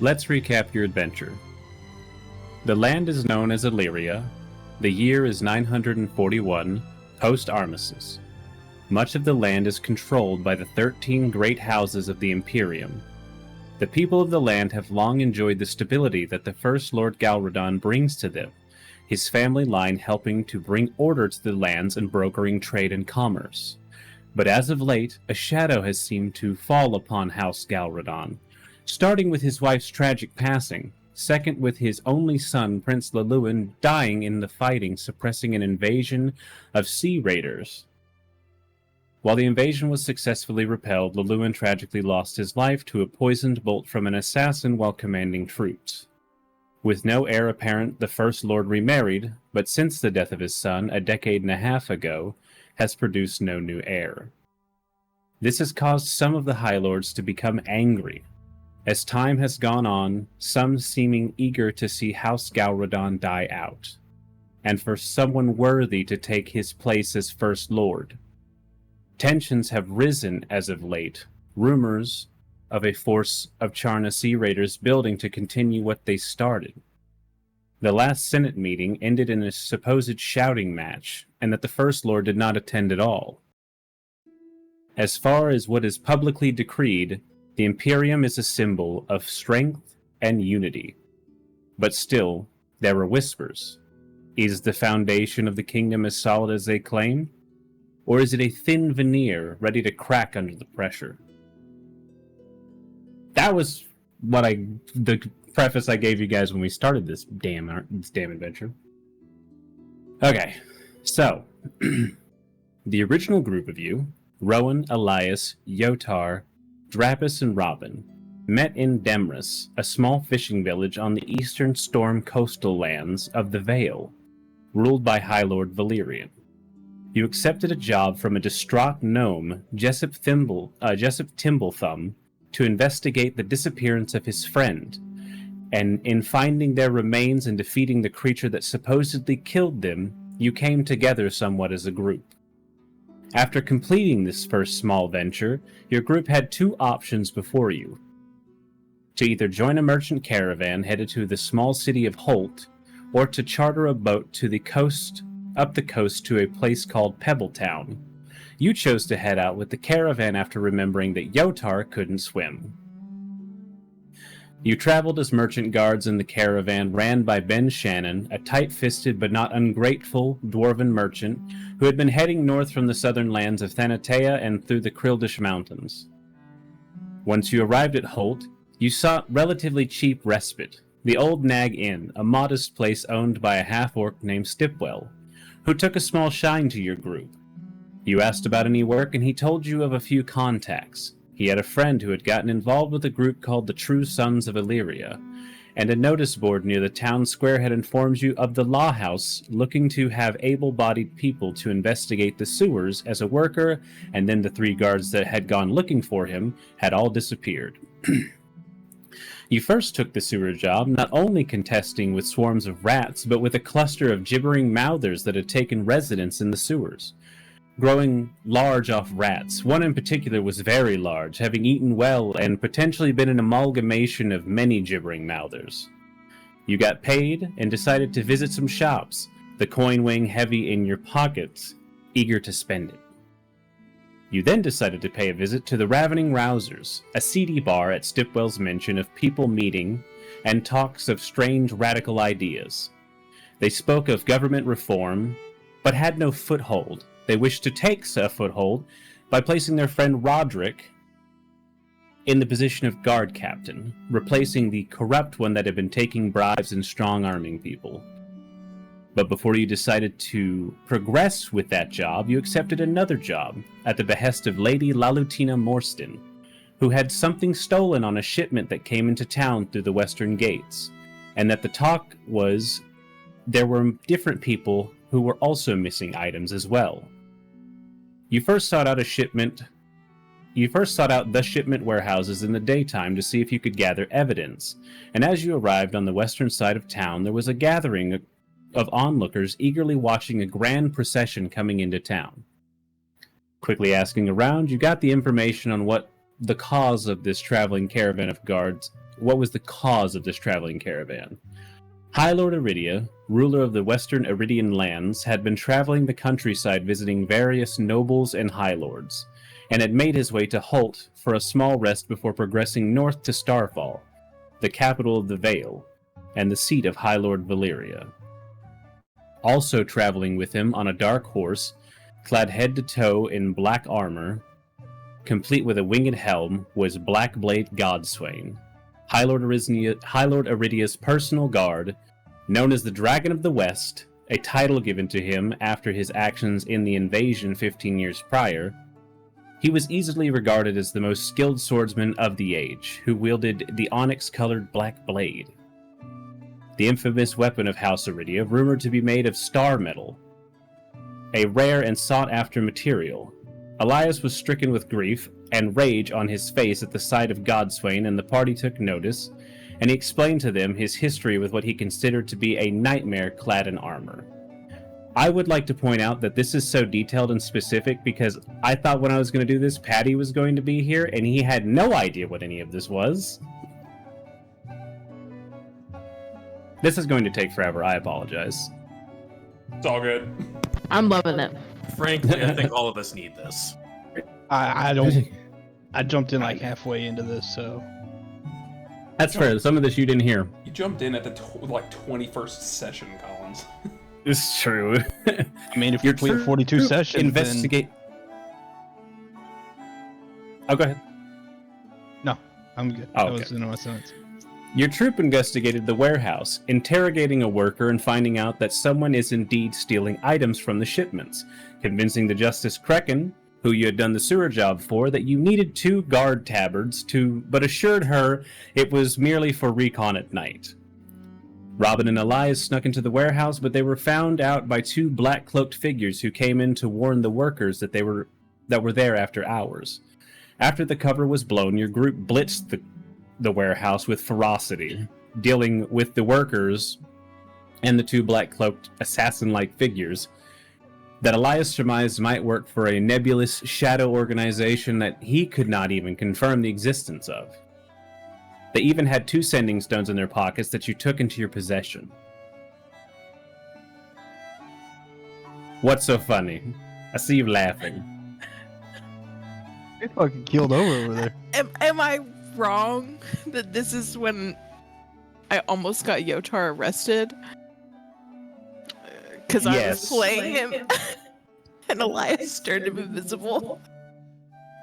Let's recap your adventure. The land is known as Illy'ria. The year is 941, post-Armistice. Much of the land is controlled by the 13 great houses of the Imperium. The people of the land have long enjoyed the stability that the First Lord Galradon brings to them, his family line helping to bring order to the lands and brokering trade and commerce. But as of late, a shadow has seemed to fall upon House Galradon, starting with his wife's tragic passing, second with his only son, Prince Leluin, dying in the fighting, suppressing an invasion of sea raiders. While the invasion was successfully repelled, Leluin tragically lost his life to a poisoned bolt from an assassin while commanding troops. With no heir apparent, the First Lord remarried, but since the death of his son, a decade and a half ago, has produced no new heir. This has caused some of the High Lords to become angry. As time has gone on, some seeming eager to see House Galradon die out, and for someone worthy to take his place as First Lord. Tensions have risen as of late, rumors of a force of Charna Sea Raiders building to continue what they started. The last Senate meeting ended in a supposed shouting match, and that the First Lord did not attend at all. As far as what is publicly decreed, the Imperium is a symbol of strength and unity. But still, there are whispers. Is the foundation of the kingdom as solid as they claim? Or is it a thin veneer ready to crack under the pressure? That was the preface I gave you guys when we started this damn adventure. Okay, so the original group of you, Rowan, Elias, Yotar, Drapus, and Robin, met in Demrus, a small fishing village on the eastern storm coastal lands of the Vale, ruled by High Lord Valerian. You accepted a job from a distraught gnome, Jessup Timblethumb, to investigate the disappearance of his friend, and in finding their remains and defeating the creature that supposedly killed them, you came together somewhat as a group. After completing this first small venture, your group had two options before you. To either join a merchant caravan headed to the small city of Holt, or to charter a boat to up the coast to a place called Pebbletown. You chose to head out with the caravan after remembering that Yotar couldn't swim. You traveled as merchant guards in the caravan ran by Ben Shannon, a tight-fisted but not ungrateful dwarven merchant who had been heading north from the southern lands of Thanatea and through the Krildish Mountains. Once you arrived at Holt, you sought relatively cheap respite, the Old Nag Inn, a modest place owned by a half-orc named Stipwell, who took a small shine to your group. You asked about any work and he told you of a few contacts. He had a friend who had gotten involved with a group called the True Sons of Illy'ria, and a notice board near the town square had informed you of the Law House looking to have able-bodied people to investigate the sewers as a worker, and then the 3 guards that had gone looking for him had all disappeared. You first took the sewer job, not only contesting with swarms of rats, but with a cluster of gibbering mouthers that had taken residence in the sewers, growing large off rats. One in particular was very large, having eaten well and potentially been an amalgamation of many gibbering mouthers. You got paid and decided to visit some shops, the coin weighing heavy in your pockets, eager to spend it. You then decided to pay a visit to the Ravening Rousers, a seedy bar at Stipwell's mention of people meeting and talks of strange radical ideas. They spoke of government reform, but had no foothold. They wished to take a foothold by placing their friend Roderick in the position of guard captain, replacing the corrupt one that had been taking bribes and strong-arming people. But before you decided to progress with that job, you accepted another job at the behest of Lady Lalutina Morstan, who had something stolen on a shipment that came into town through the western gates, and that the talk was there were different people who were also missing items as well. You first sought out the shipment warehouses in the daytime to see if you could gather evidence, and as you arrived on the western side of town, there was a gathering of onlookers eagerly watching a grand procession coming into town. Quickly asking around, you got the information on what the cause of this traveling caravan of guards what was the cause of this traveling caravan. High Lord Illy'ria, ruler of the Western Iridian lands, had been traveling the countryside visiting various nobles and high lords, and had made his way to Holt for a small rest before progressing north to Starfall, the capital of the Vale, and the seat of High Lord Illy'ria. Also traveling with him on a dark horse, clad head to toe in black armor, complete with a winged helm, was Blackblade Godswain, High Lord Iridia's personal guard, known as the Dragon of the West, a title given to him after his actions in the invasion 15 years prior. He was easily regarded as the most skilled swordsman of the age, who wielded the onyx-colored black blade, the infamous weapon of House Illy'ria, rumored to be made of star metal, a rare and sought-after material. Elias was stricken with grief and rage on his face at the sight of Godswain, and the party took notice, and he explained to them his history with what he considered to be a nightmare clad in armor. I would like to point out that this is so detailed and specific because I thought when I was going to do this, Patty was going to be here, and he had no idea what any of this was. This is going to take forever, I apologize. It's all good. I'm loving it. Frankly, I think all of us need this. I don't. I jumped in like halfway into this, so. That's fair. Some of this you didn't hear. You jumped in at the 21st session, Collins. It's true. I mean, if you complete 42 sessions, investigate. Oh, go ahead. No, I'm good. Oh, That okay. was in my sentence. Your troop investigated the warehouse, interrogating a worker and finding out that someone is indeed stealing items from the shipments, convincing the Justice Kraken, who you had done the sewer job for, that you needed 2 guard tabards but assured her it was merely for recon at night. Robin and Elias snuck into the warehouse, but they were found out by 2 black-cloaked figures who came in to warn the workers that were there after hours. After the cover was blown, your group blitzed the warehouse with ferocity, dealing with the workers and the 2 black-cloaked assassin-like figures that Elias surmised might work for a nebulous shadow organization that he could not even confirm the existence of. They even had 2 sending stones in their pockets that you took into your possession. What's so funny? I see you laughing. You're fucking keeled over there. Am I wrong that this is when I almost got Yotar arrested? Because I was playing him and Elias turned him invisible.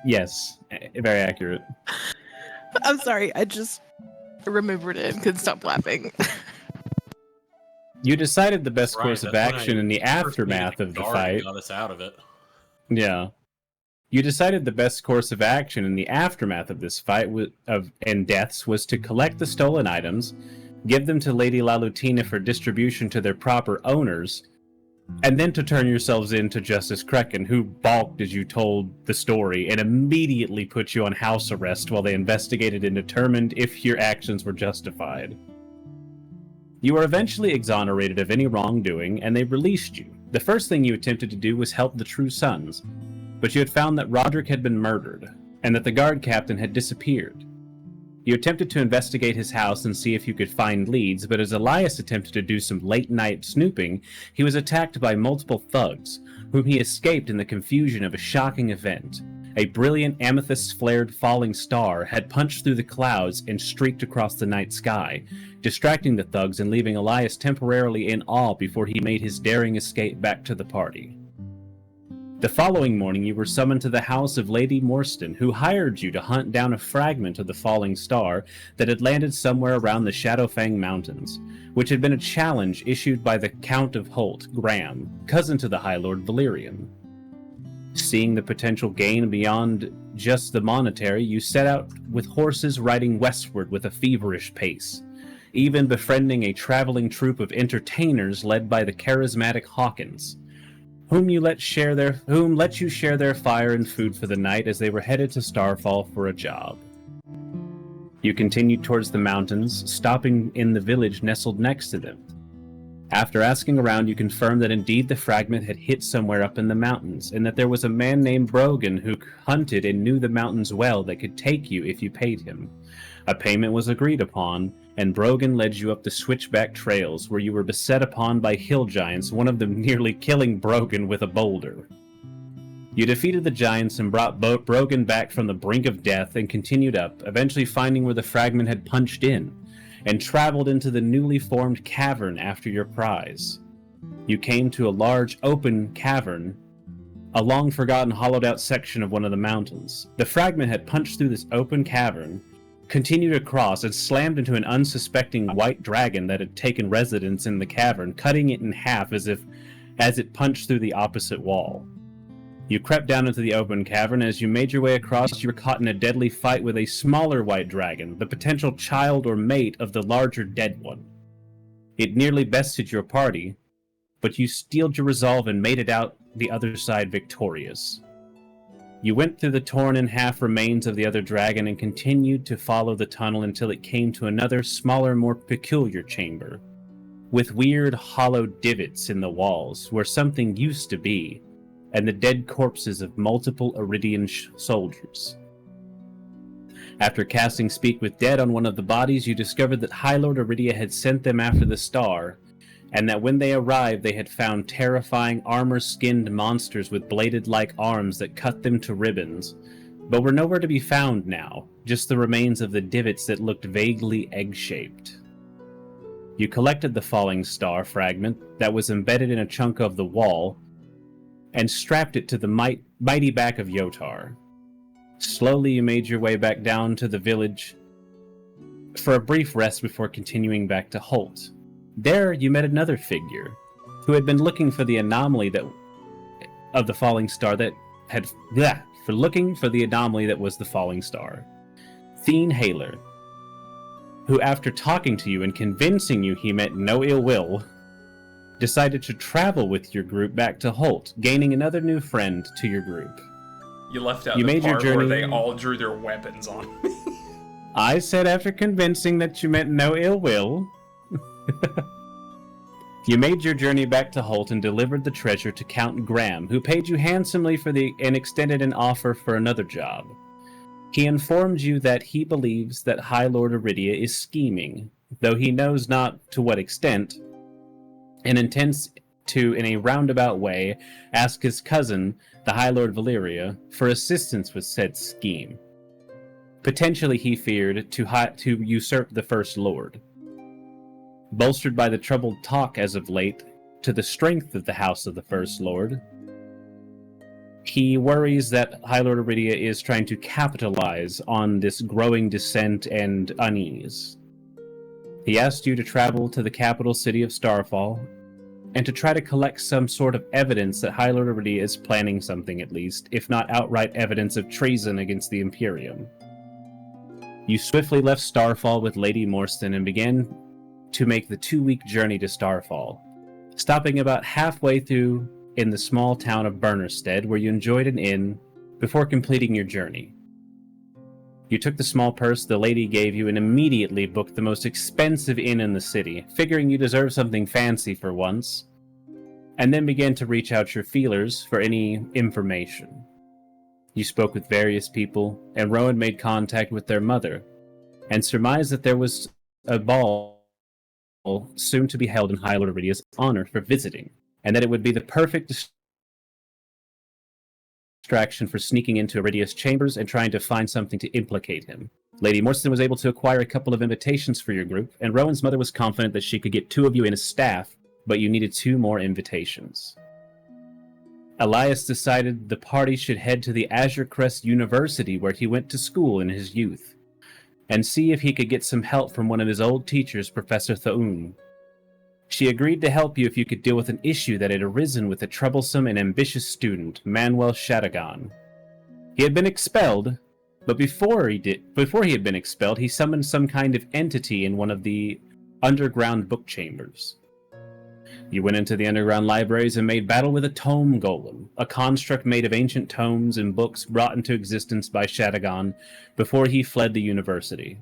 Yes, very accurate. I'm sorry, I just remembered it and couldn't stop laughing. You decided the best Right, course of that's when action I in the first aftermath needed of the guard fight. got us out of it. Yeah. You decided the best course of action in the aftermath of this fight and deaths was to collect the stolen items, give them to Lady Lalutina for distribution to their proper owners, and then to turn yourselves in to Justice Kraken, who balked as you told the story and immediately put you on house arrest while they investigated and determined if your actions were justified. You were eventually exonerated of any wrongdoing, and they released you. The first thing you attempted to do was help the True Sons, but you had found that Roderick had been murdered, and that the guard captain had disappeared. You attempted to investigate his house and see if you could find leads, but as Elias attempted to do some late-night snooping, he was attacked by multiple thugs, whom he escaped in the confusion of a shocking event. A brilliant amethyst-flared falling star had punched through the clouds and streaked across the night sky, distracting the thugs and leaving Elias temporarily in awe before he made his daring escape back to the party. The following morning you were summoned to the house of Lady Morstan, who hired you to hunt down a fragment of the falling star that had landed somewhere around the Shadowfang Mountains, which had been a challenge issued by the Count of Holt, Graham, cousin to the High Lord Valerian. Seeing the potential gain beyond just the monetary, you set out with horses riding westward with a feverish pace, even befriending a traveling troupe of entertainers led by the charismatic Hawkins, whom let you share their fire and food for the night as they were headed to Starfall for a job. You continued towards the mountains, stopping in the village nestled next to them. After asking around, you confirmed that indeed the fragment had hit somewhere up in the mountains, and that there was a man named Brogan who hunted and knew the mountains well that could take you if you paid him. A payment was agreed upon, and Brogan led you up the switchback trails, where you were beset upon by hill giants, one of them nearly killing Brogan with a boulder. You defeated the giants and brought Brogan back from the brink of death and continued up, eventually finding where the fragment had punched in, and traveled into the newly formed cavern after your prize. You came to a large open cavern, a long-forgotten hollowed-out section of one of the mountains. The fragment had punched through this open cavern, continued across, and slammed into an unsuspecting white dragon that had taken residence in the cavern, cutting it in half as it punched through the opposite wall. You crept down into the open cavern. As you made your way across, you were caught in a deadly fight with a smaller white dragon, the potential child or mate of the larger dead one. It nearly bested your party, but you steeled your resolve and made it out the other side victorious. You went through the torn-in-half remains of the other dragon and continued to follow the tunnel until it came to another, smaller, more peculiar chamber, with weird, hollow divots in the walls where something used to be, and the dead corpses of multiple Iridian soldiers. After casting Speak with Dead on one of the bodies, you discovered that High Lord Illy'ria had sent them after the star, and that when they arrived they had found terrifying armor-skinned monsters with bladed-like arms that cut them to ribbons, but were nowhere to be found now, just the remains of the divots that looked vaguely egg-shaped. You collected the falling star fragment that was embedded in a chunk of the wall, and strapped it to the mighty back of Yotar. Slowly you made your way back down to the village for a brief rest before continuing back to Holt. There you met another figure who had been looking for the anomaly of the falling star looking for the anomaly that was the falling star. Theine, who after talking to you and convincing you he meant no ill will, decided to travel with your group back to Holt, gaining another new friend to your group. You left out You the made your part where journey- they all drew their weapons on me. I said after convincing that you meant no ill will. You made your journey back to Holt and delivered the treasure to Count Graham, who paid you handsomely and extended an offer for another job. He informed you that he believes that High Lord Illy'ria is scheming, though he knows not to what extent, and intends to, in a roundabout way, ask his cousin, the High Lord of Illy'ria, for assistance with said scheme. Potentially, he feared to usurp the First Lord. Bolstered by the troubled talk as of late to the strength of the House of the First Lord, he worries that High Lord Illy'ria is trying to capitalize on this growing dissent and unease. He asked you to travel to the capital city of Starfall and to try to collect some sort of evidence that High Lord Illy'ria is planning something, at least, if not outright evidence of treason against the Imperium. You swiftly left Starfall with Lady Morstan and began to make the 2-week journey to Starfall, stopping about halfway through in the small town of Burnerstead, where you enjoyed an inn before completing your journey. You took the small purse the lady gave you and immediately booked the most expensive inn in the city, figuring you deserved something fancy for once, and then began to reach out your feelers for any information. You spoke with various people, and Rowan made contact with their mother, and surmised that there was a ball soon to be held in High Lord Illy'ria's honor for visiting, and that it would be the perfect distraction for sneaking into Illy'ria's chambers and trying to find something to implicate him. Lady Morstan was able to acquire a couple of invitations for your group, and Rowan's mother was confident that she could get 2 of you in as staff, but you needed 2 more invitations. Elias decided the party should head to the Azure Crest University, where he went to school in his youth, and see if he could get some help from one of his old teachers, Professor Theine. She agreed to help you if you could deal with an issue that had arisen with a troublesome and ambitious student, Manuel Schaede. He had been expelled, but before he had been expelled, he summoned some kind of entity in one of the underground book chambers. You went into the underground libraries and made battle with a tome golem, a construct made of ancient tomes and books brought into existence by Schaede before he fled the university.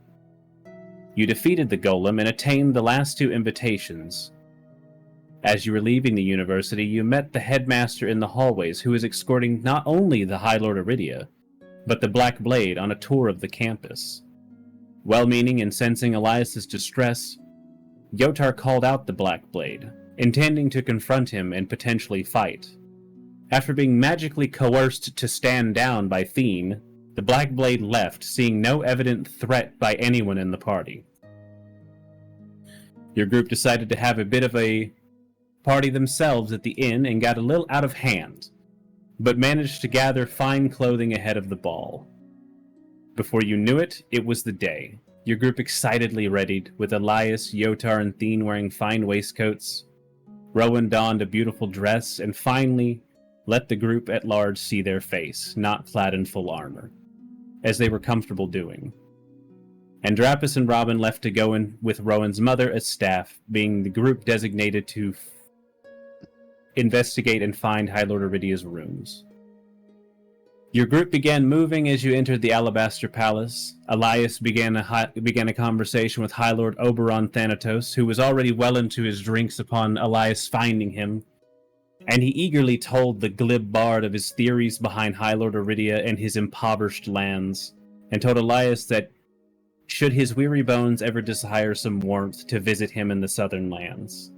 You defeated the golem and attained the last 2 invitations, As you were leaving the university, you met the headmaster in the hallways, who was escorting not only the High Lord Illy'ria, but the Black Blade on a tour of the campus. Well-meaning and sensing Elias's distress, Yotar called out the Black Blade, intending to confront him and potentially fight. After being magically coerced to stand down by Theine, the Black Blade left, seeing no evident threat by anyone in the party. Your group decided to have a bit of a party themselves at the inn and got a little out of hand, but managed to gather fine clothing ahead of the ball. Before you knew it, it was the day. Your group excitedly readied, with Elias, Yotar, and Theine wearing fine waistcoats. Rowan donned a beautiful dress, and finally let the group at large see their face, not clad in full armor, as they were comfortable doing. And Drapus and Robin left to go in with Rowan's mother as staff, being the group designated to investigate and find High Lord Iridia's rooms. Your group began moving as you entered the Alabaster Palace. Elias began a conversation with High Lord Oberon Thanatos, who was already well into his drinks upon Elias finding him, and he eagerly told the glib bard of his theories behind High Lord Illy'ria and his impoverished lands, and told Elias that should his weary bones ever desire some warmth, to visit him in the southern lands.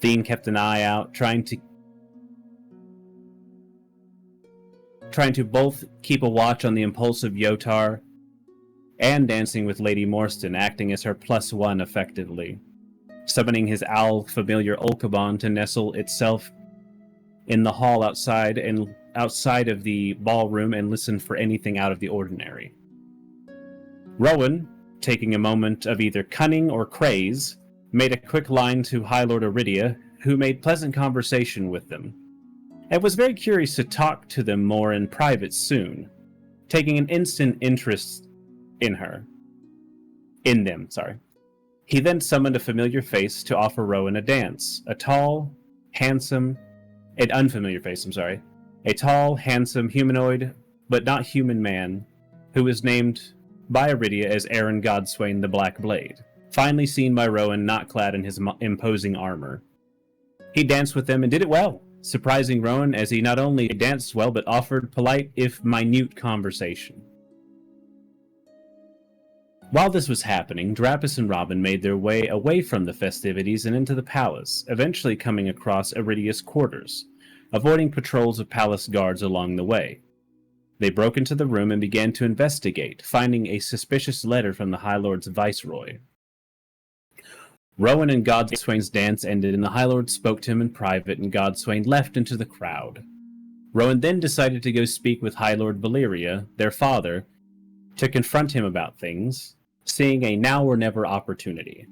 Theine kept an eye out, trying to both keep a watch on the impulsive Yotar and dancing with Lady Morstan, acting as her +1 effectively, summoning his owl familiar Olkabon to nestle itself in the hall outside of the ballroom and listen for anything out of the ordinary. Rowan, taking a moment of either cunning or craze, made a quick line to High Lord Illy'ria, who made pleasant conversation with them, and was very curious to talk to them more in private soon, taking an instant interest in them. He then summoned a familiar face to offer Rowan a dance. A tall, handsome, humanoid, but not human man, who was named by Illy'ria as Aaron Godswain the Black Blade, finally seen by Rowan not clad in his imposing armor. He danced with them and did it well, surprising Rowan as he not only danced well but offered polite if minute conversation. While this was happening, Drapus and Robin made their way away from the festivities and into the palace, eventually coming across Iridia's quarters, avoiding patrols of palace guards along the way. They broke into the room and began to investigate, finding a suspicious letter from the High Lord's viceroy. Rowan and Godswain's dance ended, and the High Lord spoke to him in private, and Godswain left into the crowd. Rowan then decided to go speak with High Lord Illy'ria, their father, to confront him about things, seeing a now or never opportunity.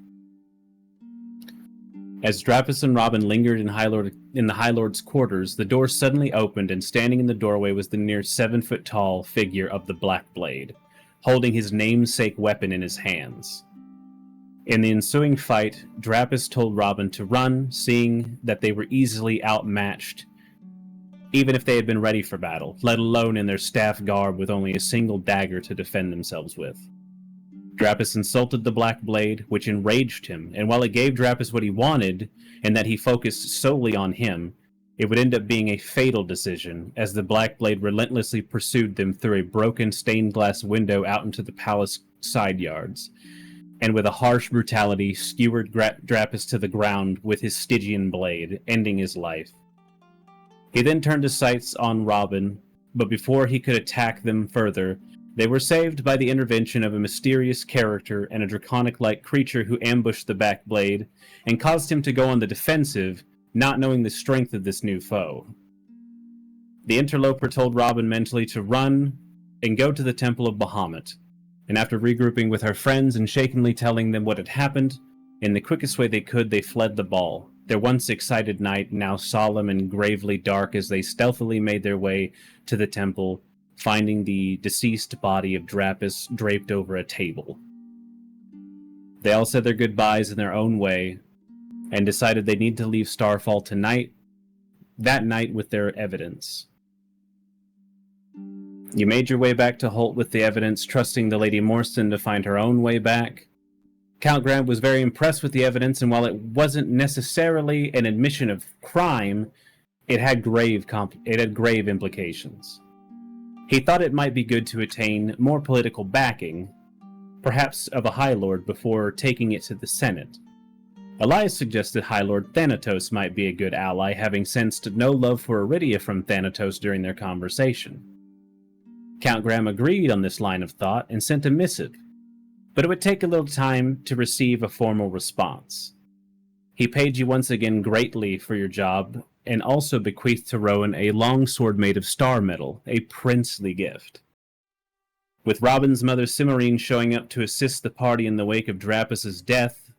As Drapus and Robin lingered in the High Lord's quarters, the door suddenly opened, and standing in the doorway was the near 7-foot-tall figure of the Black Blade, holding his namesake weapon in his hands. In the ensuing fight, Drapus told Robin to run, seeing that they were easily outmatched, even if they had been ready for battle, let alone in their staff garb with only a single dagger to defend themselves with. Drapus insulted the Black Blade, which enraged him, and while it gave Drapus what he wanted, and that he focused solely on him, it would end up being a fatal decision, as the Black Blade relentlessly pursued them through a broken stained glass window out into the palace side yards, and with a harsh brutality skewered Drapus to the ground with his Stygian blade, ending his life. He then turned his sights on Robin, but before he could attack them further, they were saved by the intervention of a mysterious character and a draconic-like creature who ambushed the Black Blade and caused him to go on the defensive, not knowing the strength of this new foe. The interloper told Robin mentally to run and go to the Temple of Bahamut, and after regrouping with her friends and shakenly telling them what had happened, in the quickest way they could, they fled the ball, their once excited night now solemn and gravely dark as they stealthily made their way to the temple, finding the deceased body of Drapus draped over a table. They all said their goodbyes in their own way, and decided they need to leave Starfall that night with their evidence. You made your way back to Holt with the evidence, trusting the Lady Morstan to find her own way back, Count Graham was very impressed with the evidence, and while it wasn't necessarily an admission of crime, it had grave implications. He thought it might be good to attain more political backing, perhaps of a High Lord, before taking it to the Senate. Elias suggested High Lord Thanatos might be a good ally, having sensed no love for Illy'ria from Thanatos during their conversation. Count Graham agreed on this line of thought and sent a missive, but it would take a little time to receive a formal response. He paid you once again greatly for your job, and also bequeathed to Rowan a longsword made of star metal, a princely gift. With Robin's mother Cimarine showing up to assist the party in the wake of Drapus' death,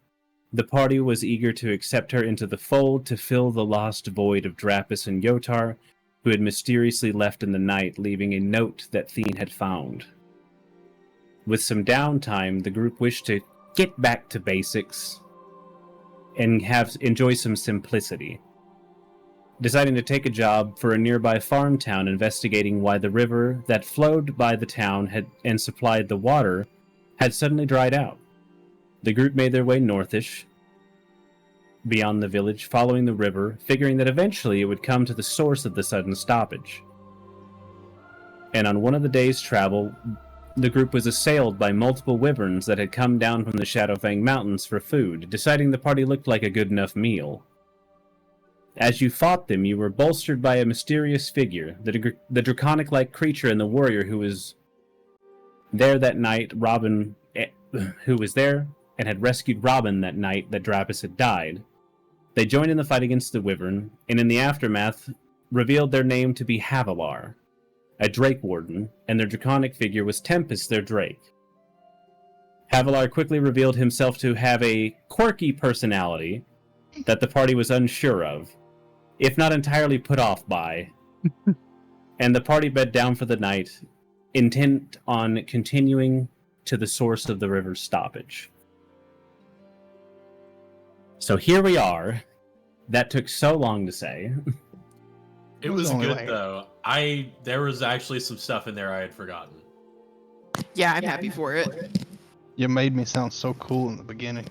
the party was eager to accept her into the fold to fill the lost void of Drapus and Yotar, who had mysteriously left in the night, leaving a note that Theine had found. With some downtime, the group wished to get back to basics and enjoy some simplicity, deciding to take a job for a nearby farm town investigating why the river that flowed by the town and supplied the water had suddenly dried out. The group made their way northish, beyond the village, following the river, figuring that eventually it would come to the source of the sudden stoppage. And on one of the day's travel, the group was assailed by multiple wyverns that had come down from the Shadowfang Mountains for food, deciding the party looked like a good enough meal. As you fought them, you were bolstered by a mysterious figure, the draconic-like creature and the warrior who was there that night, who was there and had rescued Robin that night that Drapus had died. They joined in the fight against the wyvern, and in the aftermath revealed their name to be Havilar, a Drake Warden, and their draconic figure was Tempest, their Drake. Havilar quickly revealed himself to have a quirky personality that the party was unsure of, if not entirely put off by, and the party bed down for the night, intent on continuing to the source of the river's stoppage. So here we are. That took so long to say. It was good though. There was actually some stuff in there I had forgotten. Yeah, I'm happy for it. You made me sound so cool in the beginning.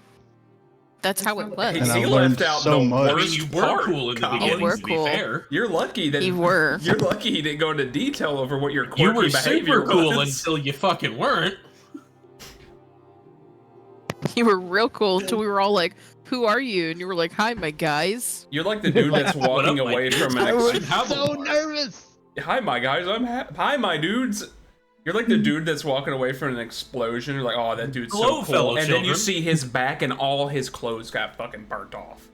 That's how it was. And He I left learned out so the much. I mean, worst you were part, cool in the Colin. beginning, were to cool. be fair. You're lucky that You were. You're lucky he didn't go into detail over what your quirky You were behavior super cool was. until you fucking weren't. You were real cool until we were all like, "Who are you?" And you were like, "Hi, my guys." You're like the dude that's What walking up, my away dudes? from I an. was Havilar. so nervous. Hi, my guys. Hi, my dudes. You're like the dude that's walking away from an explosion. You're like, oh, that dude's Hello, so cool. fellow And then you children. see his back and all his clothes got fucking burnt off.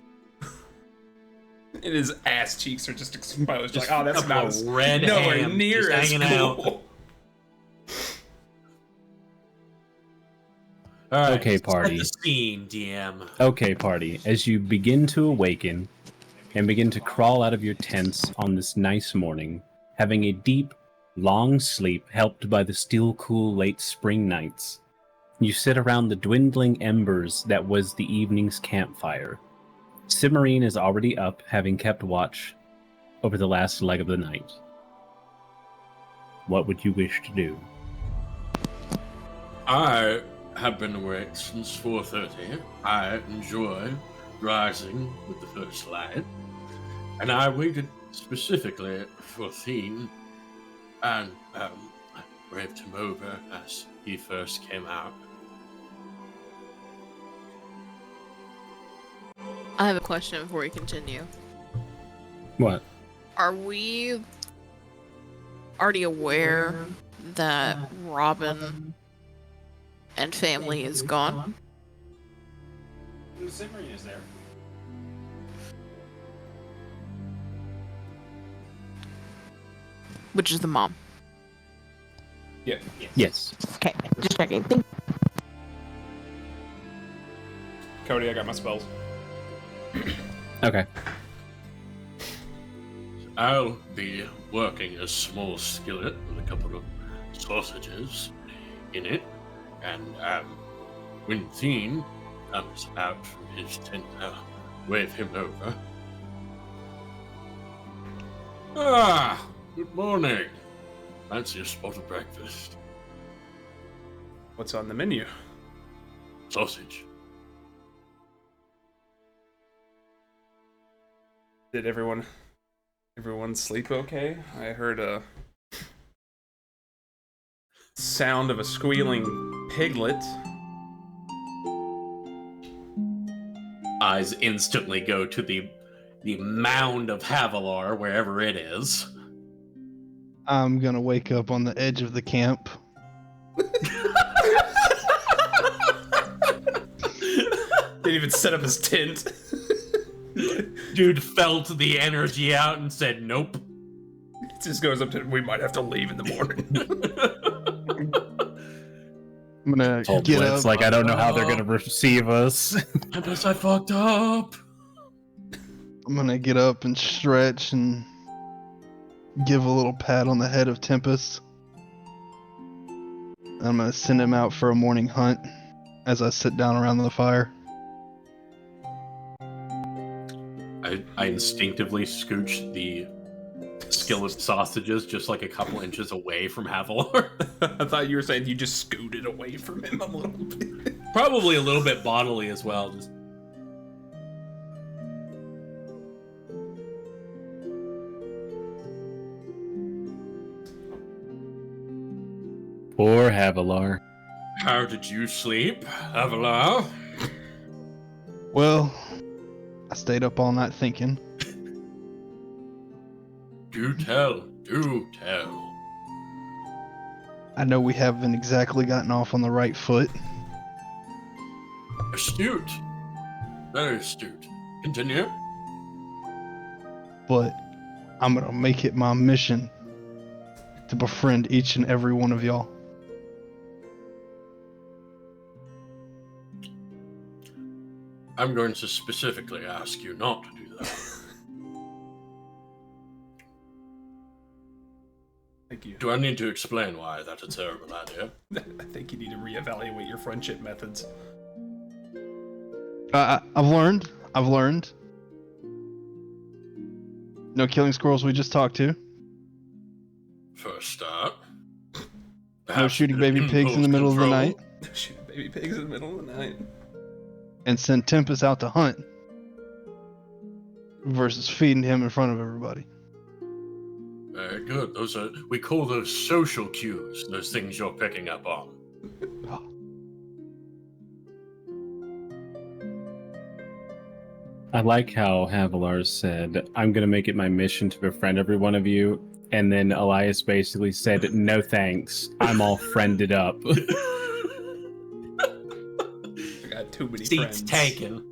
And his ass cheeks are just exposed. Just like, oh, that's a not as red nowhere ham near just as hanging out. cool. All right, Okay, party. Set the scene, DM. Okay, party, as you begin to awaken and begin to crawl out of your tents on this nice morning, having a deep, long sleep helped by the still cool late spring nights, you sit around the dwindling embers that was the evening's campfire. Cimarine is already up, having kept watch over the last leg of the night. What would you wish to do? I have been awake since 4:30. I enjoy rising with the first light, and I waited specifically for Theine, and I waved him over as he first came out. I have a question before we continue. What? Are we already aware that Robin and family is gone? Cimarine is there. Which is the mom. Yeah. Yes. Okay, just checking. Cody, I got my spells. Okay. I'll be working a small skillet with a couple of sausages in it, and when Theine comes out from his tent, I'll wave him over. Ah, good morning. Fancy a spot of breakfast. What's on the menu? Sausage. Did everyone sleep okay? I heard a sound of a squealing piglet. Eyes instantly go to the mound of Havilar, wherever it is. I'm gonna wake up on the edge of the camp. Didn't even set up his tent. Dude felt the energy out and said, nope. It just goes up to, we might have to leave in the morning. I'm gonna Told get Blitz, up. like I don't know how they're gonna receive us. I guess I fucked up. I'm gonna get up and stretch and give a little pat on the head of Tempest. I'm gonna send him out for a morning hunt as I sit down around the fire. I instinctively scooched the skillet sausages just like a couple inches away from Havilar. I thought you were saying you just scooted away from him a little bit. Probably a little bit bodily as well. Just... Poor Havilar. How did you sleep, Havilar? Well, I stayed up all night thinking. Do tell, do tell. I know we haven't exactly gotten off on the right foot, Astute. Very astute. Continue. but I'm gonna make it my mission to befriend each and every one of y'all. I'm going to specifically ask you not to do that. Thank you. Do I need to explain why that's a terrible idea? I think you need to reevaluate your friendship methods. I've learned. No killing squirrels we just talked to. For a start. No Perhaps shooting to baby pigs in the middle of the control. night. Shoot baby pigs in the middle of the night. And send Tempest out to hunt. Versus feeding him in front of everybody. Very good. We call those social cues, those things you're picking up on. I like how Havilar said, I'm going to make it my mission to befriend every one of you. And then Elias basically said, no thanks. I'm all friended up. I got too many Seats friends. taken.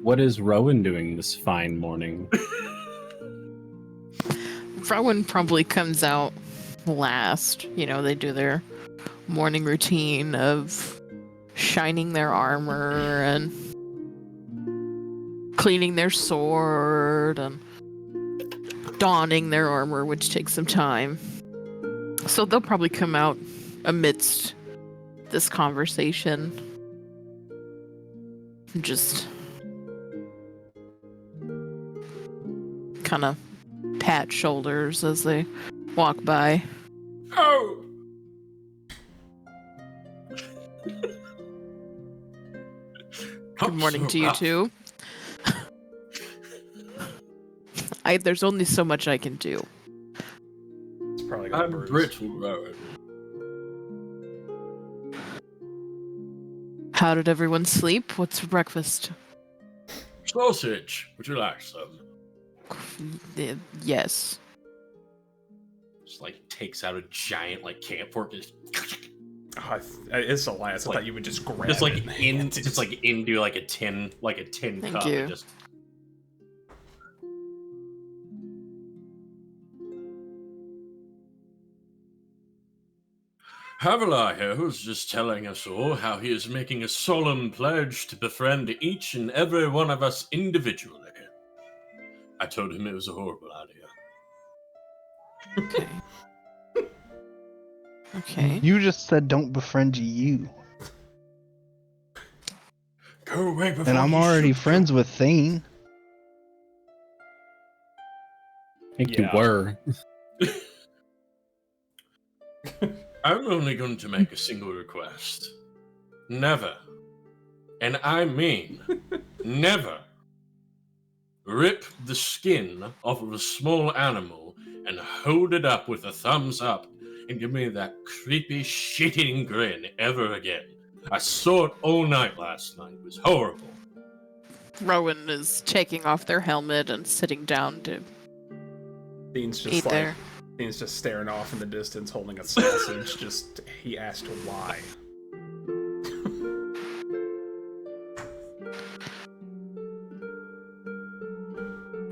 What is Rowan doing this fine morning? Rowan probably comes out last. You know, they do their morning routine of shining their armor and cleaning their sword and donning their armor, which takes some time. So they'll probably come out amidst this conversation. Just kind of pat shoulders as they walk by. Oh! Good morning to you too. There's only so much I can do. It's probably got I'm bruise. brittle, Rowan. How did everyone sleep? What's for breakfast? Sausage. Would you like some? Yes. Just like takes out a giant like camp fork. Just, Oh, it's Elias. I thought you would just grab just like it. just like into like a tin Thank cup. you. And just Havilar here was just telling us all how he is making a solemn pledge to befriend each and every one of us individually. I told him it was a horrible idea. Okay. Okay. You just said don't befriend you. Go away before And I'm you already shoot. friends with Theine. I think Yeah. you were. I'm only going to make a single request. Never, and I mean never, rip the skin off of a small animal and hold it up with a thumbs up and give me that creepy shitting grin ever again. I saw it all night last night. It was horrible. Rowan is taking off their helmet and sitting down to Dean's eat just like there. Dean's just staring off in the distance, holding a sausage. Just he asked why.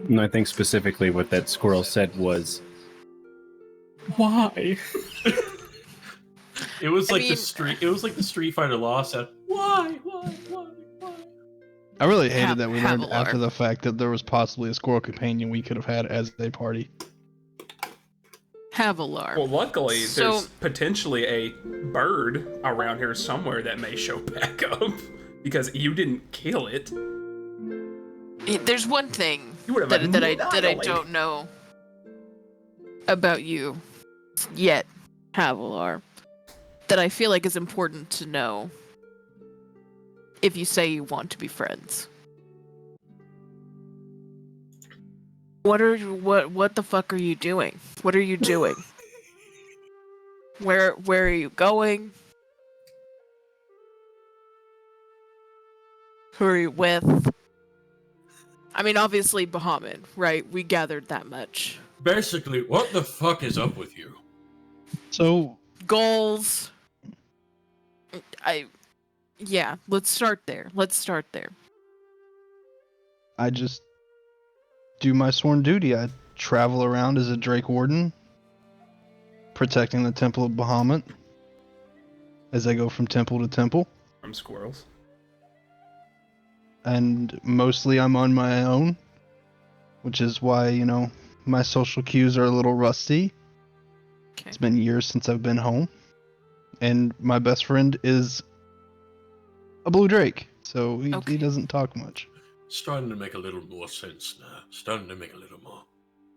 And I think specifically what that squirrel said was, "Why?" It was I like mean- the Street Fighter loss at why? I really hated that we learned Havilar. after the fact that there was possibly a squirrel companion we could have had as a party. Havilar. Well, luckily, So- there's potentially a bird around here somewhere that may show back up because you didn't kill it. There's one thing You would have that I annihilated. don't know about you yet, Havilar, that I feel like is important to know if you say you want to be friends. What the fuck are you doing? What are you doing? Where are you going? Who are you with? I mean, obviously Bahamut, right? We gathered that much. Basically, what the fuck is up with you? So Goals. Yeah, let's start there. I just do my sworn duty. I travel around as a Drake Warden, protecting the Temple of Bahamut as I go from temple to temple. From squirrels. And mostly I'm on my own, which is why, my social cues are a little rusty. Okay. It's been years since I've been home. And my best friend is a blue drake, so Okay. he doesn't talk much. Starting to make a little more sense now. Starting to make a little more.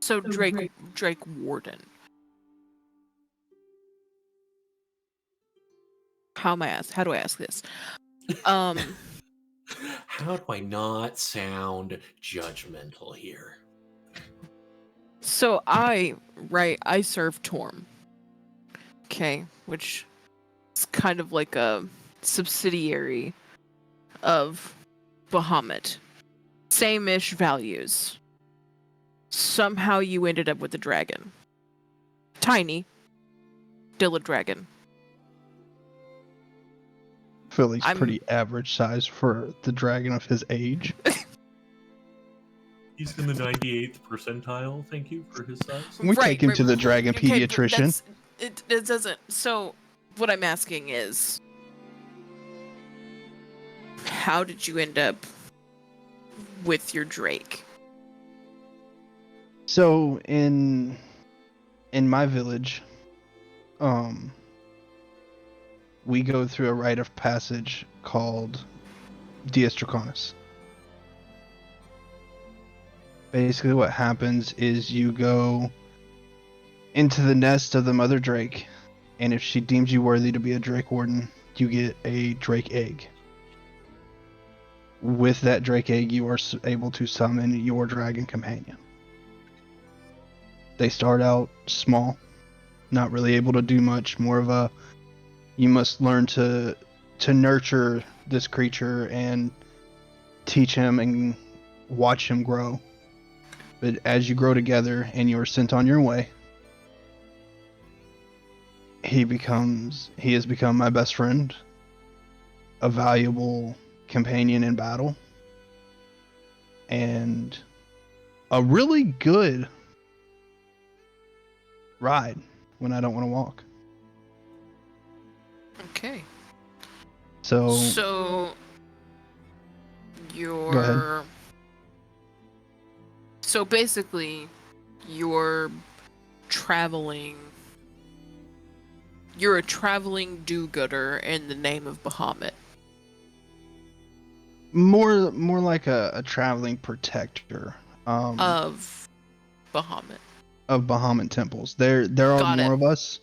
So Drake Warden. How do I ask this? How do I not sound judgmental here? So I serve Torm. Okay, which is kind of like a subsidiary of Bahamut. Same-ish values. Somehow you ended up with a dragon. Tiny. Still a dragon. I feel like he's I'm- pretty average size for the dragon of his age. He's in the 98th percentile. Thank you for his size. We take him to the dragon Okay, but pediatrician. it doesn't. So, what I'm asking is, how did you end up with your Drake? So in my village, we go through a rite of passage called Dies Draconis. Basically what happens is you go into the nest of the mother drake, and if she deems you worthy to be a Drake Warden, you get a Drake egg. With that Drake egg, you are able to summon your dragon companion. They start out small, not really able to do much, more of a you must learn to nurture this creature and teach him and watch him grow. But as you grow together and you are sent on your way, he has become my best friend, a valuable companion in battle, and a really good ride when I don't want to walk. Okay. So So Go you're so basically you're traveling. You're a traveling do-gooder in the name of Bahamut. more like a traveling protector Of Bahamut. of Bahamut temples. There are Got more it. of us.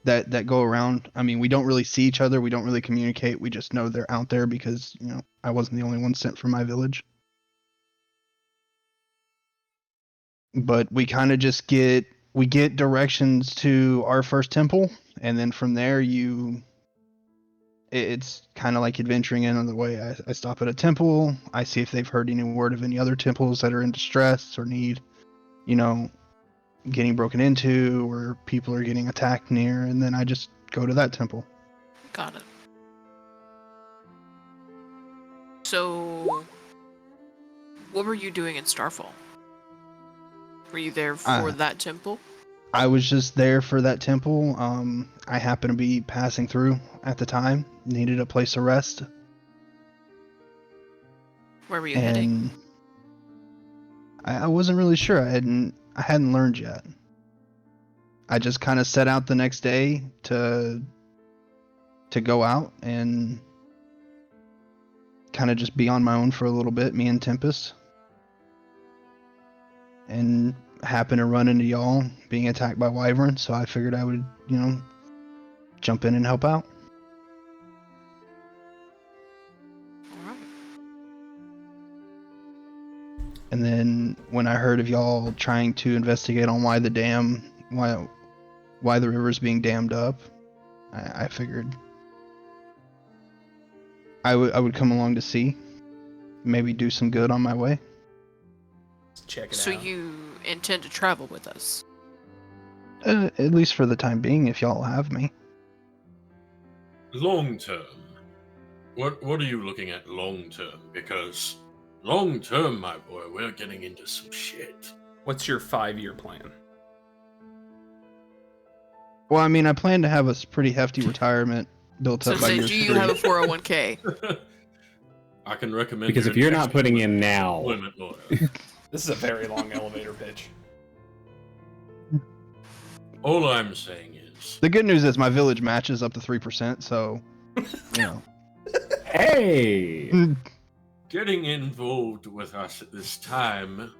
that go around. I mean, we don't really see each other. We don't really communicate. We just know they're out there because, I wasn't the only one sent from my village. But we kind of just get directions to our first temple, and then from there it's kind of like adventuring in on the way. I stop at a temple. I see if they've heard any word of any other temples that are in distress or need, getting broken into, or people are getting attacked near, and then I just go to that temple. Got it. So, what were you doing in Starfall? Were you there for that temple? I was just there for that temple. I happened to be passing through at the time. Needed a place to rest. Where were you heading? I wasn't really sure. I hadn't learned yet. I just kind of set out the next day to go out and kind of just be on my own for a little bit, me and Tempest. And happened to run into y'all being attacked by wyverns, so I figured I would, jump in and help out. Alright. And then when I heard of y'all trying to investigate on why the river's being dammed up, I figured I would come along to see, maybe do some good on my way. Check it out. So you intend to travel with us? At least for the time being, if y'all have me. Long term. What are you looking at long term? Because long term, my boy, we're getting into some shit. What's your 5-year plan? Well, I mean, I plan to have a pretty hefty retirement built So up by say, year do you 3. have a 401k? I can recommend Because if you're not putting in now, employment lawyer. This is a very long elevator pitch. All I'm saying is, The good news is my village matches up to 3%, so, hey, getting involved with us at this time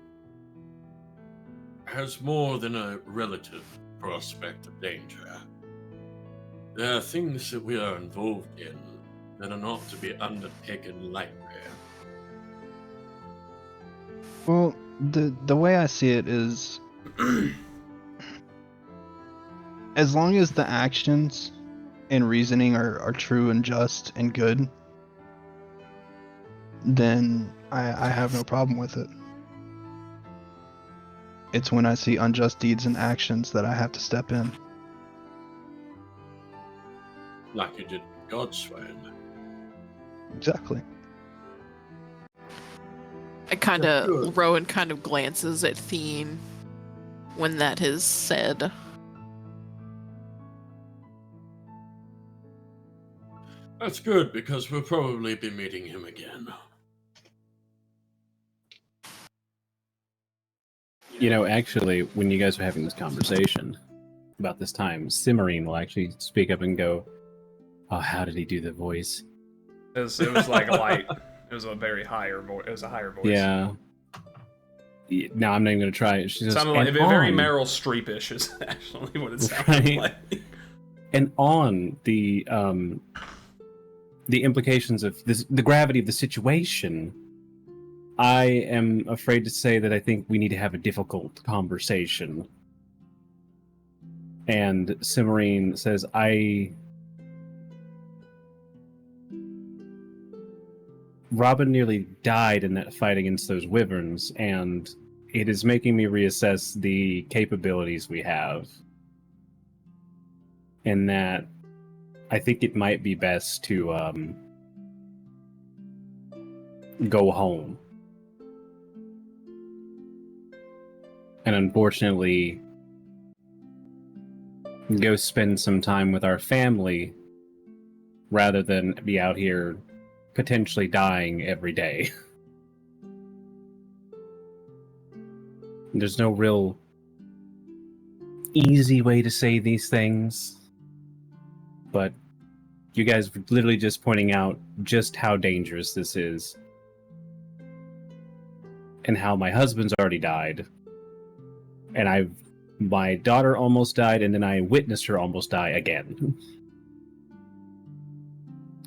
has more than a relative prospect of danger. There are things that we are involved in that are not to be undertaken lightly. Well, the way I see it is, as long as the actions and reasoning are true and just and good, then I have no problem with it. It's when I see unjust deeds and actions that I have to step in. Like you did with Godswain. Exactly. Rowan kind of glances at Theine when that is said. That's good, because we'll probably be meeting him again. Actually, when you guys were having this conversation about this time, Cimmerian will actually speak up and go, "Oh, how did he do the voice?" It was like a light. It was a very higher voice. It was a higher voice. Yeah. No, I'm not even going to try it. She It says, sounded like "And very on-" Meryl Streep-ish is actually what it sounded Right. like. And on the implications of this, the gravity of the situation, I am afraid to say that I think we need to have a difficult conversation. And Cimmerian says, Robin nearly died in that fight against those wyverns, and it is making me reassess the capabilities we have. And that I think it might be best to go home. And unfortunately, go spend some time with our family rather than be out here potentially dying every day. There's no real easy way to say these things, but you guys were literally just pointing out just how dangerous this is and how my husband's already died, and I've My daughter almost died, and then I witnessed her almost die again.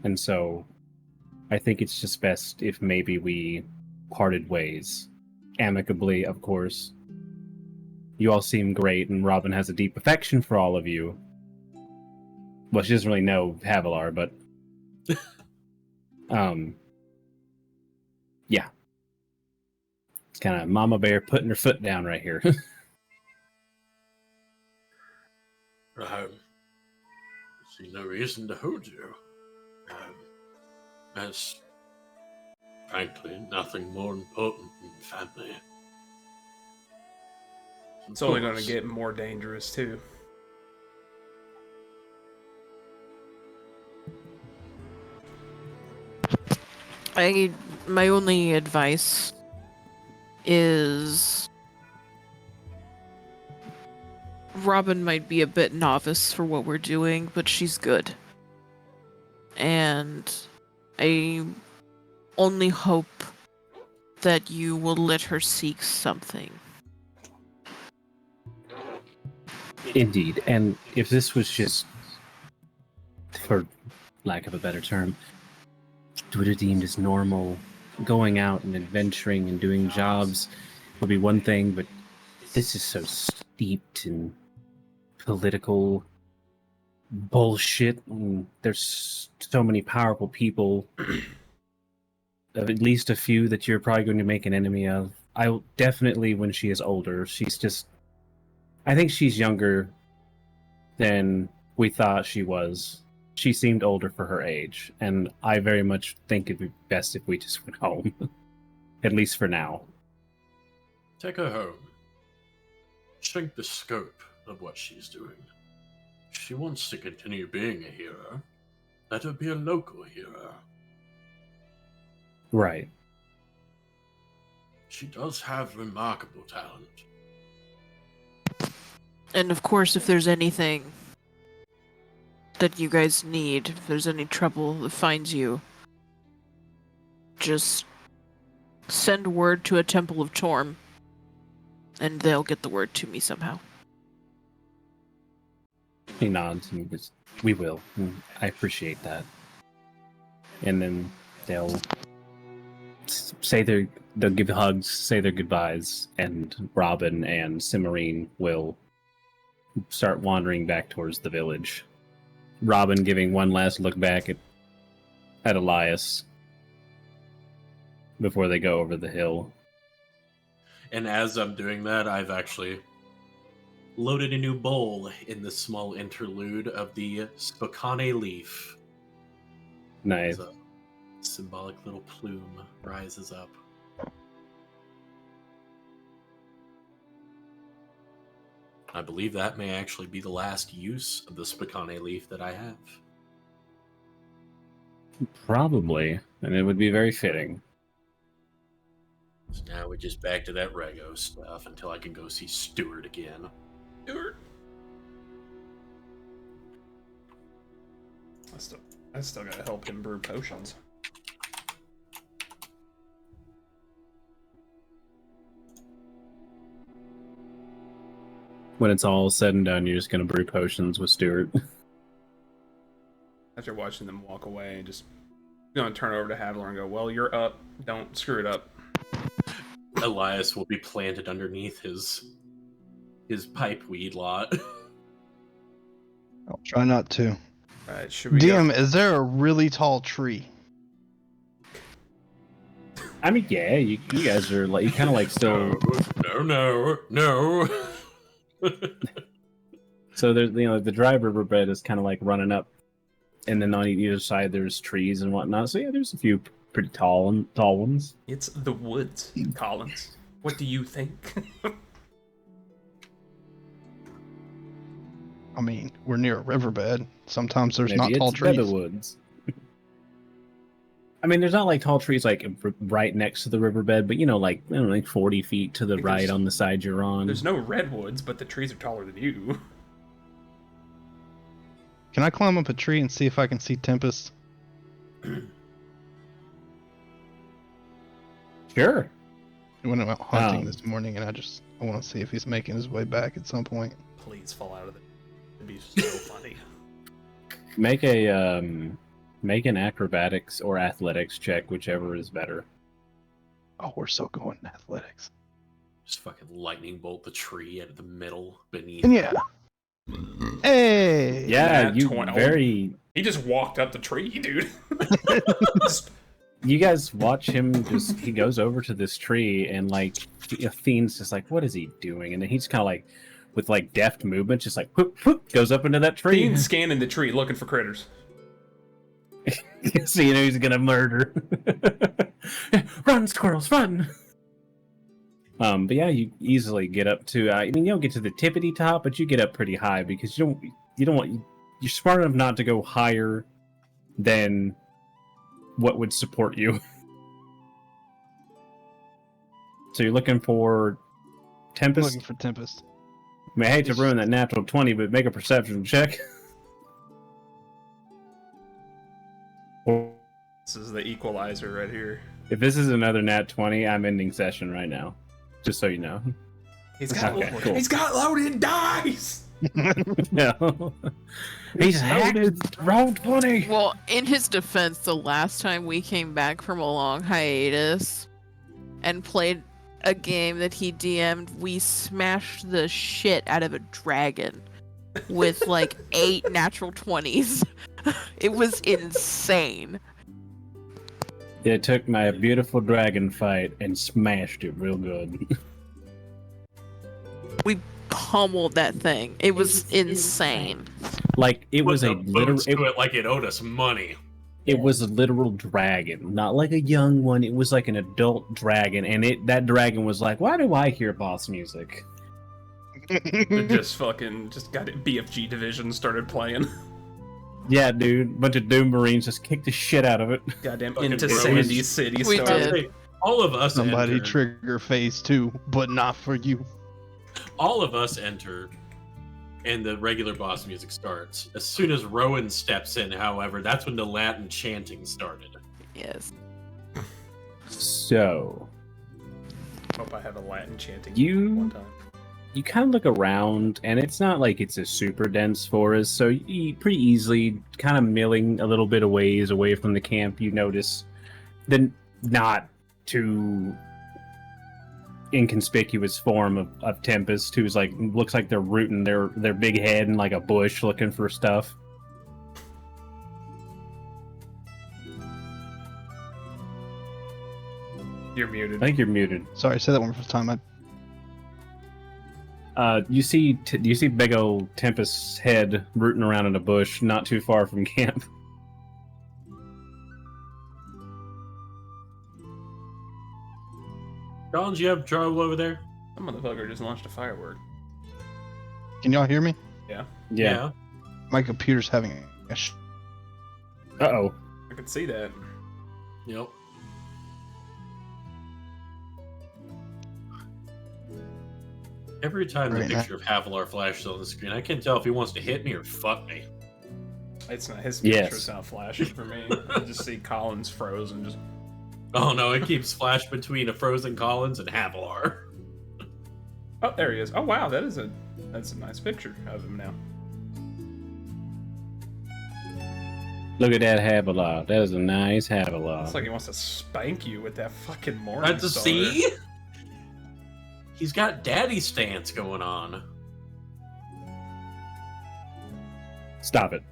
And so, I think it's just best if maybe we parted ways. Amicably, of course. You all seem great, and Robin has a deep affection for all of you. Well, she doesn't really know Havilar, but... yeah. It's kind of Mama Bear putting her foot down right here. I see no reason to hold you. There's frankly nothing more important than family. It's only going to get more dangerous, too. My only advice is Robin might be a bit novice for what we're doing, but she's good. And I only hope that you will let her seek something. Indeed, and if this was just, for lack of a better term, what are deemed as normal, going out and adventuring and doing jobs would be one thing, but this is so steeped in political bullshit, and there's so many powerful people, of at least a few that you're probably going to make an enemy of. I definitely, when she is older, I think she's younger than we thought she was. She seemed older for her age, and I very much think it'd be best if we just went home. At least for now. Take her home. Shrink the scope of what she's doing. If she wants to continue being a hero, let her be a local hero. Right. She does have remarkable talent. And of course, if there's anything that you guys need, if there's any trouble that finds you, just send word to a Temple of Torm, and they'll get the word to me somehow. He nods and goes, "We will. I appreciate that." And then they'll give hugs, say their goodbyes, and Robin and Cimarine will start wandering back towards the village. Robin giving one last look back at Elias before they go over the hill. And as I'm doing that, I've actually loaded a new bowl in this small interlude of the Spokane leaf. Nice. As a symbolic little plume rises up. I believe that may actually be the last use of the Spokane leaf that I have. Probably, and it would be very fitting. So now we're just back to that Rego stuff until I can go see Stuart again. Stuart. I still gotta help him brew potions. When it's all said and done, you're just gonna brew potions with Stuart. After watching them walk away, and just gonna turn over to Havilar and go, "Well, you're up. Don't screw it up." Elias will be planted underneath his pipe weed lot. I'll try not to. Alright, should we DM, is there a really tall tree? I mean, yeah, you guys are like, you kind of like still. No. So there's, the dry riverbed is kind of like running up, and then on either side there's trees and whatnot. So yeah, there's a few pretty tall ones. It's the woods, Collins. What do you think? I mean, we're near a riverbed. Sometimes there's Maybe not tall it's trees. Woods. I mean, there's not like tall trees like right next to the riverbed, but like 40 feet to the right on the side you're on. There's no redwoods, but the trees are taller than you. Can I climb up a tree and see if I can see Tempest? Sure. I went out hunting this morning and I just I want to see if he's making his way back at some point. Please fall out of it. It'd be so funny. Make an acrobatics or athletics check, whichever is better. Oh, we're so going in athletics. Just fucking lightning bolt the tree out of the middle beneath. And yeah. Hey. Yeah, Nat you 20. very. He just walked up the tree, dude. You guys watch him he goes over to this tree and like Thiene's just like, what is he doing? And then he's kind of like, with like deft movement, just like whoop, whoop, goes up into that tree. Thiene's scanning the tree looking for critters. So you know he's gonna murder. Run, squirrels, run! But yeah, you easily get up to. I mean, you don't get to the tippity top, but you get up pretty high because you don't want. You're smart enough not to go higher than what would support you. So you're looking for Tempest. Looking for Tempest. I mean, I hate to ruin that natural 20, but make a perception check. This is the equalizer right here. If this is another nat 20, I'm ending session right now. Just so you know. He's got Okay, cool. he's got loaded dice. No. He's loaded. Roll 20. Well, in his defense, the last time we came back from a long hiatus and played a game that he DM'd, we smashed the shit out of a dragon with like 8 natural 20s. It was insane. It took my beautiful dragon fight and smashed it real good. We pummeled that thing. It was insane. Like it was a Put the literal. boots to it like it owed us money. It was a literal dragon, not like a young one. It was like an adult dragon, and that dragon was like, "Why do I hear boss music?" just got it. BFG division started playing. Yeah, dude, bunch of Doom Marines just kicked the shit out of it. Goddamn Fucking into bros. Sandy City We started. did. All of us Somebody enter. trigger phase 2, but not for you. All of us enter, and the regular boss music starts. As soon as Rowan steps in, however, that's when the Latin chanting started. Yes. So Hope I have a Latin chanting You- one time. you kind of look around, and it's not like it's a super dense forest, so you pretty easily, kind of milling a little bit of ways away from the camp, you notice the not too inconspicuous form of Tempest, who's like, looks like they're rooting their big head in like a bush looking for stuff. You're muted. I think you're muted. Sorry, say that one more time. You see big old Tempest's head rooting around in a bush not too far from camp. Collins, you have trouble over there? That motherfucker just launched a firework. Can y'all hear me? Yeah. My computer's having a Uh-oh. I could see that. Yep. Every time the Right now. picture of Havilar flashes on the screen, I can't tell if he wants to hit me or fuck me. It's not his Yes. picture's not flashing for me. I just see Collins frozen. Just Oh no, it keeps flashing between a frozen Collins and Havilar. oh, there he is. Oh wow, that's a nice picture of him now. Look at that Havilar. That is a nice Havilar. It's like he wants to spank you with that fucking morning That's a star. see? He's got daddy stance going on. Stop it.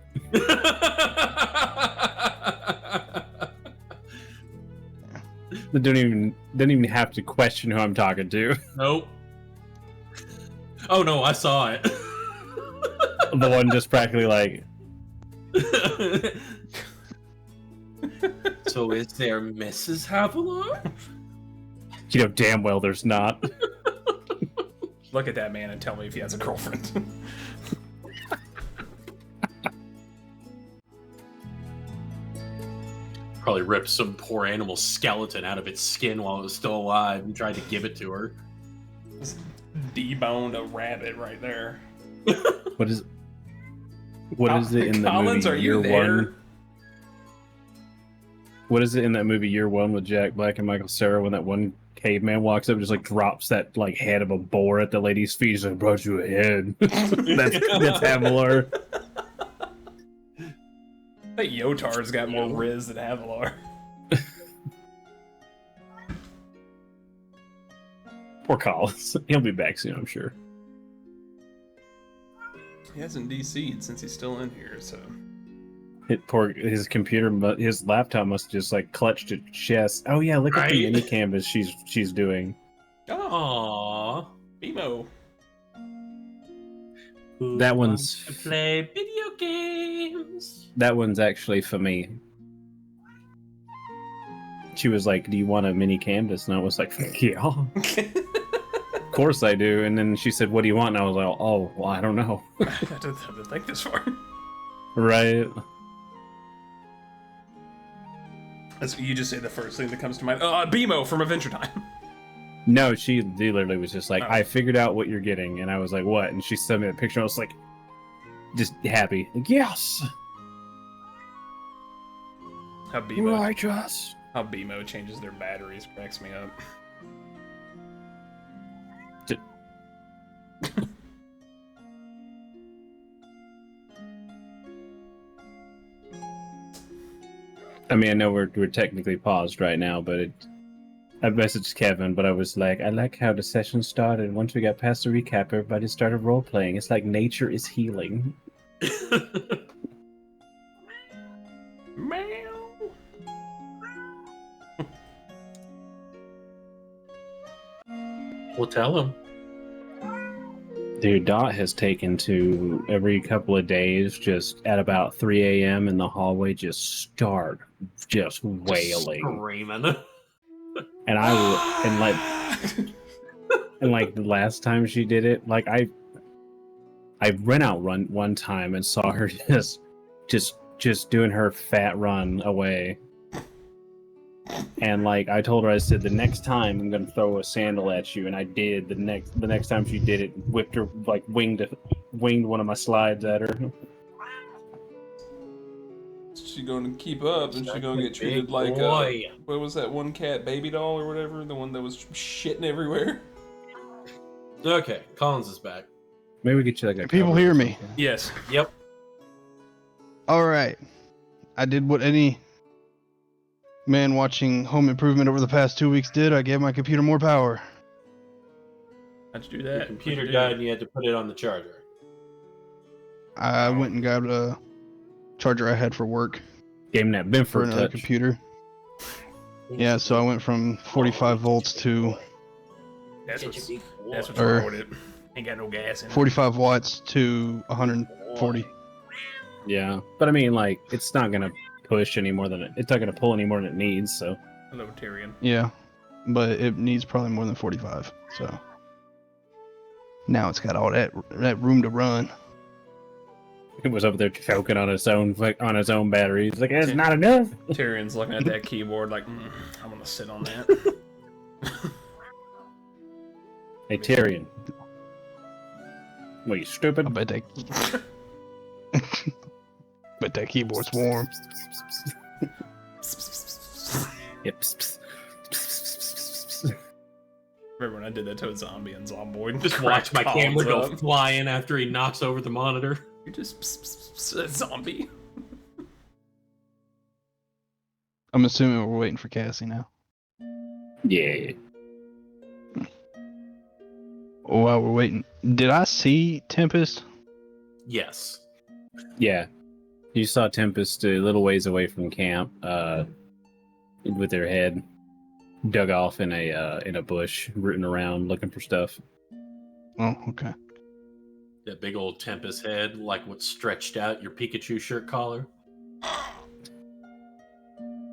I don't even have to question who I'm talking to. Nope. Oh no, I saw it. The one just practically like, So is there Mrs. Havilar? you know damn well there's not. Look at that man and tell me if he has a girlfriend. Probably ripped some poor animal skeleton out of its skin while it was still alive and tried to give it to her. Deboned a rabbit right there. What is it in the Collins, movie are you Year there? One? What is it in that movie Year One with Jack Black and Michael Cera when that one caveman walks up and just like drops that like head of a boar at the lady's feet. He's like, brought you a head. that's Havilar. I think Yotar's got more riz than Havilar. Poor Collins. He'll be back soon, I'm sure. He hasn't DC'd since he's still in here, so. His computer, his laptop must have just like clutched its chest. Oh yeah, look at the mini canvas she's doing. Aww, BMO. That one's to play video games. That one's actually for me. She was like, "Do you want a mini canvas?" And I was like, "Yeah, of course I do." And then she said, "What do you want?" And I was like, "Oh, well, I don't know." I didn't have to think this far. Right. You just say the first thing that comes to mind. BMO from Adventure Time. No, she literally was just like, Oh. "I figured out what you're getting," and I was like, "What?" And she sent me a picture. I was like, just happy, like, "Yes, How BMO, righteous." how BMO changes their batteries cracks me up. I mean, I know we're technically paused right now, but I messaged Kevin, but I was like, I like how the session started. Once we got past the recap, everybody started role playing. It's like nature is healing. Meow. We'll tell him. Dude, Dot has taken to every couple of days, just at about 3 a.m. in the hallway, just wailing. Screaming. And like the last time she did it, like I ran out one time and saw her just doing her fat run away. And like I told her, I said, the next time I'm gonna throw a sandal at you, and I did. The next time she did it, whipped her, like winged one of my slides at her. She gonna keep up, and she gonna get treated like what was that one cat baby doll or whatever, the one that was shitting everywhere. Okay, Collins is back. Maybe we get you like a Can people cover hear or me? something. Yes. Yep. All right. I did what any man watching Home Improvement over the past 2 weeks did. I gave my computer more power. How'd you do Your that? computer What'd you died do? and you had to put it on the charger. I went and got a charger I had for work Gave him that for Benford another touch. computer. Yeah, so I went from 45 volts to That's what's Or- wrong with it. Ain't got no gas in it. 45 watts to 140. Yeah, but I mean, like, it's not gonna push any more than it's not gonna pull any more than it needs. So Hello, Tyrion. Yeah, but it needs probably more than 45. So now it's got all that room to run. it was up there choking on its own battery. It's like, it's not enough. Tyrion's looking at that keyboard like, I'm gonna sit on that. Hey Tyrion, what, you stupid? I bet that keyboard's warm. Yep. Remember when I did that to a zombie in Zomboid? Just watch my Collins camera go up. flying after he knocks over the monitor. You just a zombie. I'm assuming we're waiting for Cassie now. Yeah. While we're waiting, did I see Tempest? Yes. Yeah. You saw Tempest a little ways away from camp, with their head dug off in a bush, rooting around looking for stuff. Oh, okay. That big old Tempest head, like what stretched out your Pikachu shirt collar.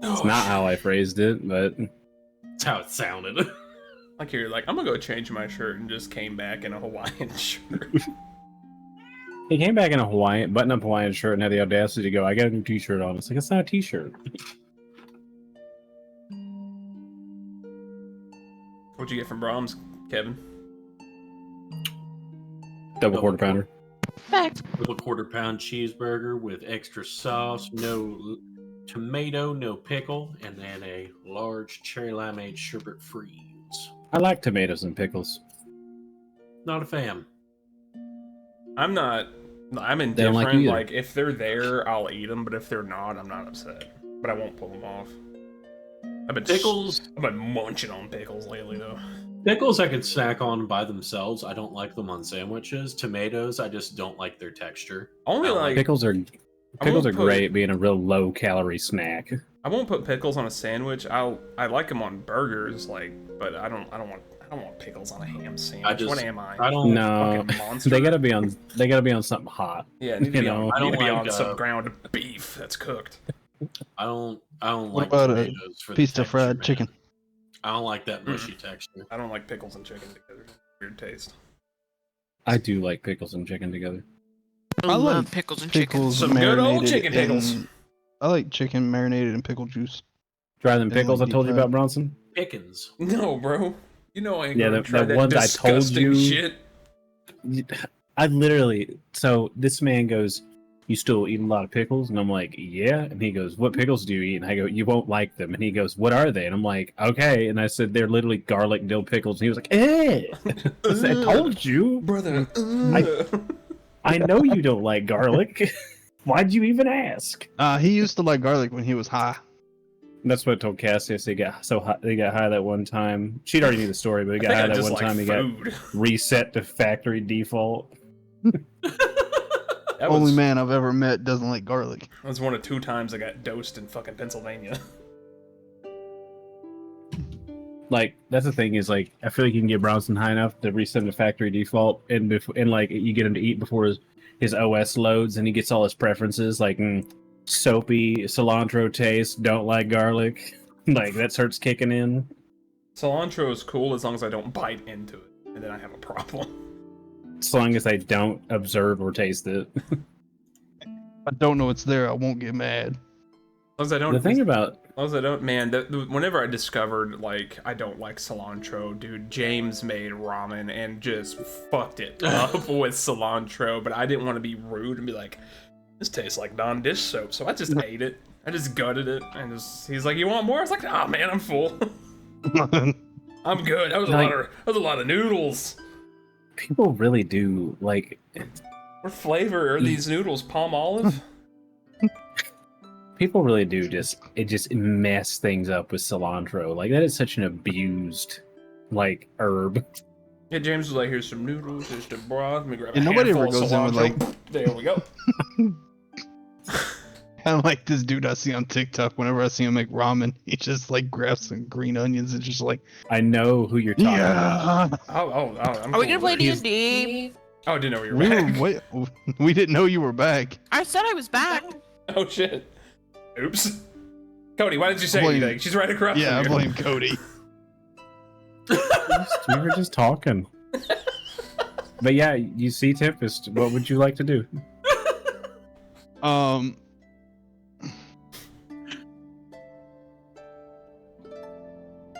It's not how I phrased it, but That's how it sounded. Like you're like, I'm gonna go change my shirt, and just came back in a Hawaiian shirt. he came back in a button-up Hawaiian shirt and had the audacity to go, "I got a new T-shirt on." It's like, it's not a T-shirt. What'd you get from Brahms, Kevin? Double quarter pounder. Back. Little quarter-pound cheeseburger with extra sauce, no tomato, no pickle, and then a large cherry limeade sherbet freeze. I like tomatoes and pickles. Not a fan. I'm not. I'm They don't like indifferent. you Like, if they're there, I'll eat them. But if they're not, I'm not upset. But I won't pull them off. Pickles. I've been munching on pickles lately, though. Pickles I could snack on by themselves. I don't like them on sandwiches. Tomatoes, I just don't like their texture. Only I like Pickles are great at being a real low calorie snack. I won't put pickles on a sandwich. I like them on burgers, like, but I don't want pickles on a ham sandwich. What am I? I don't. No, Fucking monster. they gotta be on something hot. Yeah, it need to You be know, on, I need don't to be like, on some ground beef that's cooked. I don't What like about a tomatoes for the piece of texture, fried man. chicken? I don't like that mushy texture. I don't like pickles and chicken together. Weird taste. I do like pickles and chicken together. I like love pickles and chicken. Pickles Some good old marinated chicken pickles. I like chicken marinated in pickle juice. Try them They pickles I don't told you eat about, that. Bronson. Pickens. No, bro. You know I ain't Yeah, gonna the try that ones I told disgusting you- shit. I literally, so this man goes, "You still eat a lot of pickles?" And I'm like, "Yeah." And he goes, "What pickles do you eat?" And I go, "You won't like them." And he goes, "What are they?" And I'm like, "Okay." And I said, "They're literally garlic dill pickles." And he was like, "Eh." I said, "I told you. Brother. I know you don't like garlic. Why'd you even ask?" He used to like garlic when he was high. And that's what I told Cassius. He got so high, he got high that one time. She'd already knew the story, but he I got think high I that just one like time. He got food. reset to factory default. That Only was, man I've ever met doesn't like garlic. that was one of 2 times I got dosed in fucking Pennsylvania. Like, that's the thing is, like, I feel like you can get Bronson high enough to reset to factory default, and like you get him to eat before his OS loads, and he gets all his preferences, like soapy cilantro taste, don't like garlic. Like, that starts kicking in. Cilantro is cool as long as I don't bite into it, and then I have a problem. As long as I don't observe or taste it. I don't know it's there. I won't get mad. As long as I don't. The thing about As long as I don't, man. Whenever I discovered like I don't like cilantro, dude, James made ramen and just fucked it up with cilantro. But I didn't want to be rude and be like, "This tastes like non-dish soap," so I just ate it. I just gutted it, and he's like, "You want more?" I was like, "Oh man, I'm full. I'm good." That was a lot of noodles. people really do, like, What flavor are these noodles? Palm olive? people really do just mess things up with cilantro. Like, that is such an abused, like, herb. Yeah, James was like, "Here's some noodles, here's the broth. Let me grab a And nobody handful ever of goes in with, cilantro." like- There we go. Kind of like this dude I see on TikTok. Whenever I see him make ramen, he just like grabs some green onions and just like, I know who you're talking about. yeah. Oh, I'm Are we cool gonna play with it. D&D? Oh, I didn't know you were We back. were we didn't know you were back. I said I was back. Oh shit. Oops. Cody, why did you say Blame- anything? She's right across Yeah, I from you. blame Cody. We were just talking. But yeah, you see Tempest, what would you like to do?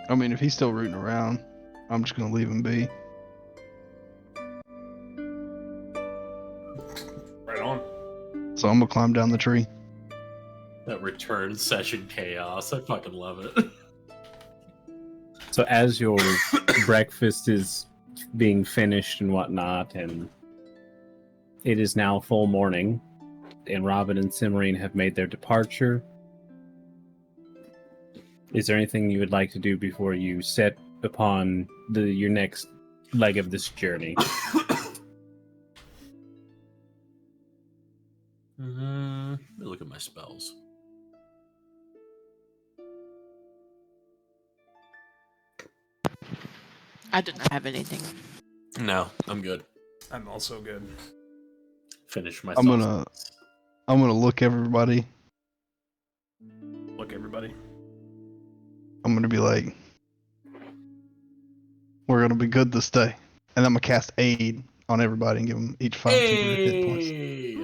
I mean, if he's still rooting around, I'm just gonna leave him be. Right on. So I'm gonna climb down the tree. That return session chaos. I fucking love it. So as your breakfast is being finished and whatnot, and it is now full morning, and Robin and Cimarine have made their departure. Is there anything you would like to do before you set upon your next leg of this journey? Let me look at my spells. I didn't have anything. No, I'm good. I'm also good. Finish my. I'm gonna look everybody. Look, everybody. I'm gonna be like, we're gonna be good this day, and I'm gonna cast aid on everybody and give them each 5 temporary hit points. Hey!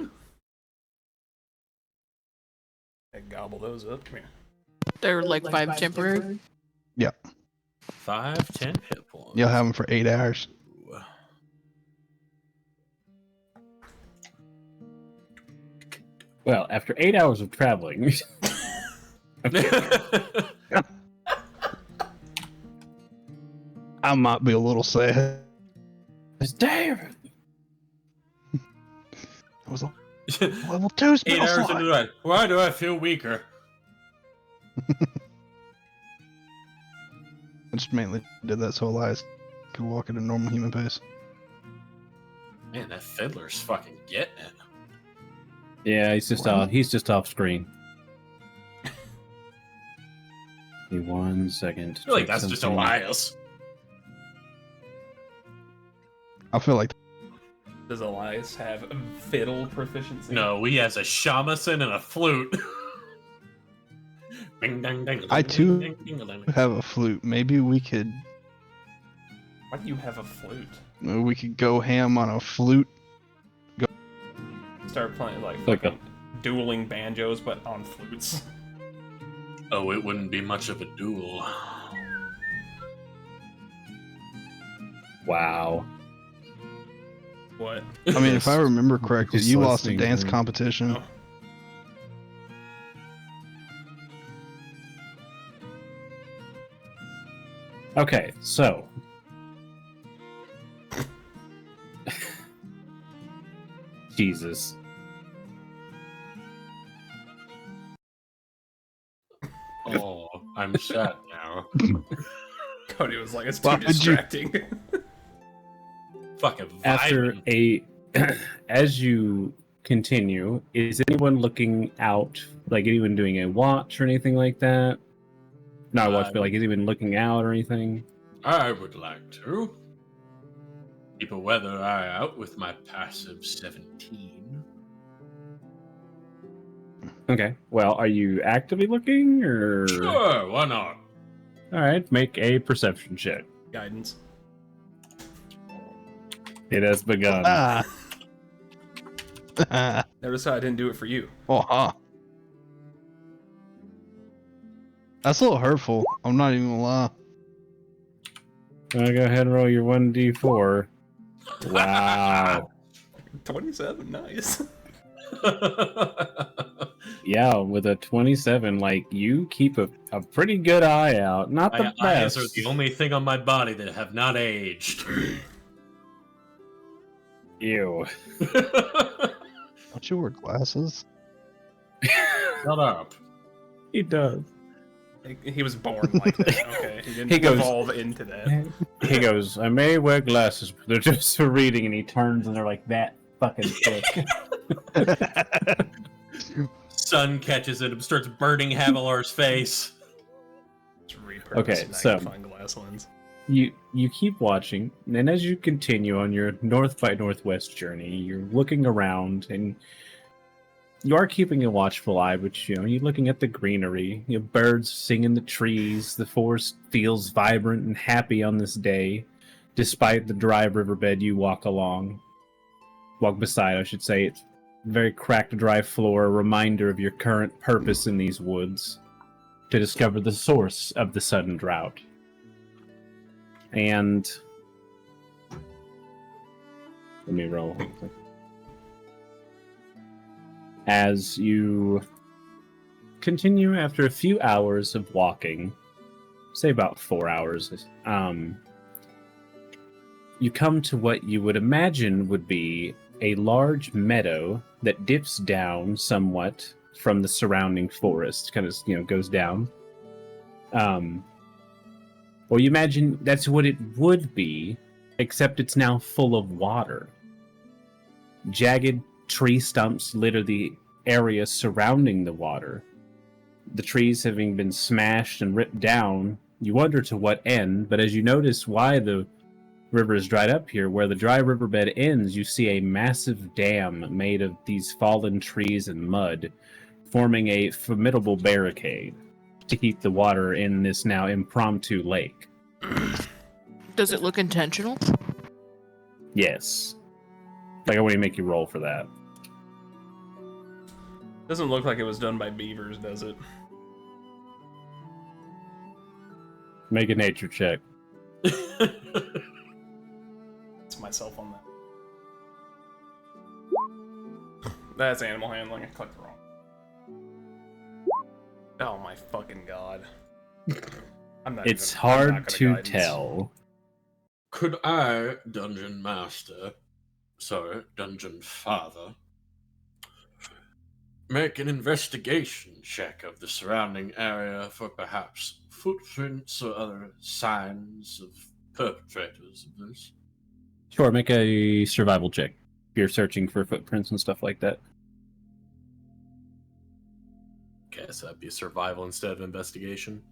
And gobble those up. Come here. They're like 5 temporary. 5, 10 hit points. You'll have them for 8 hours. Ooh. Well, after 8 hours of traveling, I might be a little sad. It's David. It was a level 2 8 spell hours slot. into it. Why do I feel weaker? I just mainly did that so Elias could walk at a normal human pace. Man, that fiddler's fucking getting it. Yeah, he's just Wow. off. He's just off screen. Give me 1 second. I feel like check that's just something. Elias. I feel like Does Elias have fiddle proficiency? No, he has a shamisen and a flute. Ding, ding, ding, I ding, too ding, ding, ding, ding. have a flute. Maybe we could Why do you have a flute? go ham on a flute. Start playing like Like a- fucking dueling banjos, but on flutes. Oh, it wouldn't be much of a duel. Wow. What? I mean, if I remember correctly, Just you lost a listening dance to- competition. Oh. Okay, so. Jesus. Oh, I'm sad now. Cody was like, it's too Why would you- distracting. Fucking After vibing. as you continue, is anyone looking out, like anyone doing a watch or anything like that? Not a watch, but like is anyone looking out or anything? I would like to keep a weather eye out with my passive 17. Okay. Well, are you actively looking or? Sure, why not? All right, make a perception check. Guidance. It has begun. Ah. Notice how I didn't do it for you. Oh, huh. That's a little hurtful. I'm not even gonna lie. Go ahead and roll your 1d4. Wow. 27, nice. Yeah, with a 27, like you keep a pretty good eye out. Not the My best. eyes are the only thing on my body that have not aged. Ew. Don't you wear glasses? Shut up. He does. He was born like that. Okay, he didn't He goes- evolve into that. He goes, I may wear glasses, but they're just for reading, and he turns and they're like that fucking thick. Sun catches it and starts burning Havilar's face. Just repurpose Okay, so- magnifying glass lens. You keep watching, and as you continue on your north by northwest journey, you're looking around, and you are keeping a watchful eye. But you're looking at the greenery. Birds sing in the trees. The forest feels vibrant and happy on this day, despite the dry riverbed you walk beside. I should say. It's very cracked, dry floor, a reminder of your current purpose in these woods, to discover the source of the sudden drought. And let me roll. As you continue after a few hours of walking, say about 4 hours, you come to what you would imagine would be a large meadow that dips down somewhat from the surrounding forest, kind of goes down. Well, you imagine that's what it would be, except it's now full of water. Jagged tree stumps litter the area surrounding the water. The trees having been smashed and ripped down, you wonder to what end, but as you notice why the river is dried up here, where the dry riverbed ends, you see a massive dam made of these fallen trees and mud, forming a formidable barricade to keep the water in this now impromptu lake. Does it look intentional? Yes. Like, I want to make you roll for that. Doesn't look like it was done by beavers, does it? Make a nature check. It's myself on that. That's animal handling. I clicked wrong. Oh my fucking god. I'm not It's even- I'm hard not gonna to guidance. tell. Could I, Dungeon Master, sorry, Dungeon Father, make an investigation check of the surrounding area for perhaps footprints or other signs of perpetrators of this? Sure, make a survival check. If you're searching for footprints and stuff like that. Okay, so that'd be survival instead of investigation.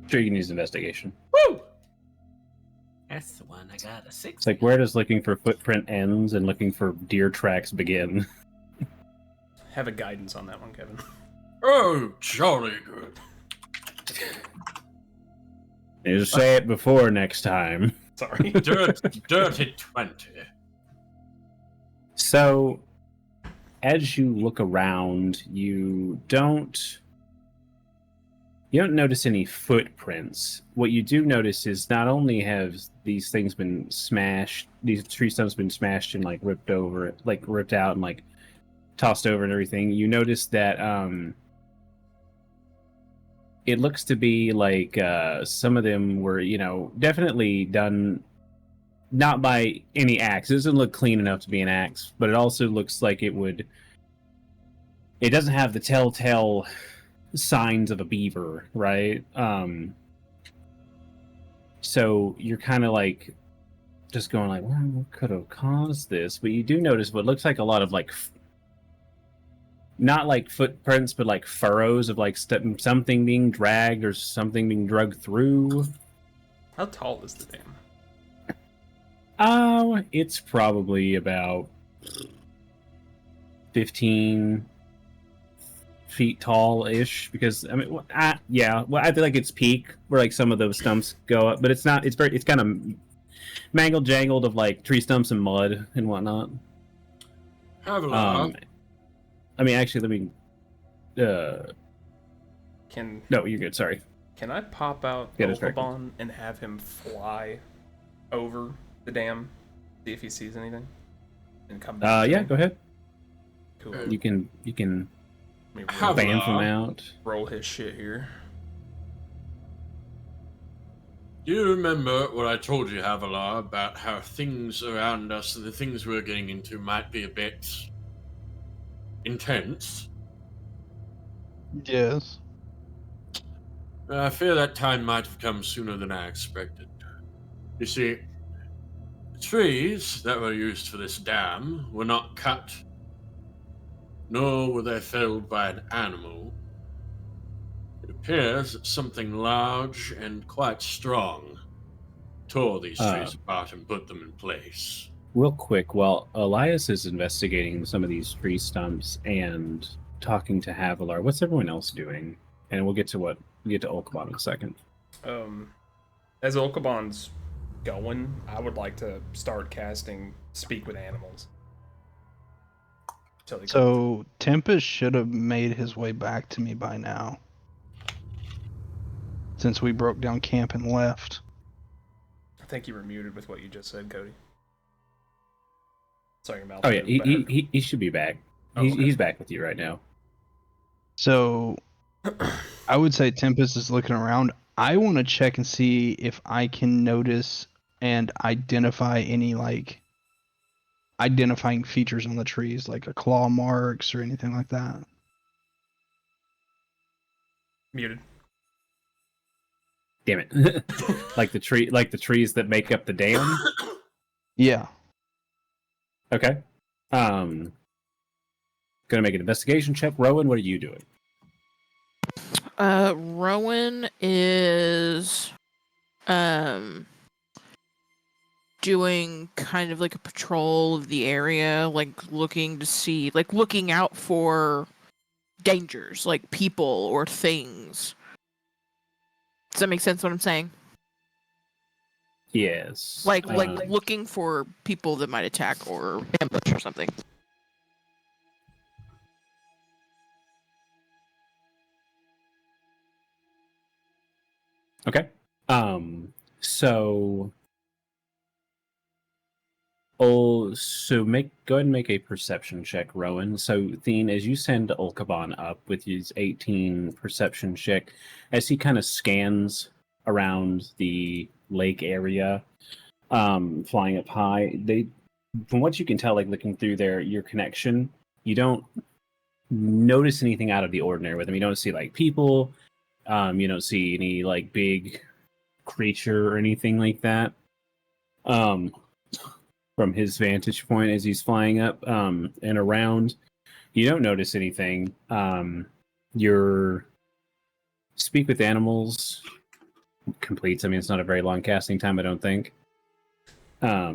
Sure, you can use investigation. Woo! That's the one. I got a 6. It's like, where does looking for footprint ends and looking for deer tracks begin? Have a guidance on that one, Kevin. Oh, jolly good. You just say it before next time. Sorry. Dirty 20. So, as you look around, you don't notice any footprints. What you do notice is not only have these things been smashed, these tree stumps been smashed and like ripped out and like tossed over and everything. You notice that it looks to be like some of them were, definitely done not by any axe. It doesn't look clean enough to be an axe, but it also looks like it doesn't have the telltale signs of a beaver, right? So you're kind of like just going like, well, what could have caused this? But you do notice what looks like a lot of like not like footprints, but like furrows of like something being dragged or something being dragged through. How tall is the dam? Oh, it's probably about 15 feet tall-ish, because I mean, I feel like it's peak where like some of those stumps go up, but it's not. It's kind of mangled, jangled of like tree stumps and mud and whatnot. Havilar. I mean, actually, let me. No, you're good. Sorry. Can I pop out Okobon and have him fly over the dam, see if he sees anything, and come back? Yeah, go ahead. Cool. You can Havilar. bamf him out. Roll his shit here. Do you remember what I told you, Havilar, about how things around us and the things we're getting into might be a bit intense? Yes. I fear that time might have come sooner than I expected. You see, the trees that were used for this dam were not cut, nor were they felled by an animal. It appears that something large and quite strong tore these trees apart and put them in place. Real quick, while Elias is investigating some of these tree stumps and talking to Havilar, what's everyone else doing? And we'll get to Okobon in a second. As Okobon's going, I would like to start casting Speak with Animals. So Tempest should have made his way back to me by now, since we broke down camp and left. I think you were muted with what you just said, Cody. Sorry, your mouth. Oh yeah, he should be back. He's back with you right now. So I would say Tempest is looking around. I want to check and see if I can notice and identify any like identifying features on the trees, like a claw marks or anything like that. Muted. Damn it! like the trees that make up the dam. Yeah. Okay. Gonna make an investigation check. Rowan, what are you doing? Rowan is doing kind of like a patrol of the area, like looking out for dangers, like people or things. Does that make sense what I'm saying? Yes. Like looking for people that might attack or ambush or something. Okay. So Oh, so go ahead and make a perception check, Rowan. So, Theine, as you send Ulkaban up with his 18 perception check, as he kind of scans around the lake area, flying up high, from what you can tell, like looking through your connection, you don't notice anything out of the ordinary with him. You don't see like people, you don't see any like big creature or anything like that. From his vantage point as he's flying up and around, you don't notice anything. Your speak with animals completes. I mean, it's not a very long casting time, I don't think. How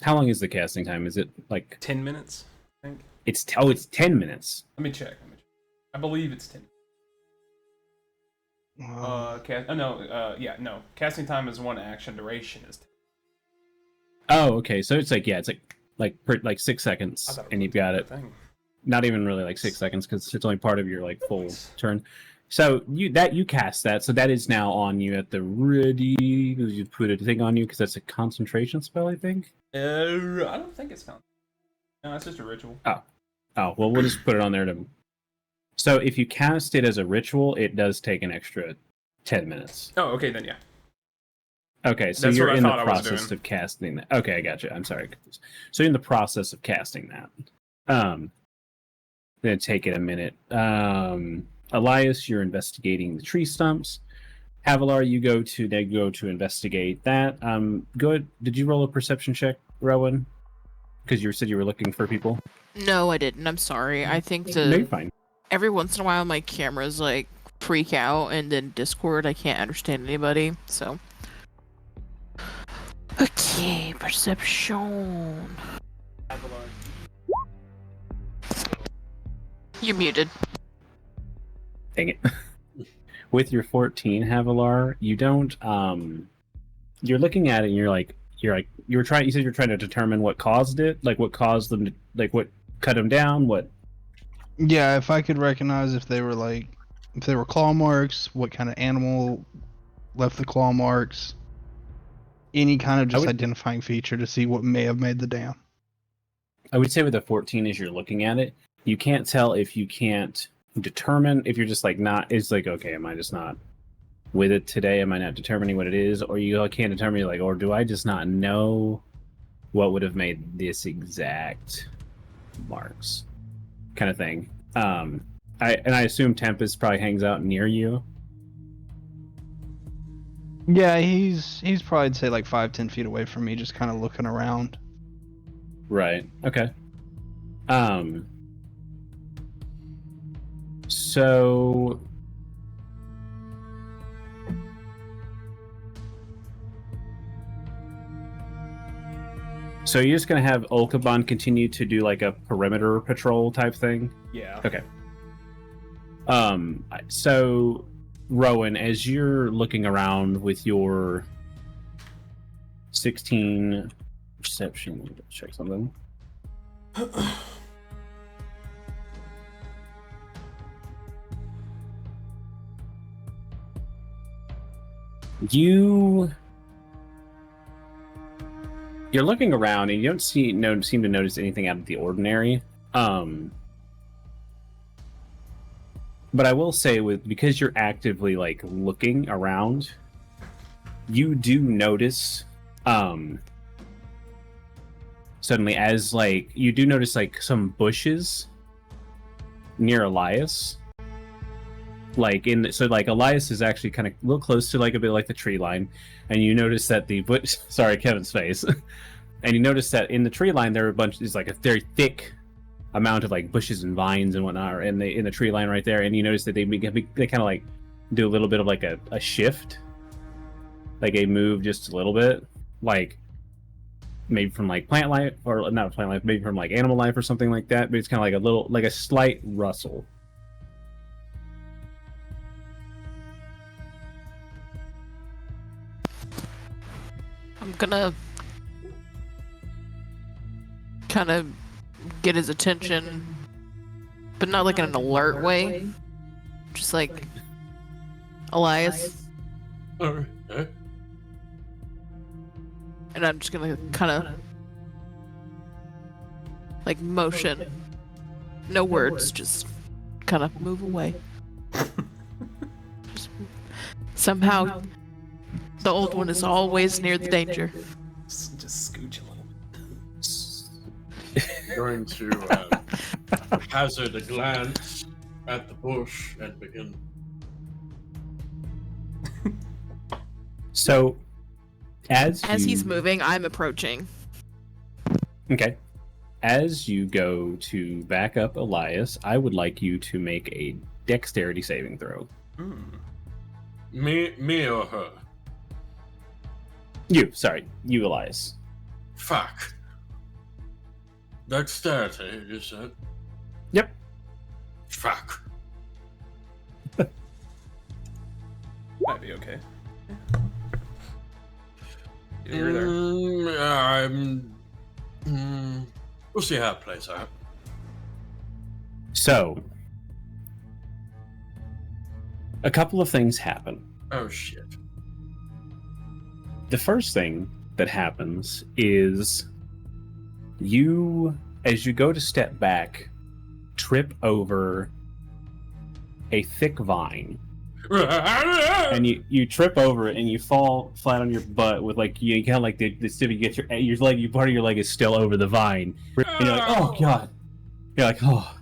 long is the casting time? Is it like 10 minutes, I think. It's 10 minutes. Let me check. I believe it's 10. No. Casting time is 1 action. Duration is 10. Oh, okay. So it's like 6 seconds, and you've got it. Not even really like 6 seconds because it's only part of your like full turn. So you cast that. So that is now on you at the ready. You put a thing on you because that's a concentration spell, I think. I don't think it's concentration. No, it's just a ritual. Oh, well, we'll just put it on there to. So if you cast it as a ritual, it does take an extra 10 minutes. Oh, okay, then yeah. Okay, so That's you're what I in the thought I was process doing. of casting that. Okay, I got you. I'm sorry. So you're in the process of casting that. Gonna take it a minute. Elias, you're investigating the tree stumps. Havilar, you go to investigate that. Good. Did you roll a perception check, Rowan? Because you said you were looking for people. No, I didn't. I'm sorry. I think No, you're fine. every once in a while my cameras like freak out, and then Discord I can't understand anybody. So. Okay, perception. You're muted. Dang it. With your 14, Havilar, you don't you're looking at it and you said you're trying to determine what caused it, like what caused them to, like what cut them down, what. Yeah, if I could recognize if they were claw marks, what kind of animal left the claw marks, any kind of just identifying feature to see what may have made the dam. I would say with the 14, as you're looking at it, you can't tell if you can't determine if you're just like not. It's like, okay, am I just not with it today? Am I not determining what it is, or you can't determine like, or do I just not know what would have made this exact marks, kind of thing. I assume Tempest probably hangs out near you. Yeah, he's probably I'd say like 5-10 feet away from me, just kind of looking around. Right. Okay. So you're just gonna have Ulkaban continue to do like a perimeter patrol type thing? Yeah. Okay. So Rowan, as you're looking around with your 16 perception, let me check something. You're looking around and you don't seem to notice anything out of the ordinary. But I will say, because you're actively like looking around, you do notice suddenly as like you do notice like some bushes near Elias. Like like Elias is actually kind of a little close to like a bit like the tree line, and you notice that sorry, Kevin's face. And you notice that in the tree line there are is like a very thick amount of like bushes and vines and whatnot in the tree line right there, and you notice that they kind of like do a little bit of like a shift, like a move just a little bit, like maybe from like plant life, or not plant life, maybe from like animal life or something like that, but it's kind of like a slight rustle. I'm gonna kind of get his attention, but not like in an alert way. Just like, Elias. Alright. And I'm just gonna kind of like motion. No words, just kind of move away. Somehow, the old one is always near the danger. Just scooch a little. Going to hazard a glance at the bush and begin. So, as he's you- moving, I'm approaching. Okay. As you go to back up Elias, I would like you to make a dexterity saving throw. Me or her? You, Elias. Fuck. Dexterity, you said? Yep. Fuck. Might be okay. You're there. We'll see how it plays out. So, a couple of things happen. Oh shit. The first thing that happens is you, as you go to step back, trip over a thick vine. And you trip over it and you fall flat on your butt with like you kind of like the stiff. You get your leg, part of your leg is still over the vine, and you're like, oh god. You're like, oh,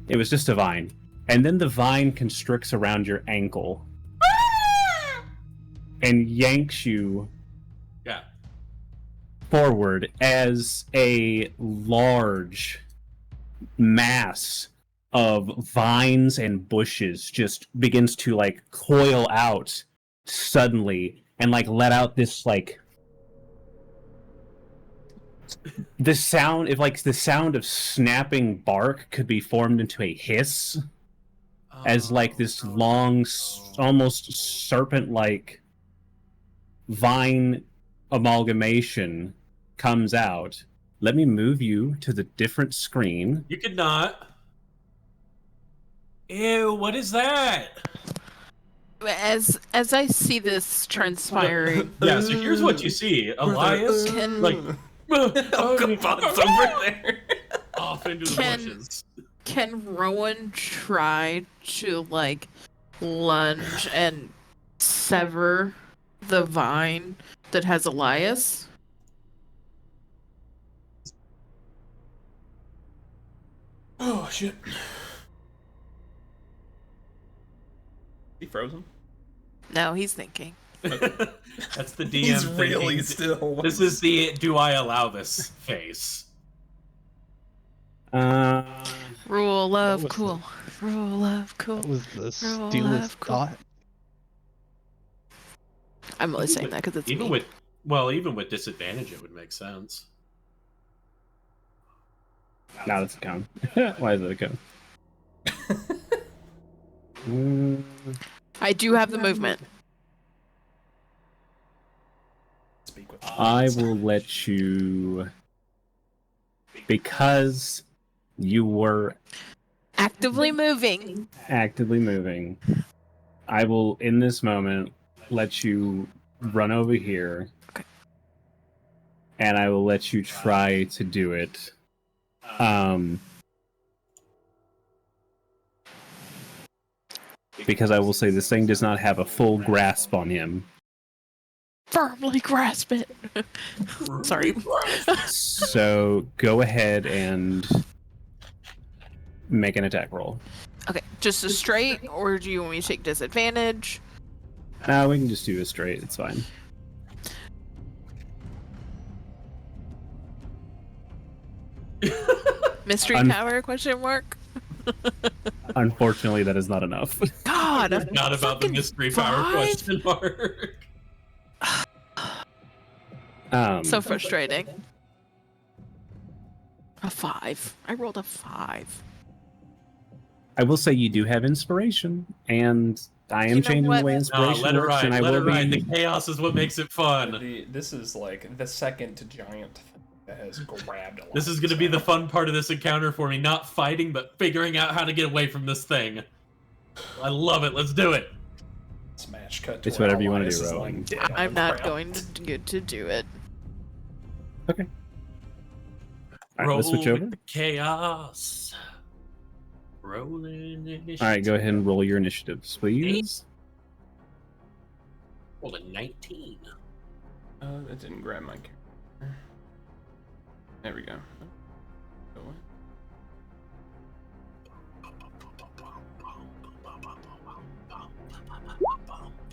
it was just a vine, and then the vine constricts around your ankle and yanks you forward as a large mass of vines and bushes just begins to like coil out suddenly and like let out this like the sound, if like the sound of snapping bark could be formed into a hiss as like this long almost serpent like vine amalgamation comes out. Let me move you to the different screen. You could not. Ew, what is that? As I see this transpiring, Yeah, so here's what you see. Elias, Can- like, Elkabot's over there. off into the Can- bushes. can Rowan try to like lunge and sever the vine that has Elias? Oh shit. He frozen? No, he's thinking. That's the DM He's thinking. really still. This is the do I allow this face. Rule of was cool. Rule of cool. That was the Roll steelest of cool. thought. I'm only saying that because it's Even me. with disadvantage, it would make sense. Now it's a cone. Why is it a cone? I do have the movement. Speak with I will let you, because you were Actively moving. actively moving, I will, in this moment, let you run over here. Okay. And I will let you try to do it. Because I will say this thing does not have a full grasp on him. Firmly grasp it. Sorry. So go ahead and make an attack roll. Okay, just a straight, or do you want me to take disadvantage? No, we can just do a straight. It's fine. Mystery Un- power? Question mark. Unfortunately, that is not enough. God, a Not about the fucking mystery power 5? question mark. So frustrating. A 5. I rolled a 5. I will say you do have inspiration, and I am You know changing what? the way No, inspiration let it works, ride. and I Let will it ride. be. The chaos is what makes it fun. This is like the second to giant thing that has grabbed a lot. This is going to be the fun part of this encounter for me. Not fighting, but figuring out how to get away from this thing. I love it. Let's do it. Smash cut. To It's where whatever you wanna Elias do, is, Rowan. like, dead on I'm the not ground. going to do it. All right, Roll let's switch over. with the chaos. Rolling initiative. All right, go ahead and roll your initiatives, please. Roll a 19. That didn't grab my character. There we go. Go away.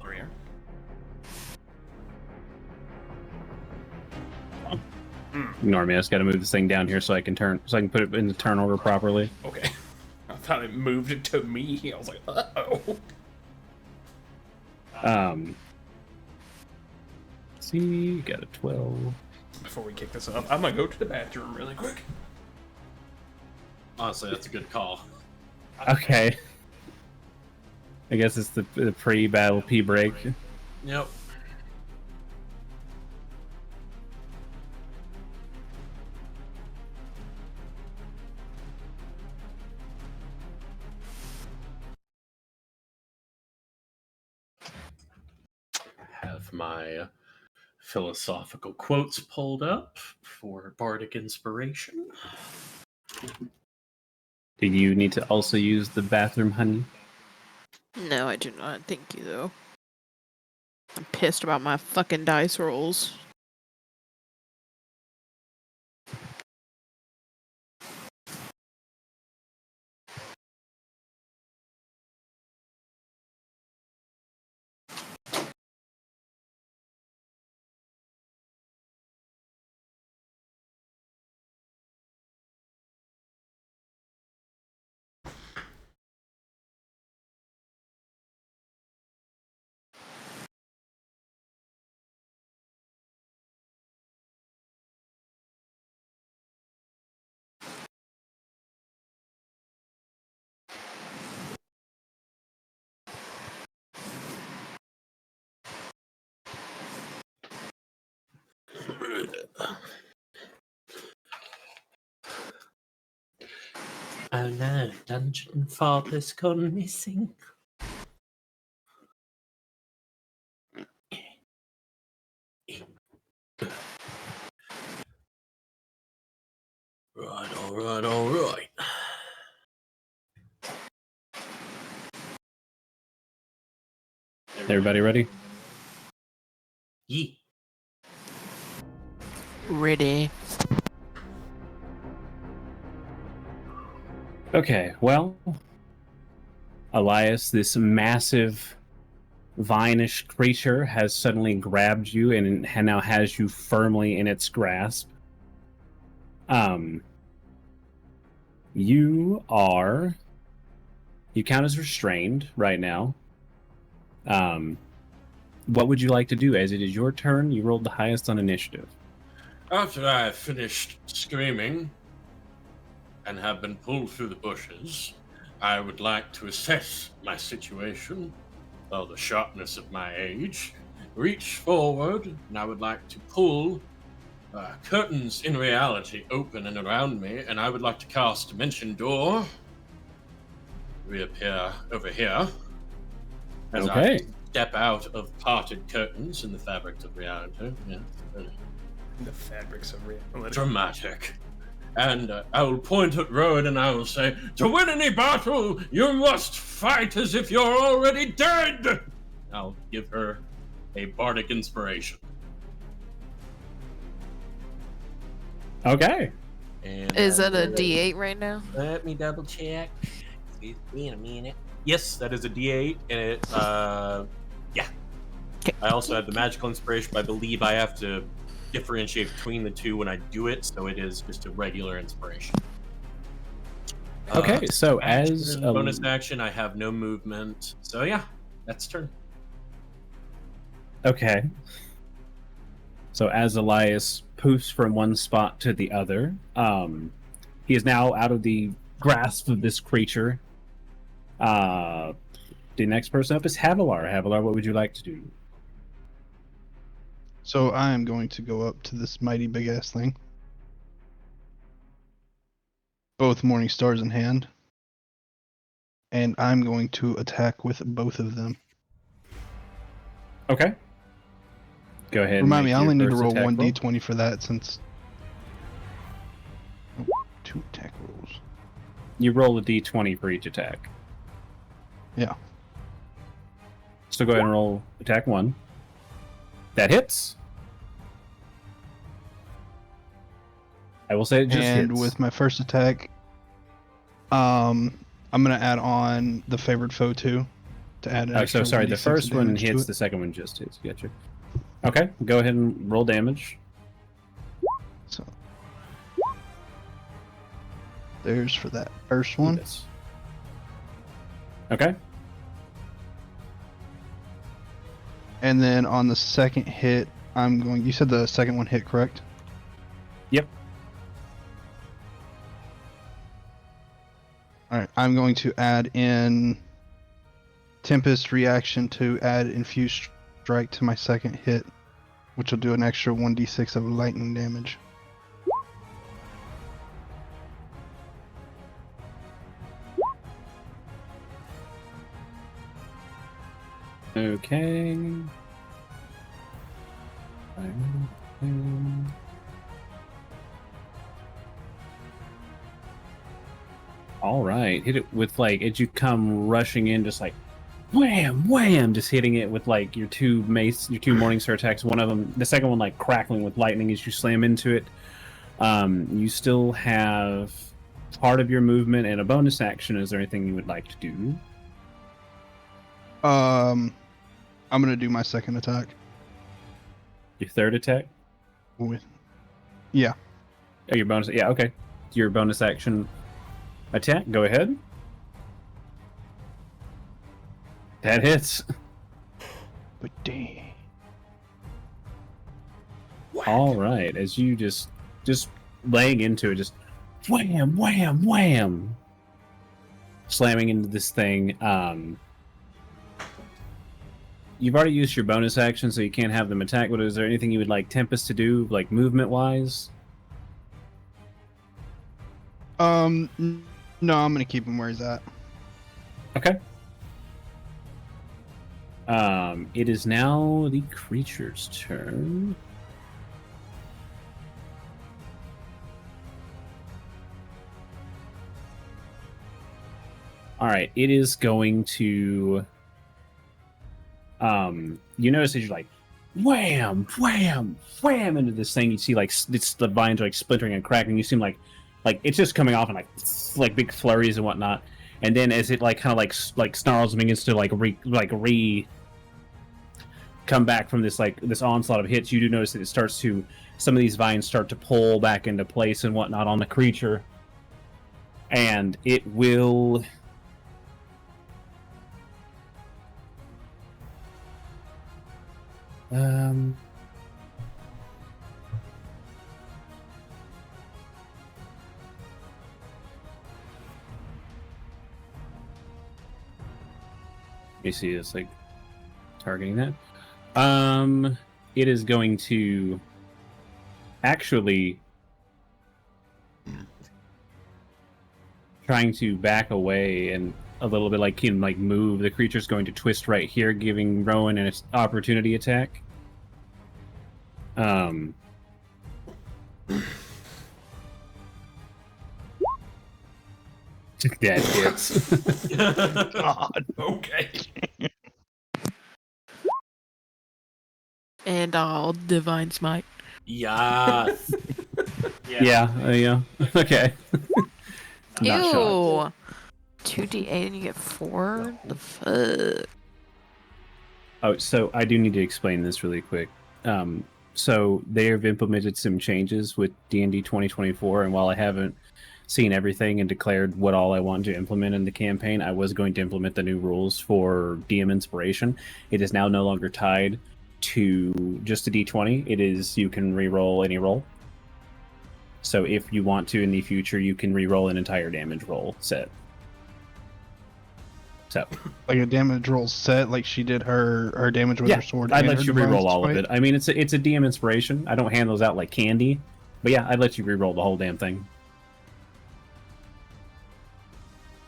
There we are. Ignore me. I just got to move this thing down here so I can put it in the turn order properly. Okay. I thought it moved it to me. I was like, uh-oh. See, got a 12. Before we kick this up, I'm gonna go to the bathroom really quick. Honestly, that's a good call. Okay. I guess it's the pre-battle pee break. Yep. Have my philosophical quotes pulled up for bardic inspiration. Do you need to also use the bathroom, honey? No, I do not. Thank you, though. I'm pissed about my fucking dice rolls. Oh no, Dungeon Father's gone missing. Right, alright. Everybody ready? Yee. Ready. Okay, well, Elias, this massive vine-ish creature has suddenly grabbed you and now has you firmly in its grasp. You count as restrained right now. What would you like to do? As it is your turn, you rolled the highest on initiative. After I have finished screaming and have been pulled through the bushes, I would like to assess my situation, or the sharpness of my age, reach forward, and I would like to pull curtains in reality open and around me, and I would like to cast Dimension Door, reappear over here, as Okay. I step out of parted curtains in the fabric of reality. Yeah, very The fabrics of reality. dramatic. And I will point at Rowan and I will say, to win any battle, you must fight as if you're already dead! I'll give her a bardic inspiration. Okay. And Is that a D8 right now? Let me double check. Excuse me in a minute. Yes, that is a D8, and it, yeah. Okay. I also have the magical inspiration, but I believe I have to differentiate between the two when I do it, so it is just a regular inspiration. Okay, so Action, as bonus action, I have no movement. So yeah, that's turn. Okay. So as Elias poofs from one spot to the other, he is now out of the grasp of this creature. The next person up is Havilar. Havilar, what would you like to do? So I am going to go up to this mighty big ass thing. Both Morning Stars in hand. And I'm going to attack with both of them. Okay. Go ahead. Remind and me, make I only your need to first roll attack one roll. d20 for that since... Oh, 2 attack rolls. You roll a d20 for each attack. Yeah. So go ahead and roll attack 1. That hits. I will say it just And hits. with my first attack, I'm gonna add on the favored foe too, to add an Oh, extra so sorry, the 1d6 first one damage to hits, it. the second one just hits. Gotcha. Okay, go ahead and roll damage. So there's for that first one. Yes. Okay. And then on the second hit, I'm going. You said the second one hit, correct? Yep. All right. I'm going to add in Tempest reaction to add Infused Strike to my second hit, which will do an extra 1d6 of lightning damage. Okay. All right, hit it with like as you come rushing in, just like wham, wham, just hitting it with like your two Morningstar attacks. One of them, the second one, like crackling with lightning as you slam into it. You still have part of your movement and a bonus action. Is there anything you would like to do? I'm gonna do my second attack Your third attack? with. Yeah. Oh, your bonus. Yeah, okay. Your bonus action attack. Go ahead. That hits. But dang. All right, as you just laying into it, just wham, wham, wham, slamming into this thing. You've already used your bonus action, so you can't have them attack. But is there anything you would like Tempest to do, like movement-wise? No, I'm gonna keep him where he's at. Okay. It is now the creature's turn. All right, it is going to. You notice that you're like, wham, wham, wham into this thing. You see like it's the vines are like splintering and cracking. You seem like it's just coming off in like big flurries and whatnot. And then as it like kind of like snarls and begins to like come back from this this onslaught of hits, you do notice that it starts to some of these vines start to pull back into place and whatnot on the creature, and it will. You see it's like targeting that. It is going to actually trying to back away and a little bit like can like move. The creature's going to twist right here, giving Rowan an opportunity attack. That hits. God. Okay. And I'll Divine Smite. Yes. Yeah. Okay. Not shocked. Ew. 2d8 and you get 4? The fuck? Oh, so I do need to explain this really quick. So they have implemented some changes with D&D 2024, and while I haven't seen everything and declared what all I want to implement in the campaign, I was going to implement the new rules for DM Inspiration. It is now no longer tied to just a D20. It is you can re-roll any roll. So if you want to in the future, you can re-roll an entire damage roll set. So Like a damage roll set, like she did her damage with her sword. I'd and let her you divine re-roll all of smite. it. I mean, it's a DM Inspiration. I don't hand those out like candy, but yeah, I'd let you re-roll the whole damn thing.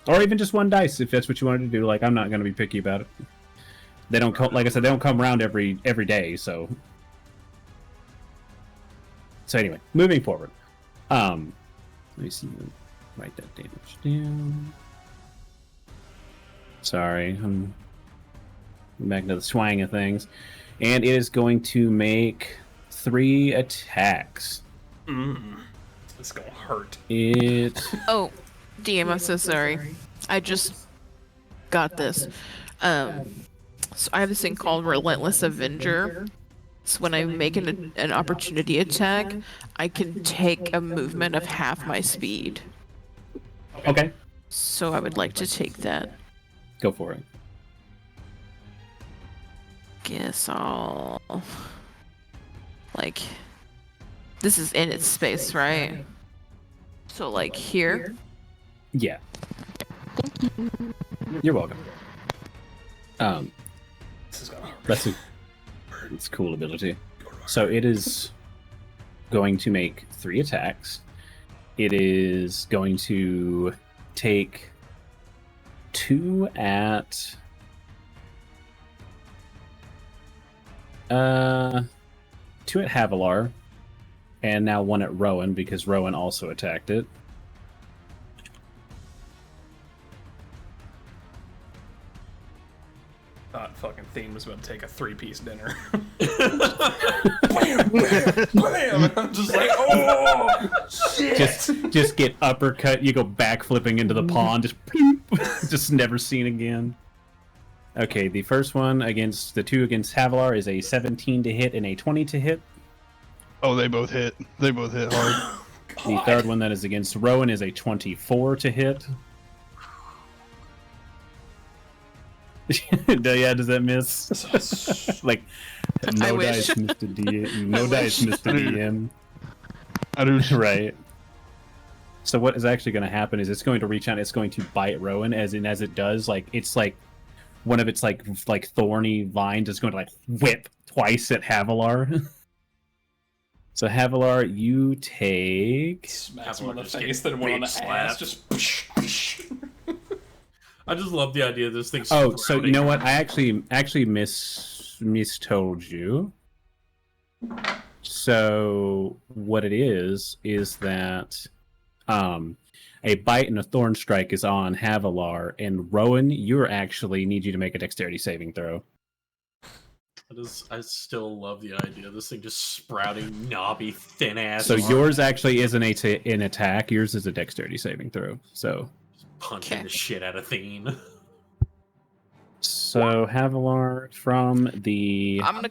Or even just one dice if that's what you wanted to do. Like, I'm not going to be picky about it. They don't come, like I said, they don't come around every day. So anyway, moving forward. Let me see. Write that damage down. Sorry, I'm back to the swang of things. And it is going to make 3 attacks. It's gonna hurt. Oh, DM, I'm so sorry. I just got this. So I have this thing called Relentless Avenger. So when I make an opportunity attack, I can take a movement of half my speed. Okay. So I would like to take that. Go for it. Guess I'll... Like... This is in its space, right? So like here? Yeah. You're welcome. This is gonna hurt. It's a cool ability. So it is going to make 3 attacks. It is going to take 2 at 2 at Havilar, and now 1 at Rowan because Rowan also attacked it. Thought fucking Theine was about to take a 3-piece dinner. Bam, bam, bam! And I'm just like, oh shit! Just get uppercut. You go backflipping into the pond. Just bloop, just never seen again. Okay, the first one against the 2 against Havilar is a 17 to hit and a 20 to hit. Oh, they both hit. They both hit hard. The third one that is against Rowan is a 24 to hit. Yeah, does that miss? Like, no wish. dice, Mr. DM. No dice, Mr. DM. I do. Right. So what is actually going to happen is it's going to reach out. It's going to bite Rowan, as it does, like it's like one of its like thorny vines is going to like whip twice at Havilar. So Havilar, you take. Smacks him on the face, then one on the ass. Just. I just love the idea of this thing. Oh, so you know what? I actually mistold you. So what it is that a bite and a thorn strike is on Havilar, and Rowan, you need you to make a dexterity saving throw. I still love the idea of this thing just sprouting knobby, thin ass. So yours actually isn't an attack. Yours is a dexterity saving throw. So punching the shit out of Theine. So Havilar from the. I'm gonna.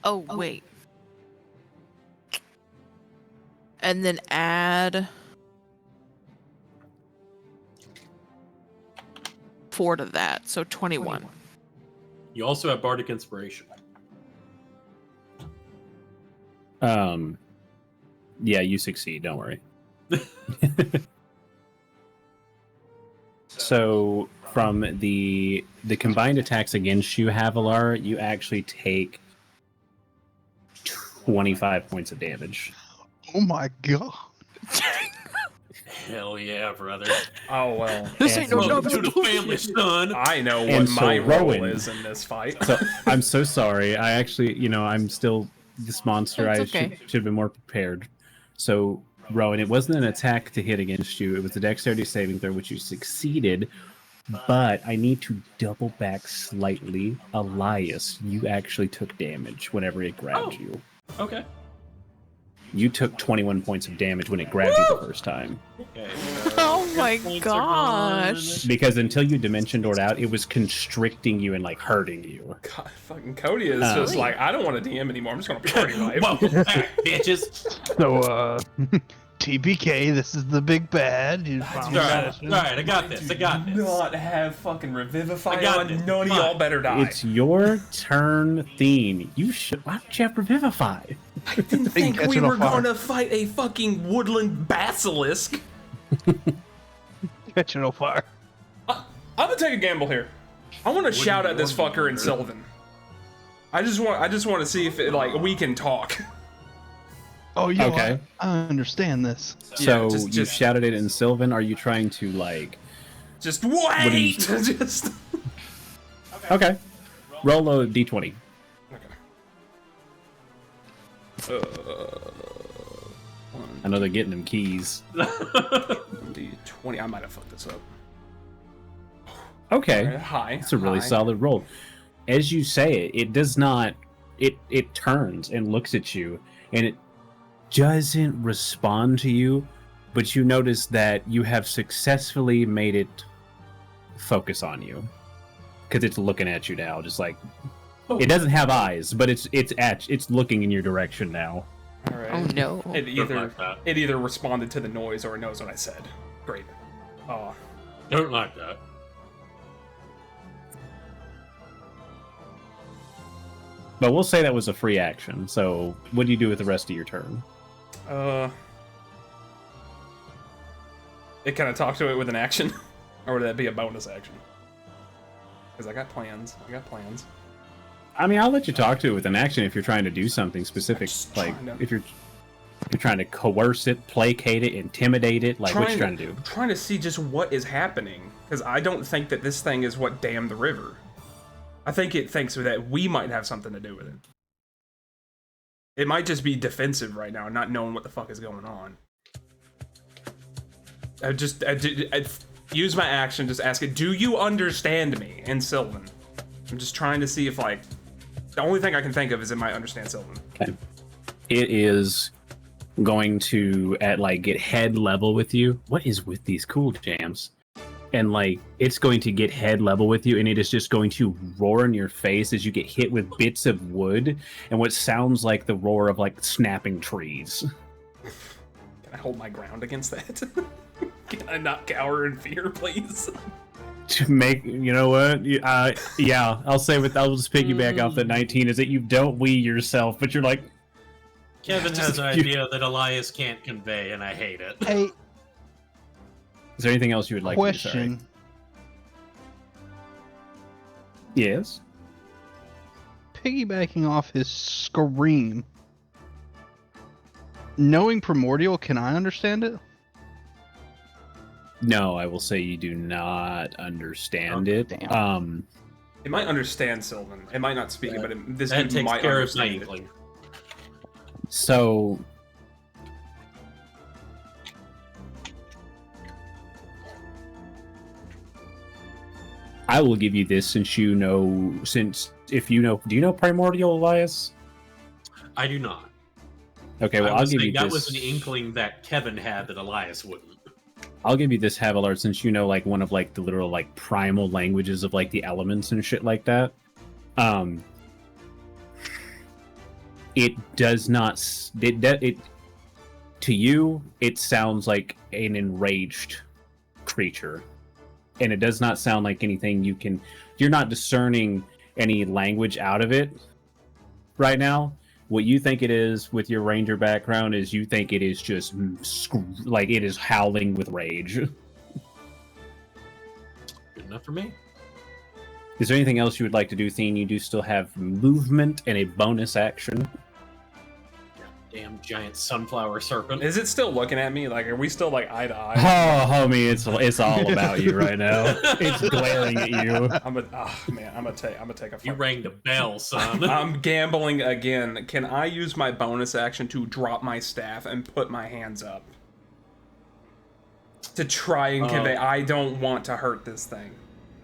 Oh wait. And then add 4 to that, so 21. You also have Bardic Inspiration. Yeah, you succeed. Don't worry. So from the combined attacks against you, Havilar, you actually take 25 points of damage. Oh my god. Hell yeah, brother. Oh well. This ain't no Welcome to the bullshit. family, son. I know what And so my role Rowan- is in this fight. So I'm so sorry. I actually, I'm still this monster. It's I okay. should have been more prepared. So Rowan, it wasn't an attack to hit against you. It was a dexterity saving throw, which you succeeded. But I need to double back slightly. Elias, you actually took damage whenever it grabbed you. Okay. You took 21 points of damage when it grabbed you the first time. Okay. Oh my Points are gone. gosh. Because until you dimension doored out, it was constricting you and like hurting you. God, fucking Cody is just like, I don't want to DM anymore. I'm just gonna party life. Welcome back, bitches. So, TPK, this is the big bad. You found Alright, I got this. I got this. Not have fucking revivify I got on. this. None of Fine. y'all better die. It's your turn, Theine. You should. Why don't you have revivify? I didn't think catch we it on were fire. gonna fight a fucking woodland basilisk. catching on fire. I'm gonna take a gamble here. I want to shout at this fucker in Sylvan. I just want to see if we can talk. Oh, yeah. Okay. I understand this. So Yeah, you just- shouted it in Sylvan. Are you trying to Just do you- wait. Just. Okay. Roll a d20. I know they're getting them keys. D20. I might have fucked this up. Okay. All right, high. It's a really high. solid roll. As you say it, it does not. It turns and looks at you, and it doesn't respond to you, but you notice that you have successfully made it focus on you, because it's looking at you now, just like it doesn't have eyes, but it's looking in your direction now. All right. Oh no. It either responded to the noise or it knows what I said. Great. Oh. Don't like that. But we'll say that was a free action. So what do you do with the rest of your turn? It kind of talk to it with an action, or would that be a bonus action? Because I got plans. I mean, I'll let you talk to it with an action if you're trying to do something specific, Just like trying to- if you're trying to coerce it, placate it, intimidate it. Like, what you trying to do? I'm trying to see just what is happening, because I don't think that this thing is what dammed the river. I think it thinks that we might have something to do with it. It might just be defensive right now, not knowing what the fuck is going on. I use my action, just ask it, do you understand me? In Sylvan. I'm just trying to see if, like, the only thing I can think of is it might understand Sylvan. Okay. It is going to get head level with you. What is with these cool jams? And like it's going to get head level with you, and it is just going to roar in your face as you get hit with bits of wood and what sounds like the roar of like snapping trees. Can I hold my ground against that? Can I not cower in fear, please? To make, you know what? Yeah, I'll just piggyback off the 19 is that you don't wee yourself, but you're like. Kevin has an idea that Elias can't convey, and I hate it. Hey, Is there anything else you would like question. to say? Yes. Piggybacking off his scream. Knowing Primordial, can I understand it? No, I will say you do not understand Oh, it. damn. It might understand Sylvan. It might not speak it, but this That dude takes might care of my understand it. inkling. So I will give you this do you know Primordial, Elias? I do not. Okay, well I I'll was give saying you that this. was an inkling that Kevin had that Elias wouldn't. I'll give you this, Havilar, since you know like one of like the literal like primal languages of like the elements and shit like that. It does not. It to you, it sounds like an enraged creature, and it does not sound like anything you can. You're not discerning any language out of it right now. What you think it is with your ranger background is you think it is just like it is howling with rage. Good enough for me. Is there anything else you would like to do, Theine? You do still have movement and a bonus action. Damn giant sunflower serpent. Is it still looking at me? Like, are we still like eye to eye? Oh, homie, it's all about you right now. It's glaring at you. I'm gonna take a. You rang the bell, son. I'm gambling again. Can I use my bonus action to drop my staff and put my hands up to try and convey? I don't want to hurt this thing.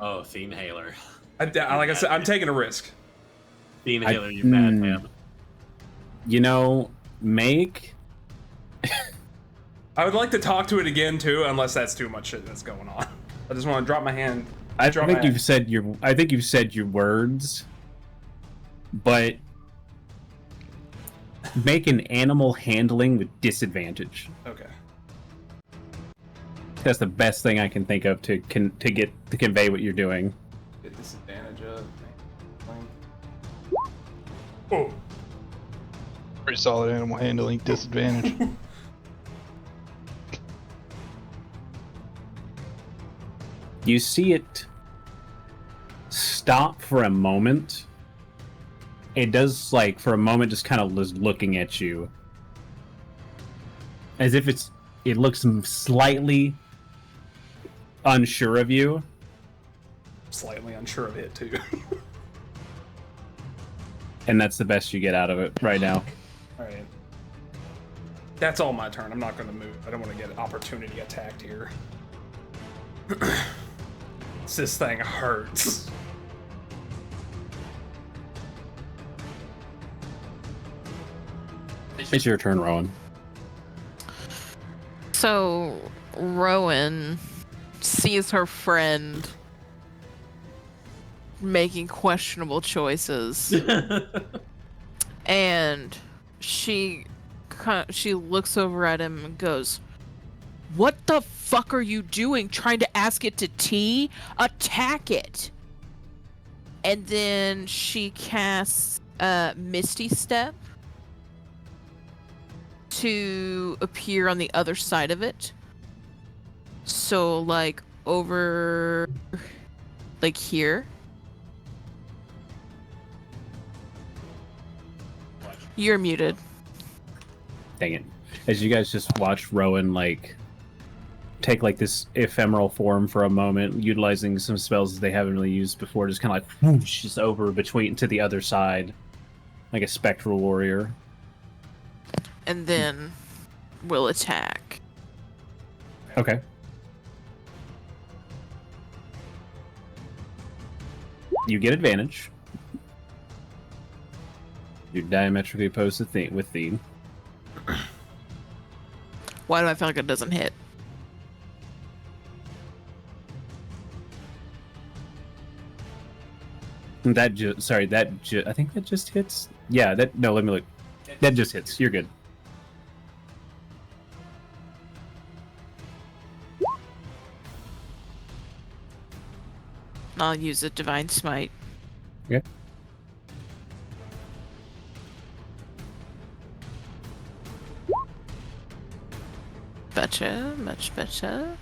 Oh, Theine Haler. Like I said, I'm taking a risk. Theine Haler, you madman. You know, make. I would like to talk to it again too, unless that's too much shit that's going on. I just want to drop my hand. I think you've said your words, but make an animal handling with disadvantage. Okay. That's the best thing I can think of to convey what you're doing. Get disadvantage of. Oh. Pretty solid animal handling disadvantage. You see it stop for a moment. It does, like, for a moment, just kind of looking at you. As if it looks slightly unsure of you. Slightly unsure of it too. And that's the best you get out of it right now. Alright. That's all my turn. I'm not going to move. I don't want to get opportunity attacked here. This thing hurts. It's your turn, Rowan. So Rowan sees her friend making questionable choices, and she looks over at him and goes, "What the fuck are you doing? Trying to ask it to tea? Attack it!" And then she casts Misty Step to appear on the other side of it. So, like, over, like, here. You're muted. Dang it. As you guys just watch Rowan, like, take, like, this ephemeral form for a moment, utilizing some spells that they haven't really used before, just kind of, like, whoosh, just over between to the other side, like a spectral warrior. And then we'll attack. Okay. You get advantage. You're diametrically opposed to with Theine. Why do I feel like it doesn't hit? I think that just hits. Yeah, let me look. That just hits. You're good. I'll use a Divine Smite. Okay. Better, much better.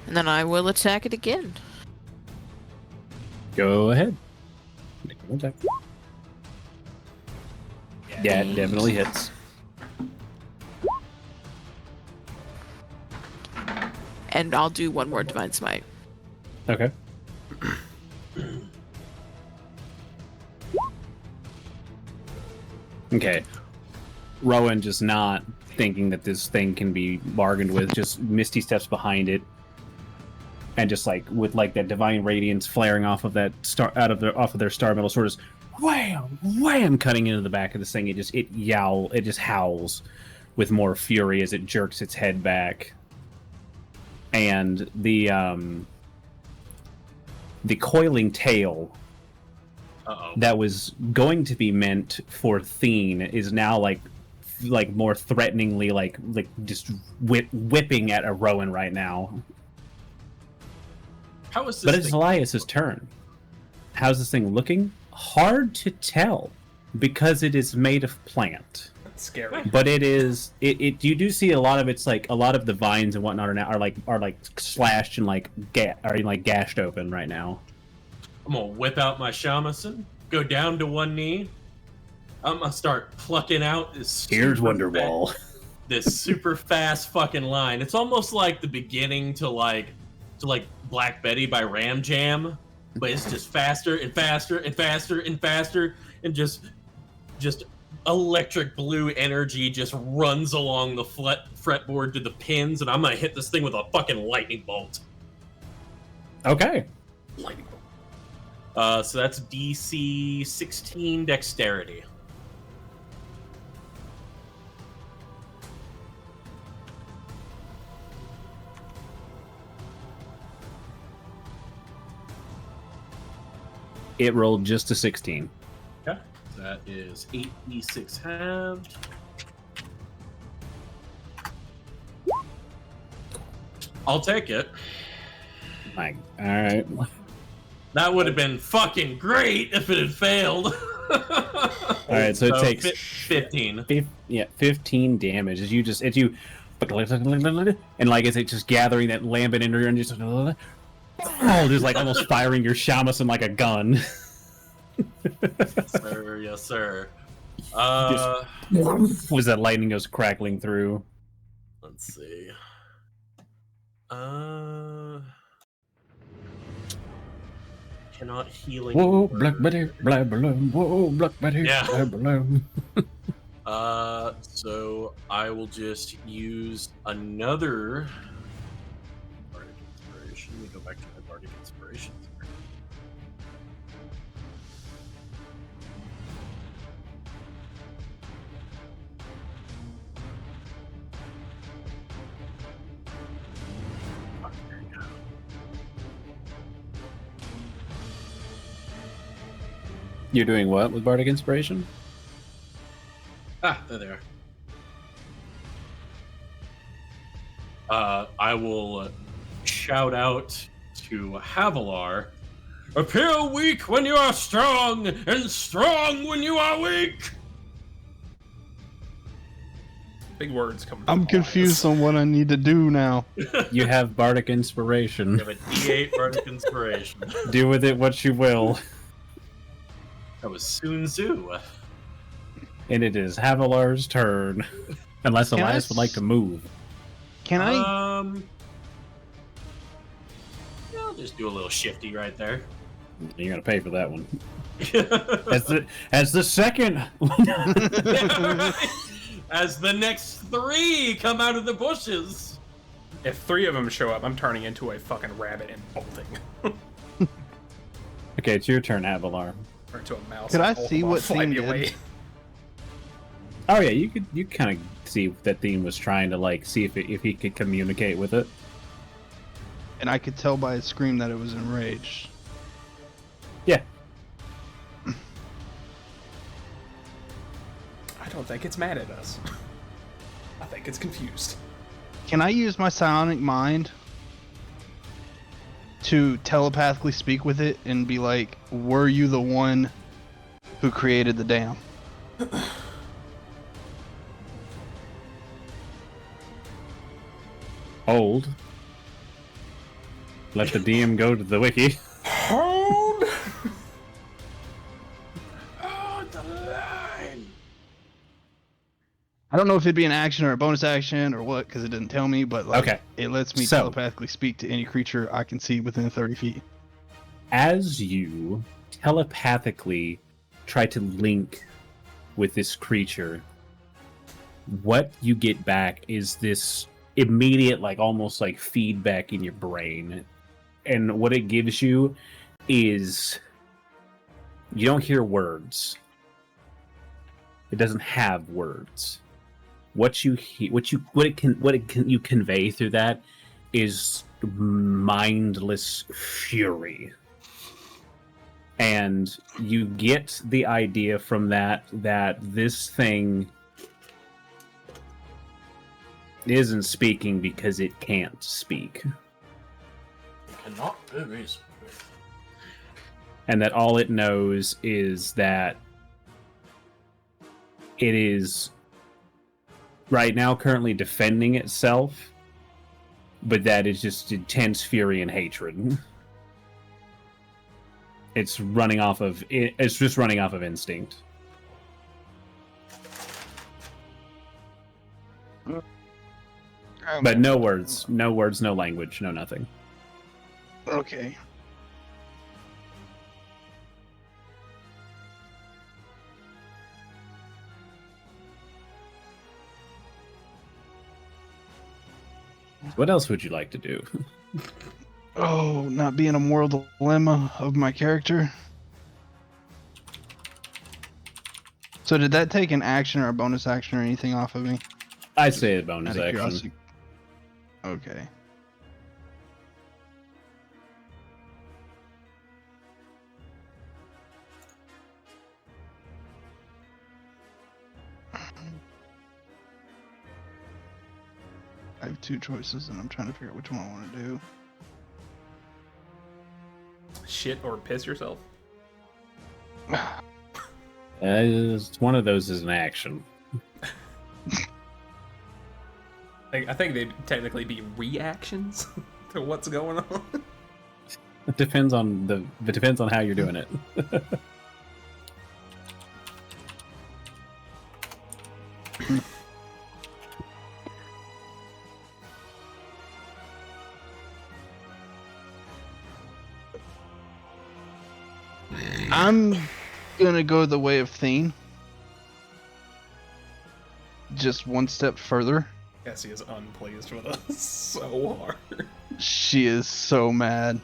And then I will attack it again. Go ahead. Make an attack. Yeah, it definitely hits. And I'll do one more Divine Smite. Okay. Okay. Rowan just not thinking that this thing can be bargained with, just Misty steps behind it, and just like with like that divine radiance flaring off of that off of their star metal sword, just wham, wham, cutting into the back of this thing. It just howls with more fury as it jerks its head back, and the coiling tail that was going to be meant for Theine is now like more threateningly like just whipping at a Rowan right now. How is this? But it's Elias's turn. How's this thing looking? Hard to tell because it is made of plant. That's scary. But it is you do see a lot of it's like a lot of the vines and whatnot are like slashed and like gashed open right now. I'm gonna whip out my shamisen, go down to one knee. I'm gonna start plucking out this. Here's Wonderwall. This super fast fucking line. It's almost like the beginning to Black Betty by Ram Jam, but it's just faster and faster and faster and faster, and just electric blue energy just runs along the fretboard to the pins, and I'm gonna hit this thing with a fucking lightning bolt. Okay. Lightning bolt. So that's DC 16 dexterity. It rolled just a 16. Okay. That is 8d6 halved. I'll take it. Like, all right. That would have been fucking great if it had failed. All right, so it takes 15. 15 damage as you and like as it just gathering that lambent energy and just like almost firing your shamisen like a gun. Sir, yes, sir. Was that lightning goes crackling through? Let's see. Cannot healing. Whoa, Black Betty, blah, blah, whoa, Black Betty, Yeah. blah, blah. So I will just use another bardic inspiration. Let me go back to my bardic inspirations. There you go. You're doing what with Bardic Inspiration? Ah, there they are. I will shout out to Havilar. Appear weak when you are strong, and strong when you are weak. Big words coming. I'm from confused Elias. on what I need to do now. You have Bardic Inspiration. You have a D8 bardic inspiration. Do with it what you will. That was Sun Tzu. And it is Havilar's turn. Unless Can I Elias would like to move. Can I? I'll just do a little shifty right there. You're gonna pay for that one. As the second. As the next 3 come out of the bushes. If 3 of them show up, I'm turning into a fucking rabbit and bolting. Okay, it's your turn, Havilar. Or into a mouse. Could I and bolt see them what off, fly Theine me did? away. Oh yeah, you kind of see that Theine was trying to like see if he could communicate with it. And I could tell by his scream that it was enraged. Yeah. I don't think it's mad at us. I think it's confused. Can I use my psionic mind to telepathically speak with it and be like, were you the one who created the dam? Hold. Let the DM go to the wiki. Hold! Oh, the line. I don't know if it'd be an action or a bonus action or what, because it didn't tell me, but like, Okay. it lets me So- telepathically speak to any creature I can see within 30 feet. As you telepathically try to link with this creature, what you get back is this immediate, like almost like feedback in your brain. And what it gives you is you don't hear words. It doesn't have words. What you you convey through that is mindless fury. And you get the idea from that this thing isn't speaking because it can't speak. Cannot be reasoned. And that all it knows is that it is right now currently defending itself, but that is just intense fury and hatred. It's just running off of instinct. But no words, no language, no nothing. Okay. What else would you like to do? Oh, not being a moral dilemma of my character. So did that take an action or a bonus action or anything off of me? I say a bonus Out of action. curiosity. Okay. I have 2 choices and I'm trying to figure out which one I want to do. Shit or piss yourself? It's one of those is an action. I think they'd technically be reactions to what's going on. It depends on how you're doing it. I'm gonna go the way of Theine. just one step further. Cassie is unpleased with us so hard. She is so mad.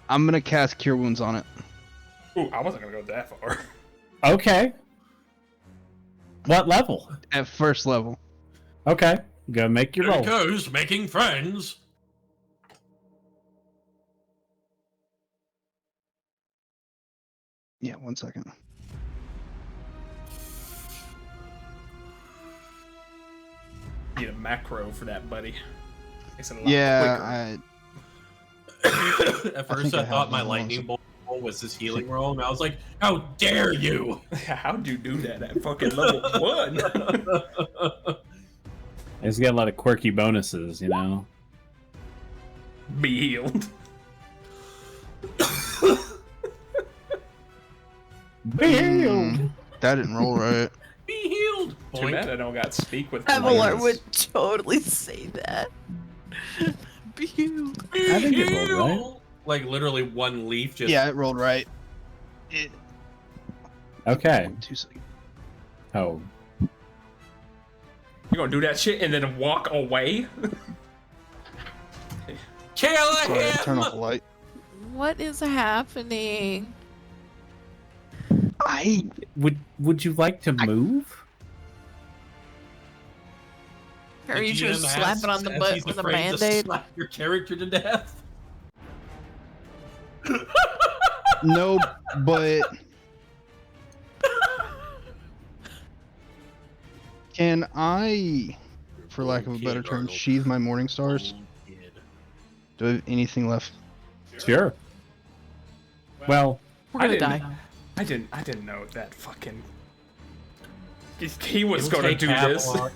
I'm gonna cast Cure Wounds on it. Ooh, I wasn't gonna go that far. Okay. What level? At first level. Okay. Go make your There roll. it goes, making friends. Yeah, 1 second. Need a macro for that, buddy. Makes it a lot Yeah, quicker. At I first, think I I thought have my one lightning bolt was his healing roll, and I was like, "How dare you!" How'd you do that at fucking level 1? It's got a lot of quirky bonuses, you know? Be healed. that didn't roll right. Be healed. Too Boink. bad I don't got speak with Havilar friends. would totally say that. Be healed. Be I think it rolled right. healed. Like literally one leaf just. Yeah, it rolled right. Okay. 2 seconds. Oh. You gonna do that shit and then walk away? Kill Sorry, him. turn off the light. What is happening? Would you like to move? Or are you The just GM slap it on asks the as butt he's with a afraid to band-aid? slap your character to death. No, but can I, for lack of a better term, sheathe my morning stars? Do I have anything left? Sure. Well, We're gonna didn't- die. I didn't know that fucking. He was It'll gonna take do this. Havilar-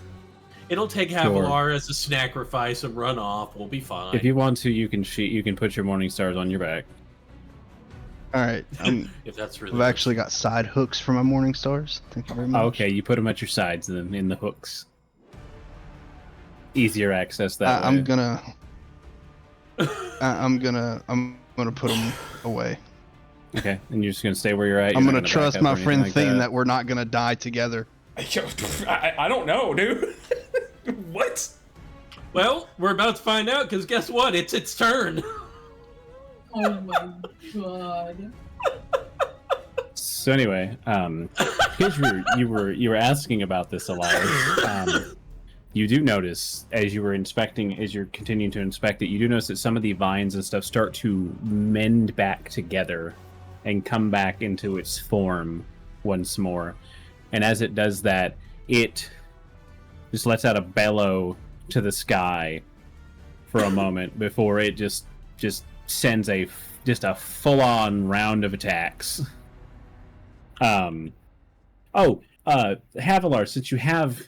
It'll take Havilar as a sacrifice and run off. We'll be fine. if you want to, you can put your morning stars on your back. All right, if that's really. I've actually got side hooks for my morning stars. Thank you very much. Okay, you put them at your sides in the hooks. Easier access that way. I'm gonna put them away. Okay, and you're just gonna stay where you're at. I'm You're gonna not trust back up my or anything friend like Theine that we're not gonna die together. I don't know, dude. What? Well, we're about to find out because guess what? It's its turn. Oh my god. So anyway, because you were asking about this, Elias, you do notice as you're continuing to inspect it, you do notice that some of the vines and stuff start to mend back together and come back into its form once more. And as it does that, it just lets out a bellow to the sky for a moment before it just sends a full-on round of attacks. Havilar, since you have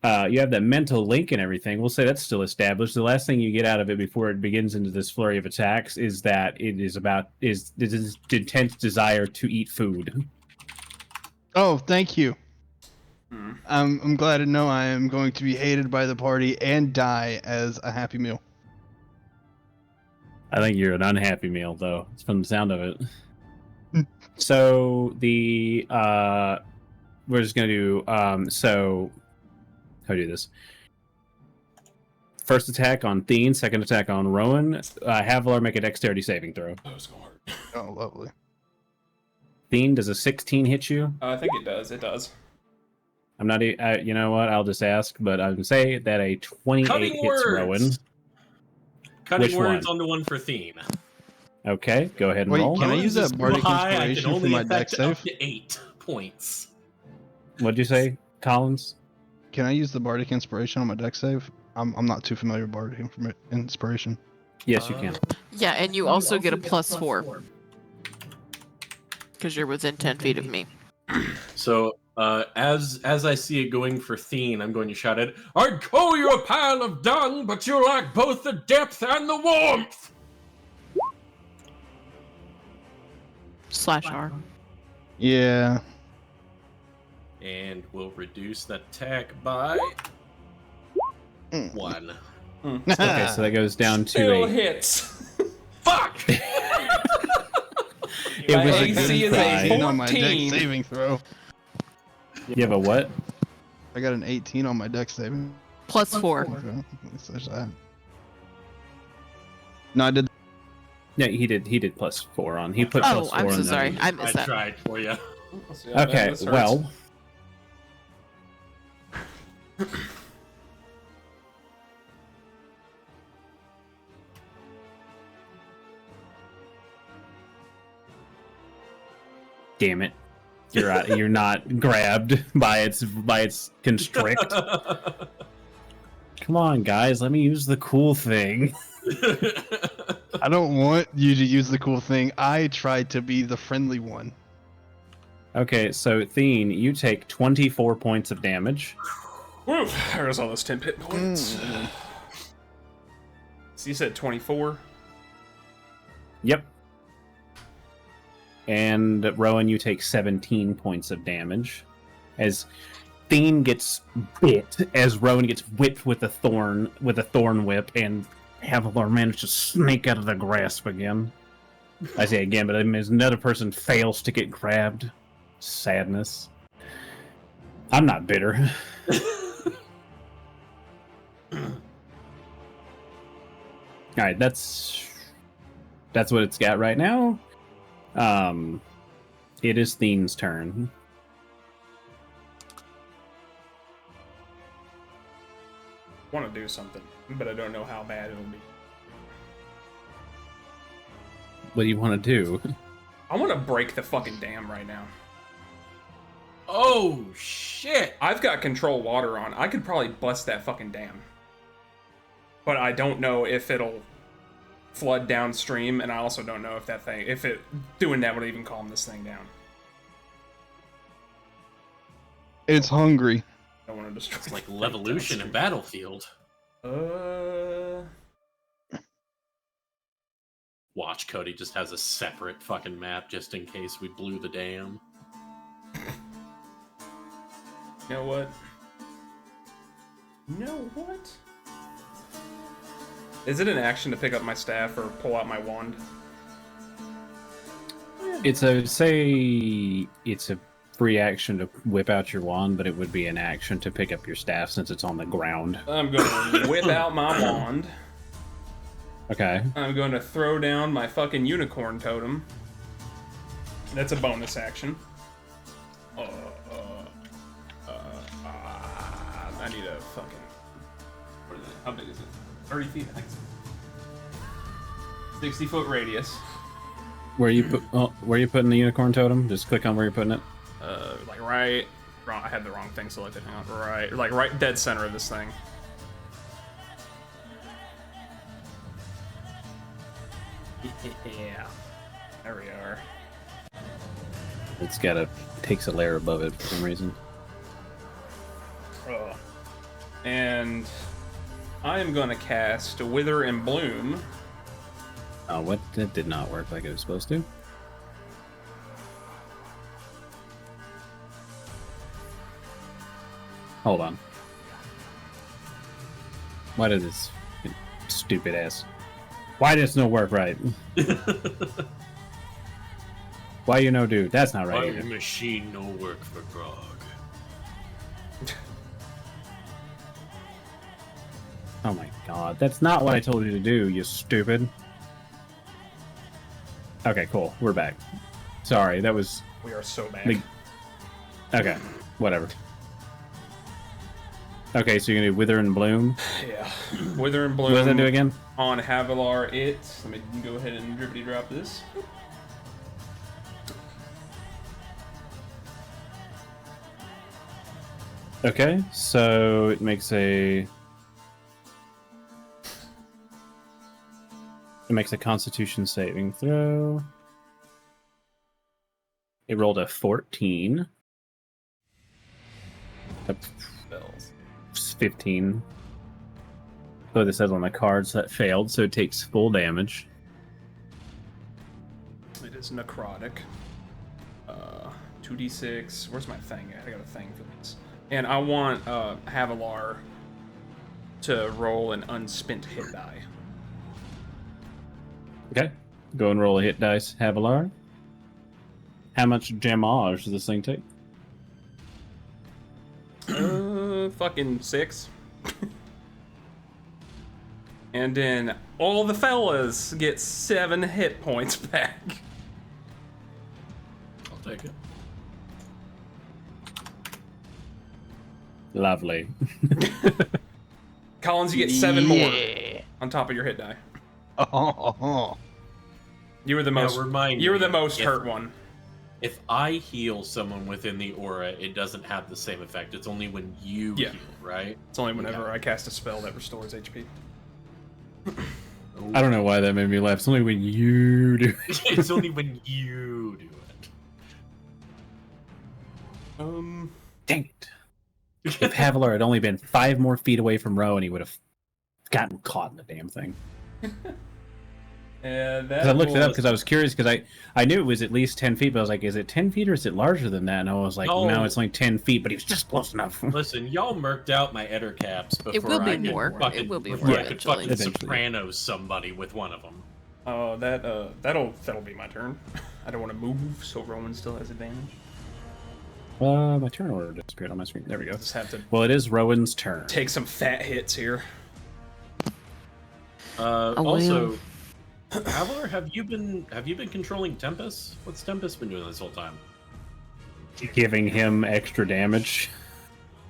that mental link and everything, we'll say that's still established. The last thing you get out of it before it begins into this flurry of attacks is that it is intense desire to eat food. Oh, thank you. I'm glad to know I am going to be hated by the party and die as a Happy Meal. I think you're an unhappy meal, though, from the sound of it. So we're just gonna do how do I do this? First attack on Theine, second attack on Rowan. Havilar, make a dexterity saving throw. That was gonna hurt. Oh, lovely. Theine, does a 16 hit you? I think it does. It does. I'm not. You know what? I'll just ask, but I'm gonna say that a 28 Cutting hits words. Rowan. Cutting Which words one? on the one for Theine. Okay, go ahead and Wait, roll. can I Rowan's use is that bardic too high, I inspiration can for only my affect dex up save? to 8 points. What'd you say, Collins? Can I use the bardic inspiration on my dex save? I'm not too familiar with bardic inspiration. Yes, you can. Yeah, and you also get a +4 because you're within 10 feet of me. So, as I see it going for Theine, I'm going to shout it, I'd call you a pile of dung, but you lack both the depth and the warmth! /R. Yeah. And we'll reduce that attack by 1. Okay, so that goes down to Still a. hits. Fuck! It My was a AC good is try. a on my dex 14. saving throw. You have a what? I got an 18 on my dex saving. +4. Okay, there's that. No, I did. Yeah, he did +4 on. He put Oh, +4 I'm so on sorry. the- I I missed that. tried for you. Okay, well. Damn it. You're not grabbed by its constrict. Come on, guys, let me use the cool thing. I don't want you to use the cool thing. I tried to be the friendly one. Okay, so Theine, you take 24 points of damage. Woo! There's all those 10 hit points. So you said 24? Yep. And Rowan, you take 17 points of damage. As Theine gets bit, as Rowan gets whipped with a thorn whip, and Havilar manages to snake out of the grasp again. I say again, but I mean, as another person fails to get grabbed. Sadness. I'm not bitter. Alright, that's what it's got right now. It is Theine's turn. I want to do something, but I don't know how bad it'll be. What do you want to do? I want to break the fucking dam right now. Oh shit! I've got control water on. I could probably bust that fucking dam. But I don't know if it'll flood downstream, and I also don't know if doing that would even calm this thing down. It's hungry. I don't want to destroy It's like Levolution in Battlefield. Watch, Cody just has a separate fucking map just in case we blew the dam. You know what? You know what? Is it an action to pick up my staff or pull out my wand? It's a free action to whip out your wand, but it would be an action to pick up your staff since it's on the ground. I'm going to whip out my wand. Okay. I'm going to throw down my fucking unicorn totem. That's a bonus action. I need a fucking... What is it? How big is it? 30 feet, I think so. 60-foot radius. Where you putting the unicorn totem? Just click on where you're putting it. Like right... Wrong, I had the wrong thing selected. Hang on. Right, like right dead center of this thing. Yeah. There we are. It's takes a layer above it for some reason. And I am going to cast Wither and Bloom. Oh, what? That did not work like it was supposed to. Hold on. Why did this stupid ass? Why does no work right? Why you no do? That's not right. Why the machine no work for Grog? Oh my god, that's not what I told you to do, you stupid. Okay, cool. We're back. Sorry, that was... We are so bad. Okay, whatever. Okay, so you're gonna do Wither and Bloom. Yeah. Wither and Bloom. What does that do again? On Havilar, let me go ahead and drippity drop this. Okay, so it makes a Constitution saving throw. It rolled a 14. Bells. 15. So this says on the cards that failed, so it takes full damage. It is necrotic. 2d6. Where's my thing at? I got a thing for this. And I want Havilar to roll an unspent hit die. Okay, go and roll a hit dice, Havilar. How much damage does this thing take? fucking 6. And then all the fellas get 7 hit points back. I'll take it. Lovely. Collins, you get 7 more on top of your hit die. Oh, You were the most. remind You were me, the most if- hurt one. If I heal someone within the aura, it doesn't have the same effect. It's only when you Yeah. heal, right? It's only whenever I cast a spell that restores HP. I don't know why that made me laugh. It's only when you do. It's only when you do it. Dang it. If Havilar had only been 5 more feet away from Rowan, he would have gotten caught in the damn thing. And that Because I looked it up because I was curious because I knew it was at least 10 feet, but I was like, is it 10 feet or is it larger than that? And I was like, No. no, it's only 10 feet, but he was just close enough. Listen, y'all murked out my Eder caps before It will be I could more. fucking, It will be before more I could eventually. fucking Eventually. Sopranos somebody with one of them. Oh, that'll be my turn. I don't want to move, so Rowan still has advantage. My turn order disappeared on my screen. There we go. Just have to Well, it is Rowan's turn. take some fat hits here. Also, Havilar, have you been controlling Tempest? What's Tempest been doing this whole time? Giving him extra damage.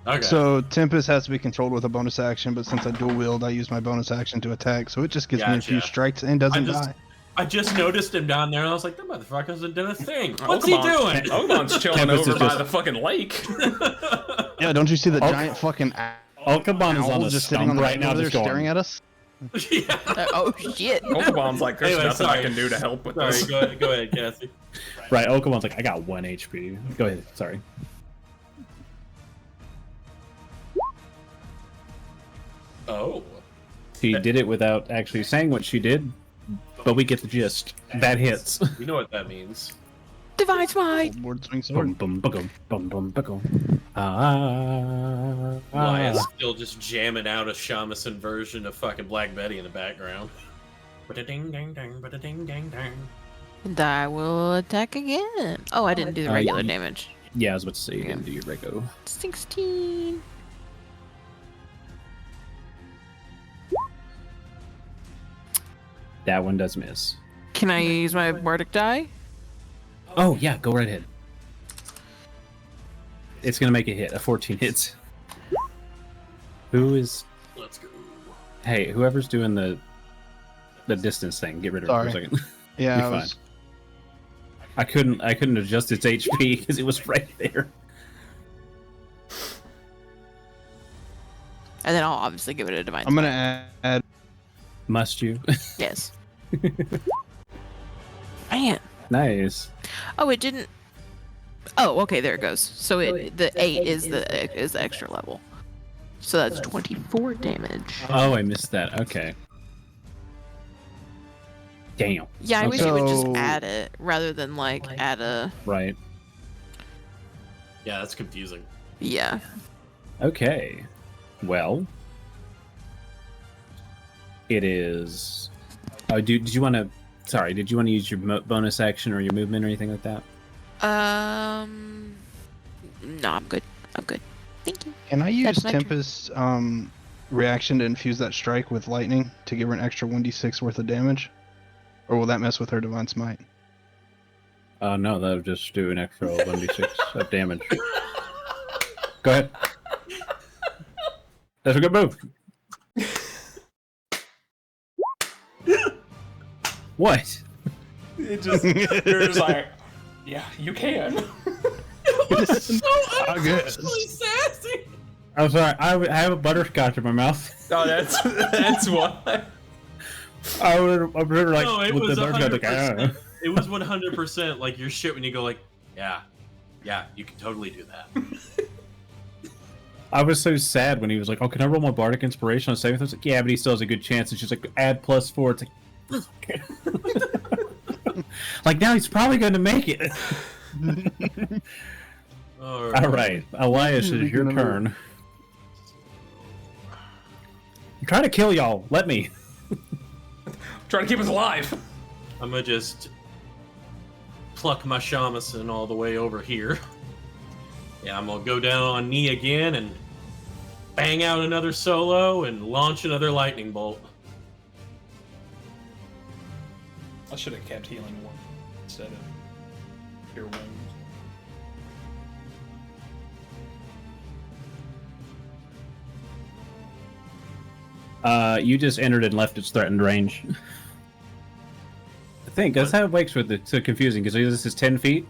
Okay. so Tempest has to be controlled with a bonus action, but since I dual wield, I use my bonus action to attack, so it just gives me a few Gotcha. strikes and doesn't I just- die. I just noticed him down there, and I was like, that motherfucker hasn't done a thing. What's he doing? Oban's chilling Tempest over is by just- the fucking lake. Yeah, don't you see the Oh. giant fucking Alkaban is on owl the just sitting on the right right now, over there just going. staring at us? Yeah. Oh shit! Oban's like, there's Anyway, nothing sorry. I can do to help with Sorry, this. go ahead, Cassie. Right, Okaban's like, I got 1 HP. Go ahead, sorry. Oh. She did it without actually saying what she did, but we get the gist. That hits. You know what that means. Divine smite. Board swing Boom, sword. boom, boom, boom, boom, boom. Elias still just jamming out a shamisen version of fucking Black Betty in the background. Ba-da-ding, ding, ding, ba-da-ding, ding, ding. And I will attack again. Oh, I didn't do the regular damage. Yeah, I was about to say you didn't do your rego. 16. That one does miss. Can I use my bardic die? Oh yeah, go right ahead. It's gonna make a hit. A 14 hits. Who is? Let's go. Hey, whoever's doing the distance thing, get rid of it for a Sorry. second. Yeah, You're I fine. was. I couldn't adjust its HP because it was right there. And then I'll obviously give it a divine. I'm gonna add. Must you? Yes. Man. Nice. Oh, it didn't. Oh, okay. There it goes. So the 8 is the extra level. So that's 24 damage. Oh, I missed that. Okay. Damn. Yeah, I wish it would just So- add it rather than like add a. Right. Yeah, that's confusing. Yeah. Okay. Well, it is. Oh, did you want to? Sorry, did you want to use your bonus action or your movement or anything like that? No, I'm good. I'm good. Thank you. Can I use That's my turn. Tempest's reaction to infuse that strike with lightning to give her an extra 1d6 worth of damage? Or will that mess with her divine smite? No, that'll just do an extra 1d6 of damage. Go ahead. That's a good move. What? It just, you're just like, yeah, you can. I guess. sassy. I'm sorry. I have a butterscotch in my mouth. Oh, that's why. I'm like No, it with was the butterscotch. Like, I don't know. 100%. It was 100% like your shit when you go like, yeah, you can totally do that. I was so sad when he was like, "Oh, can I roll my bardic inspiration on saving throws?" Like, yeah, but he still has a good chance. And she's like, "Add +4." It's like, like now he's probably going to make it. All right, Elias, it's your turn. I'm trying to kill y'all. Let me. Trying to keep us alive. I'm gonna just pluck my shamisen all the way over here. Yeah, I'm gonna go down on knee again and bang out another solo and launch another lightning bolt. I should have kept healing one instead of your wounds. You just entered and left its threatened range. I think that's how it works with it. So confusing because this is 10 feet,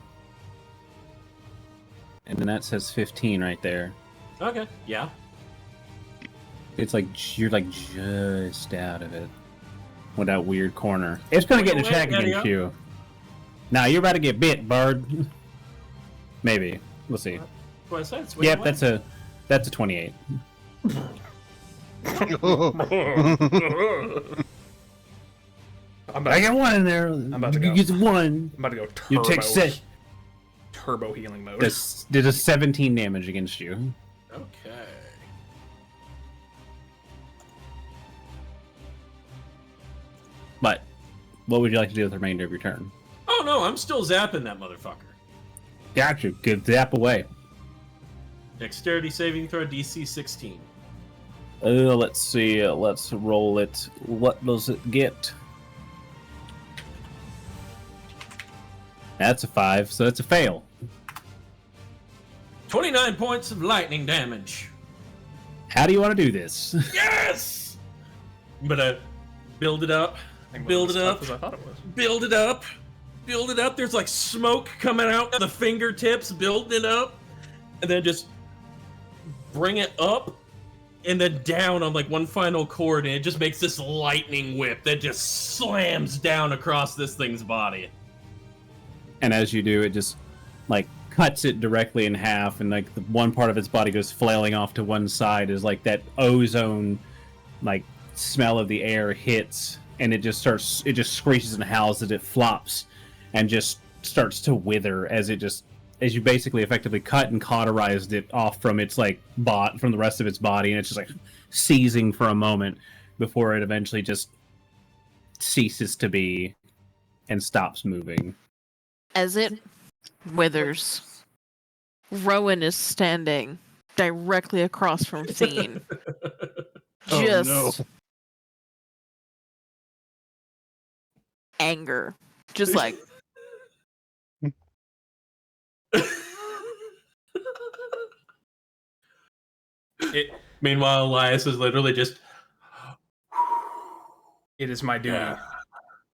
and then that says 15 right there. Okay, yeah. It's like you're like just out of it with that weird corner. It's gonna get an attack against you. Now you're about to get bit, Bard. Maybe we'll see. What I said, Yep, that's a 28. I got one in there. I'm about to you go. get one. I'm about to go turbo. You take turbo healing mode. This did a 17 damage against you. Okay. But what would you like to do with the remainder of your turn? Oh no, I'm still zapping that motherfucker. Gotcha. Good zap away. Dexterity saving throw DC 16. Let's see. Let's roll it. What does it get? That's a 5, so it's a fail. 29 points of lightning damage. How do you want to do this? Yes! I'm gonna build it up. Build it up. As I thought it was. Build it up. Build it up. There's like smoke coming out of the fingertips, building it up. And then just bring it up and then down on like one final chord, and it just makes this lightning whip that just slams down across this thing's body. And as you do, it just like cuts it directly in half, and like the one part of its body goes flailing off to one side as like that ozone like smell of the air hits, and it just screeches and howls as it flops and just starts to wither as you basically effectively cut and cauterized it off from its like from the rest of its body, and it's just like seizing for a moment before it eventually just ceases to be and stops moving. As it withers, Rowan is standing directly across from Theine. Oh, Just no. anger. Just like Meanwhile, Elias is literally just. It is my duty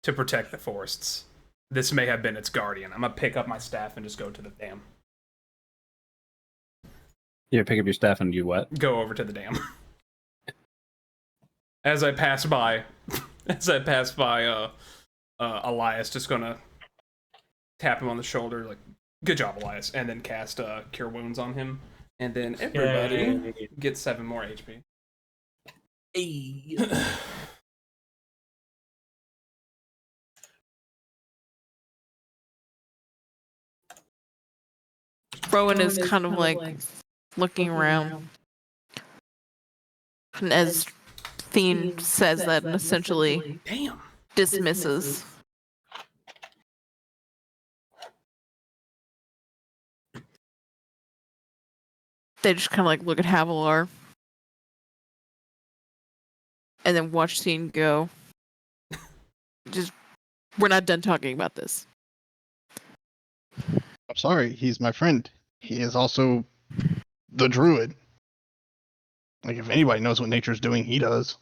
to protect the forests. This may have been its guardian. I'm gonna pick up my staff and just go to the dam. You pick up your staff and do what? Go over to the dam. As I pass by, Elias just gonna tap him on the shoulder, like, "Good job, Elias," and then cast Cure Wounds on him, and then everybody gets 7 more HP. Hey. Rowan is kind of like looking around. And as Theine says that and essentially Damn. dismisses. They just kind of like look at Havilar. And then watch Theine go. Just, we're not done talking about this. I'm sorry, he's my friend. He is also the Druid. Like, if anybody knows what nature's doing, he does.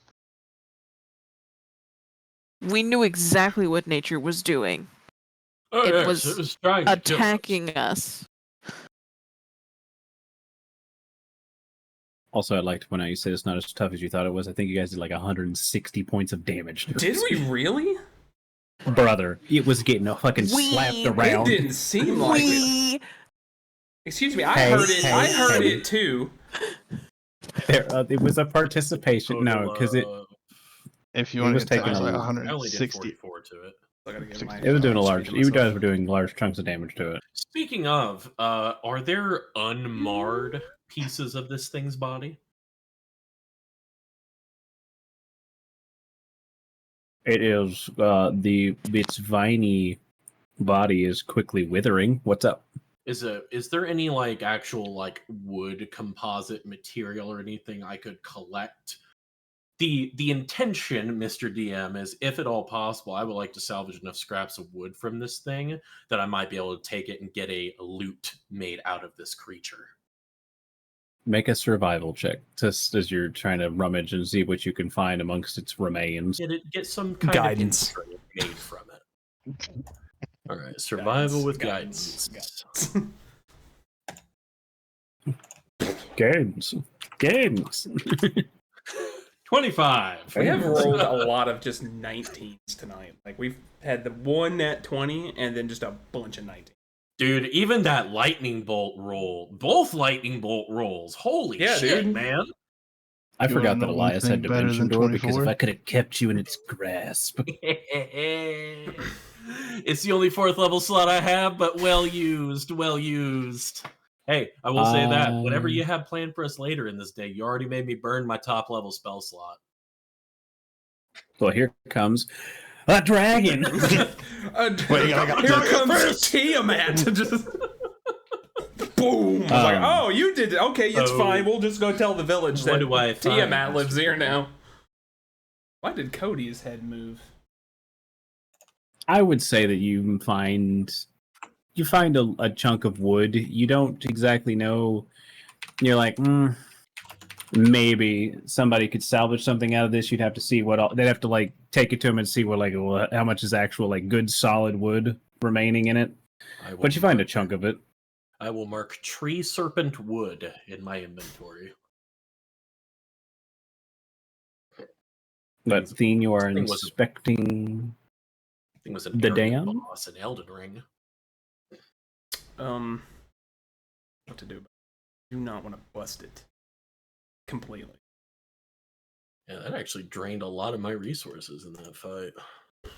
We knew exactly what nature was doing. Oh, It yes, was it was trying to kill us. Attacking us. Also, I'd like to point out you said it's not as tough as you thought it was. I think you guys did like 160 points of damage. Did we really? Brother, it was getting fucking slapped It around. didn't seem like it. Excuse me, I heard it too. It was a participation. No, because If you It want was to get taking that, a- like I only did 160. 44 to it. I gotta get my, it was doing a large. speed You myself. guys were doing large chunks of damage to it. Speaking of, are there unmarred pieces of this thing's body? It is its viney body is quickly withering. What's up? is there any like actual like wood composite material or anything I could collect? The intention, Mr. DM, is if at all possible, I would like to salvage enough scraps of wood from this thing that I might be able to take it and get a loot made out of this creature. Make a survival check, just as you're trying to rummage and see what you can find amongst its remains. Get some kind Guidance. of insight made from it. All right, survival with guidance. Games. 25. We have rolled a lot of just 19s tonight. Like, we've had the one nat 20 and then just a bunch of 19. Dude, even that lightning bolt roll, both lightning bolt rolls. Holy Yeah, shit, dude. man. I You forgot wanna that know one Elias thing had better dimension than door because 24? if I could have kept you in its grasp. It's the only 4th level slot I have, but well used, well used. Hey, I will say that whatever you have planned for us later in this day, you already made me burn my top level spell slot. Well, here comes a dragon. Here comes Tiamat. Just boom. I was like, oh, you did it. Okay, it's fine. We'll just go tell the village What that do I find? Tiamat lives here now. Why did Cody's head move? I would say that you find a chunk of wood. You don't exactly know. You're like, maybe somebody could salvage something out of this. You'd have to see what they'd have to like take it to them and see what how much is actual like good solid wood remaining in it. But you find a chunk of it. I will mark tree serpent wood in my inventory. But Theine, you are Thing was- inspecting. I think it was an The arrogant dam? boss in Elden Ring. What to do? I do not want to bust it completely. Yeah, that actually drained a lot of my resources in that fight. I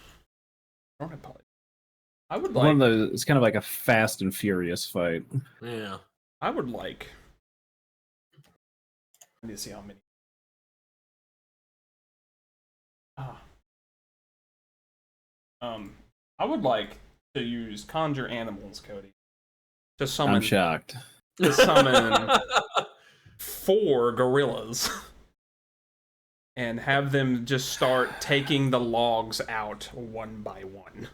don't have Paladin. I would One like. of those. It's kind of like a fast and furious fight. Yeah. I would like. I need to see how many. I would like to use conjure animals, Cody. To summon. I'm shocked. To summon 4 gorillas. And have them just start taking the logs out one by one.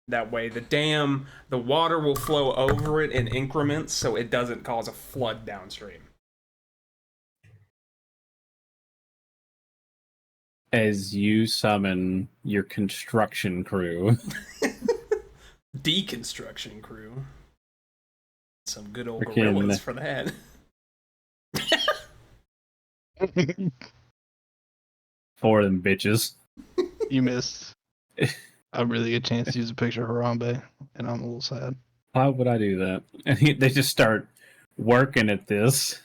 That way, the water will flow over it in increments, so it doesn't cause a flood downstream. As you summon your construction crew. Deconstruction crew. Some good old Freaking- gorillas for that. 4 of them bitches. You missed a really good chance to use a picture of Harambe, and I'm a little sad. Why would I do that? And they just start working at this.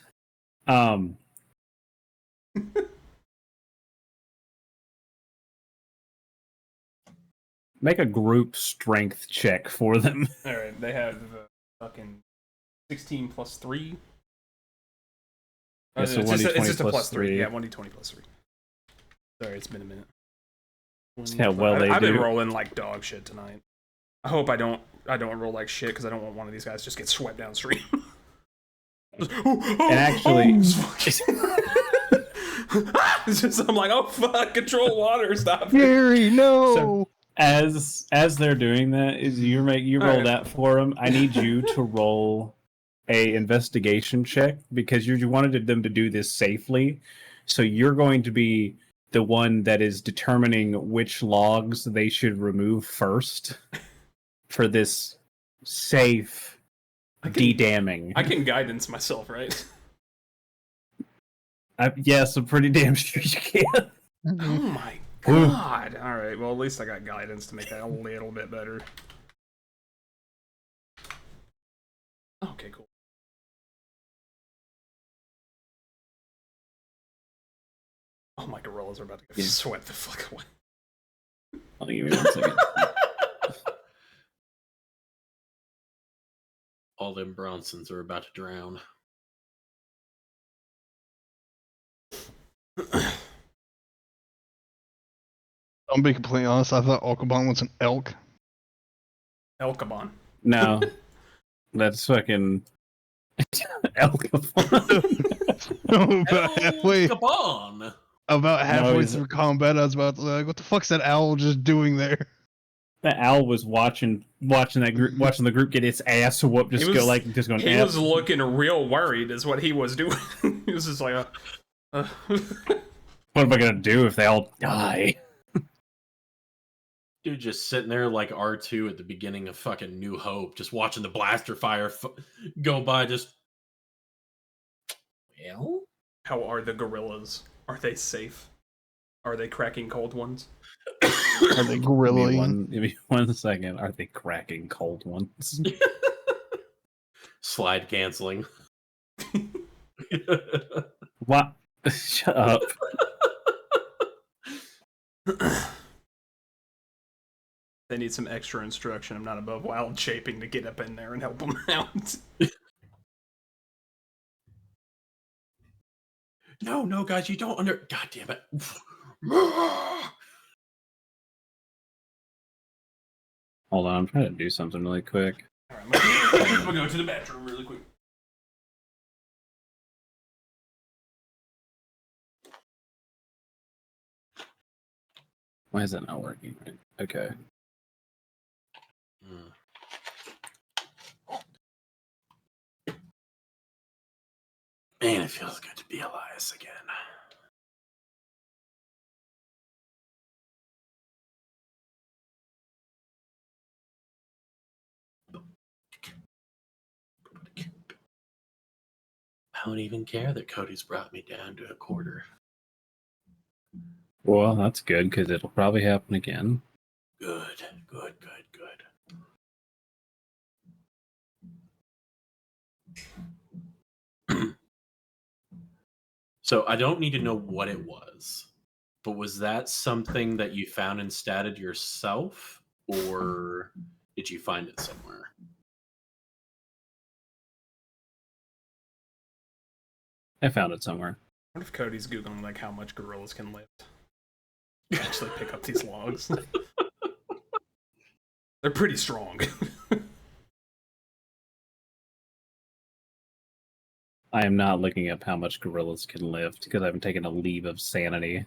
Make a group strength check for them. Alright, they have fucking 16 plus 3. Yeah, so it's just 1d20 a plus plus 3. 3. Yeah, 1d20 plus 3. Sorry, it's been a minute. See how well they I've been do. rolling like dog shit tonight. I hope I don't roll like shit because I don't want one of these guys to just get swept downstream. And actually, it's just, I'm like, oh fuck, control water, stop it. Gary, no. So- as they're doing that, is you roll Alright. that for them. I need you to roll a investigation check because you wanted them to do this safely. So you're going to be the one that is determining which logs they should remove first for this safe de-damming. I can guidance myself, right? Yes, I'm pretty damn sure you can. Oh my god. Alright, well at least I got guidance to make that a little bit better. Okay, cool. Oh, my gorillas are about to get swept the fuck away. I'll give me 1 second. All them Bronsons are about to drown. I'll be completely honest. I thought Alcabon was an elk. Elkabon. No. That's fucking elk. about halfway, Capon. about halfway he's- through combat, I was about to like, what the fuck's that owl just doing there? That owl was watching the group get its ass whooped. Just He was- just going. He was looking real worried, is what he was doing. He was just like, What am I gonna do if they all die? Dude just sitting there like R2 at the beginning of fucking New Hope, just watching the blaster fire go by, just... Well? how are the gorillas? Are they safe? Are they cracking cold ones? Are they grilling? Give me 1 second. Are they cracking cold ones? Slide canceling. What? Shut up. They need some extra instruction. I'm not above wild shaping to get up in there and help them out. No, guys, you don't God damn it. Hold on, I'm trying to do something really quick. Alright, I'm gonna go to the bathroom really quick. Why is that not working? Right? Okay. Man, it feels good to be Elias again. I don't even care that Cody's brought me down to a quarter. Well, that's good because it'll probably happen again. Good. So I don't need to know what it was, but was that something that you found and statted yourself, or did you find it somewhere? I found it somewhere. What if Cody's googling like how much gorillas can lift? Actually pick up these logs. They're pretty strong. I am not looking up how much gorillas can lift because I haven't taken a leave of sanity.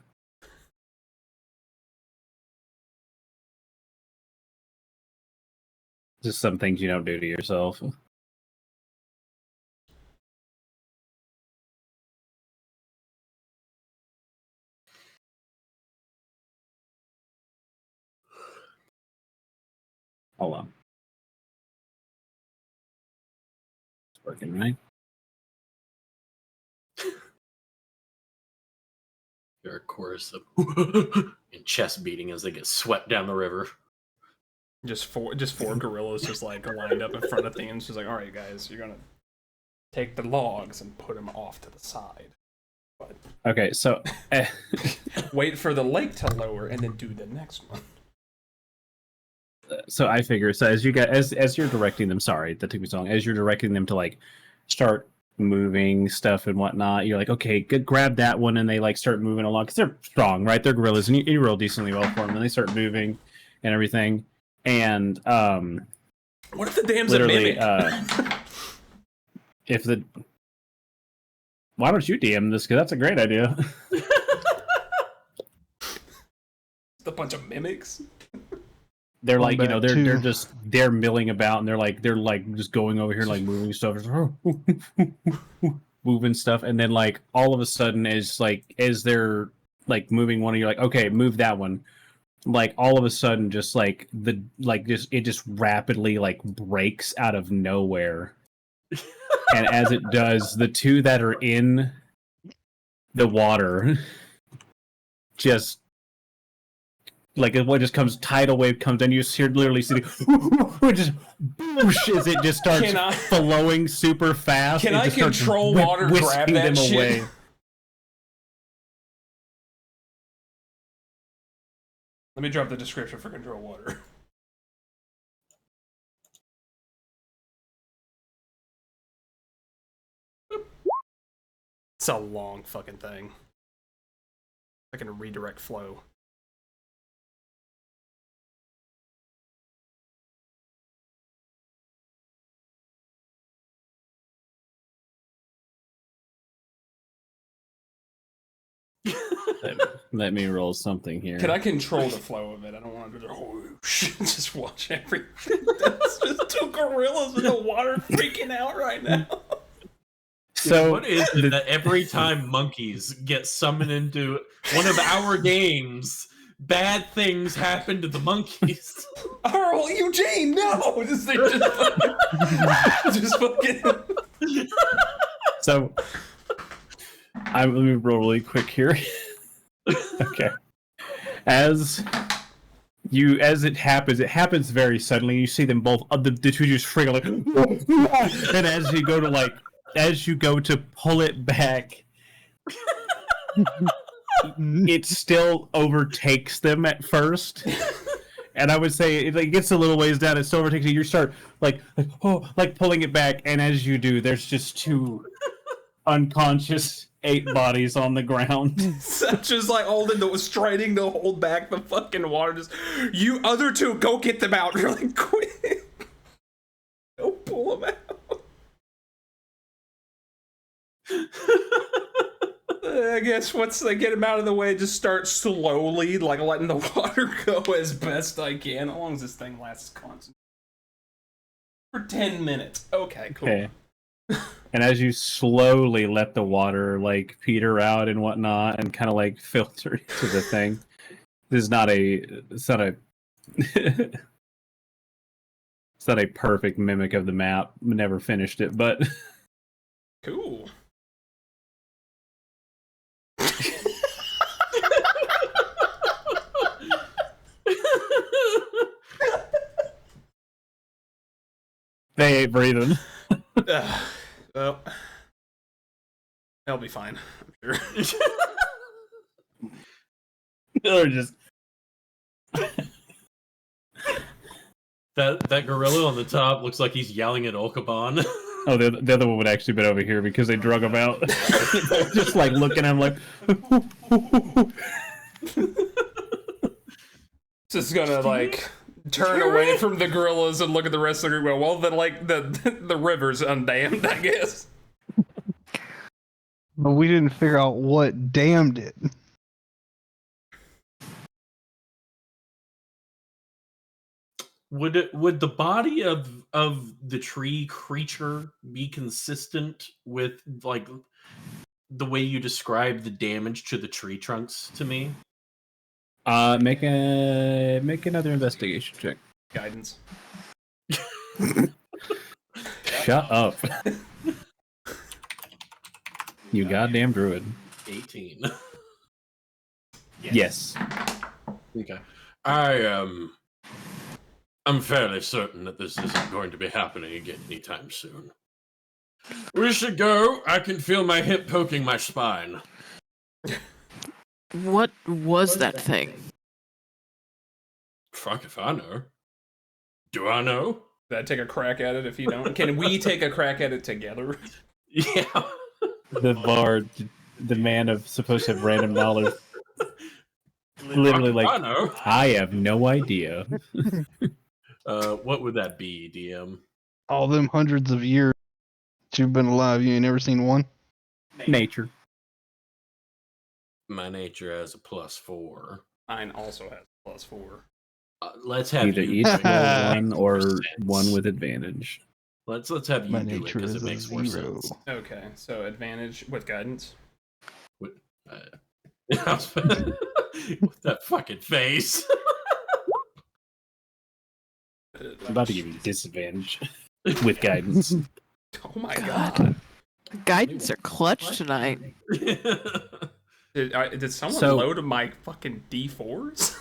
Just some things you don't do to yourself. Hold on. It's working, right? There a chorus of and chest beating as they get swept down the river. Just four gorillas just like lined up in front of things. She's like, all right, guys, you're gonna take the logs and put them off to the side. But Okay, so wait for the lake to lower and then do the next one. so I figure as you guys as you're directing them, sorry that took me so long. As you're directing them to like start moving stuff and whatnot, you're like, okay, good, grab that one, and they like start moving along because they're strong, right? They're gorillas, and you roll decently well for them, and they start moving and everything. And What if the dam's a literally, mimic? if the why don't you DM this? Because that's a great idea. A bunch of mimics. They're like, you know, Combat they're two. just they're milling about, and they're like just going over here, like moving stuff, moving stuff, and then like all of a sudden, as they're like moving one, and you're like, okay, move that one. Like all of a sudden, just like it just rapidly like breaks out of nowhere, and as it does, the two that are in the water just. Like what just comes, tidal wave comes, and you hear literally see just boosh as it just starts flowing super fast. Can it I just starts control water? Grab whisking that them shit. away. Let me drop the description for control water. It's a long fucking thing. I can redirect flow. Let me roll something here. Can I control the flow of it? I don't want to do the whoosh. Just watch everything. That's just two gorillas in the water freaking out right now. So what is it that every time monkeys get summoned into one of our games, bad things happen to the monkeys? Earl, Eugene, no! Just fucking. So, let me roll really quick here. Okay. As it happens very suddenly. You see them both, the two just freak out like, and as you go to pull it back, it still overtakes them at first. And I would say it gets a little ways down. It still overtakes you. You start like pulling it back, and as you do, there's just two unconscious 8 bodies on the ground. Such as like straining to hold back the fucking water. Just you other two, go get them out really quick. Go pull them out. I guess once they get him out of the way, just start slowly, like letting the water go as best I can. How long does this thing last constant? For 10 minutes. Okay, cool. Okay. And as you slowly let the water like peter out and whatnot, and kind of like filter into the thing, it's not a perfect mimic of the map. Never finished it, but cool. They ain't breathing. Well, they'll be fine, I'm sure. They're just that gorilla on the top looks like he's yelling at Okaban. Oh, the other one would actually been over here because they drug him out. Just like looking at him like. Just gonna like turn away from the gorillas and look at the rest of the group. Well, then like the river's undammed, I guess. But we didn't figure out what damned it. Would the body of the tree creature be consistent with like the way you describe the damage to the tree trunks to me? Make another investigation check. Guidance. Shut up. You goddamn druid. 18. Yes. Okay. I'm fairly certain that this isn't going to be happening again anytime soon. We should go. I can feel my hip poking my spine. What was that thing? Fuck if I know. Do I know? Did I take a crack at it if you don't? Can we take a crack at it together? Yeah. The bard, the man of supposed to have random knowledge. Literally like, I have no idea. What would that be, DM? All them hundreds of years that you've been alive, you ain't never seen one? Nature. My nature has a +4. Mine also has +4. Let's have either you each roll one or one with advantage. Let's have you My do it nature because is it makes a more 0. sense. Okay, so advantage with guidance. With that fucking face. I'm about to give you disadvantage with guidance. Oh my god. Guidance are clutch tonight. Did someone load my fucking D4s?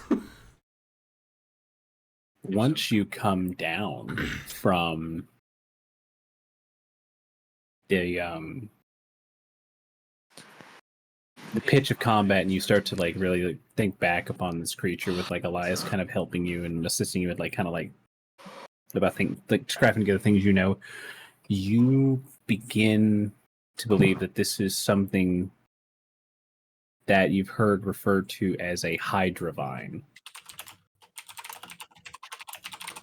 Once you come down from the pitch of combat and you start to like really like, think back upon this creature with like Elias kind of helping you and assisting you with like kind of like about things like scrapping together things, you begin to believe that this is something that you've heard referred to as a hydravine,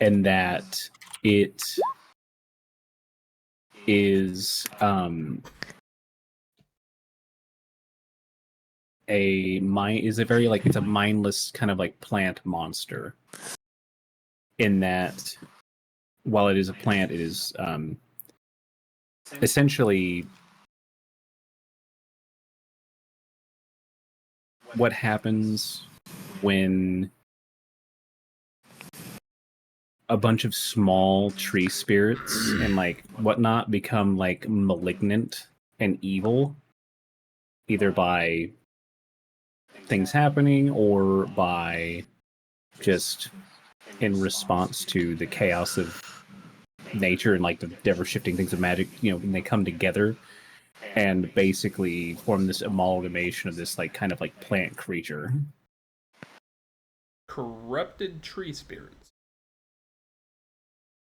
and that it is it's a mindless kind of like plant monster. In that, while it is a plant, it is essentially what happens when a bunch of small tree spirits and like whatnot become like malignant and evil, either by things happening or by just in response to the chaos of nature and like the ever shifting things of magic, when they come together and basically form this amalgamation of this like kind of like plant creature. Corrupted tree spirits.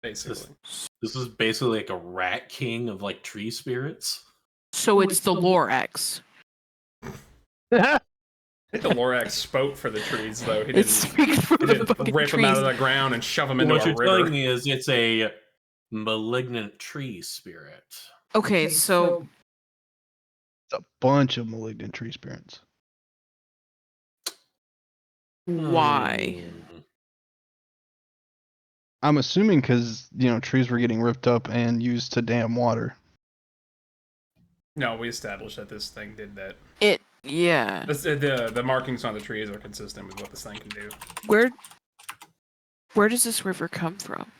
Basically. This is basically like a rat king of like tree spirits. So it's the Lorax. I think the Lorax spoke for the trees, though. He It's didn't rip them out of the ground and shove them into What a you're river. telling me is it's a malignant tree spirit. Okay, so It's a bunch of malignant tree spirits. why? I'm assuming because trees were getting ripped up and used to dam water. No, we established that this thing did that. Yeah. The markings on the trees are consistent with what this thing can do. Where does this river come from?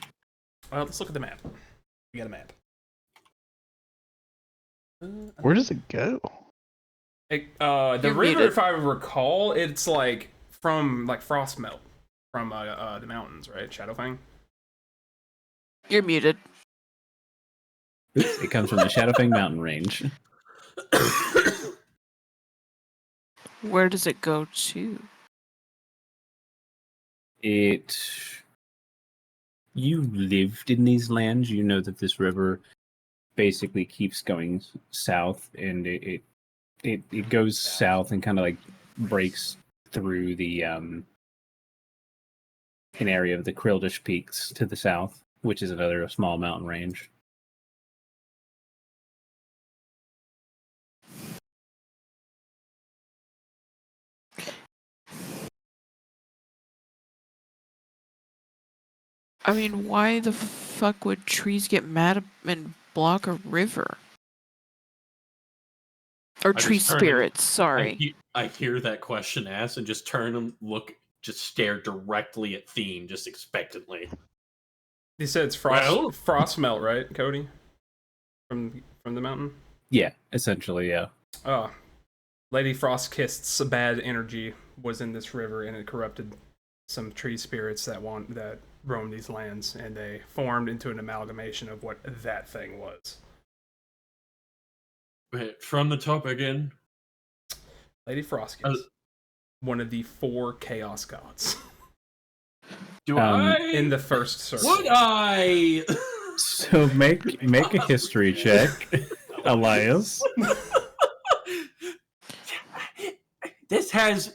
Well, let's look at the map. We got a map. Where does it go? The You're river, muted. if I recall, it's like from like frost melt from the mountains, right? Shadowfang. You're muted. It comes from the Shadowfang mountain range. Where does it go to? You lived in these lands, you know that this river basically keeps going south, and it goes south and kind of like breaks through the an area of the Krildish Peaks to the south, which is another small mountain range. I mean, why the fuck would trees get mad and block a river? Or I tree just turn spirits, sorry. I hear that question asked and just turn and just stare directly at Theine, just expectantly. You said it's frost melt, right, Cody? From the mountain. Yeah, essentially, yeah. Oh, Lady Frostkist's bad energy was in this river, and it corrupted some tree spirits that roam these lands, and they formed into an amalgamation of what that thing was. Wait, from the top again. Lady Frostkist, one of the 4 chaos gods. Do I? In the first circle. Would I? So make a history check, Elias. This has,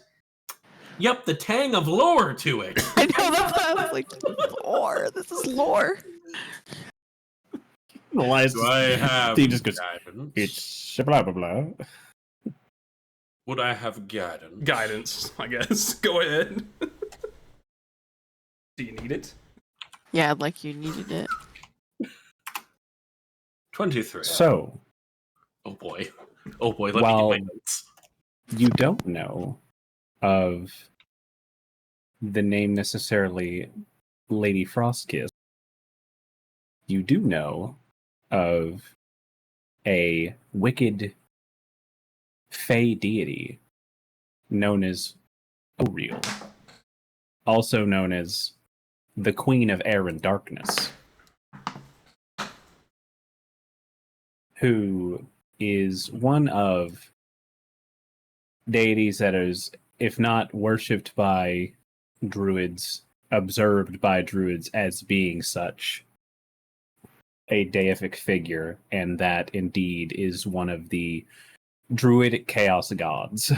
the tang of lore to it. I know that. I was like, lore. This is lore. Elias, Do I have he just goes, guidance? it's blah blah blah. Would I have guidance? Guidance, I guess. Go ahead. Do you need it? Yeah, like you needed it. 23. So, Oh boy, let me Well- get my notes. you don't know of the name necessarily Lady Frostkiss. You do know of a wicked fey deity known as Oriel, also known as the Queen of Air and Darkness, who is one of deities that is, if not worshipped by druids, observed by druids as being such, a deific figure, and that indeed is one of the druid chaos gods.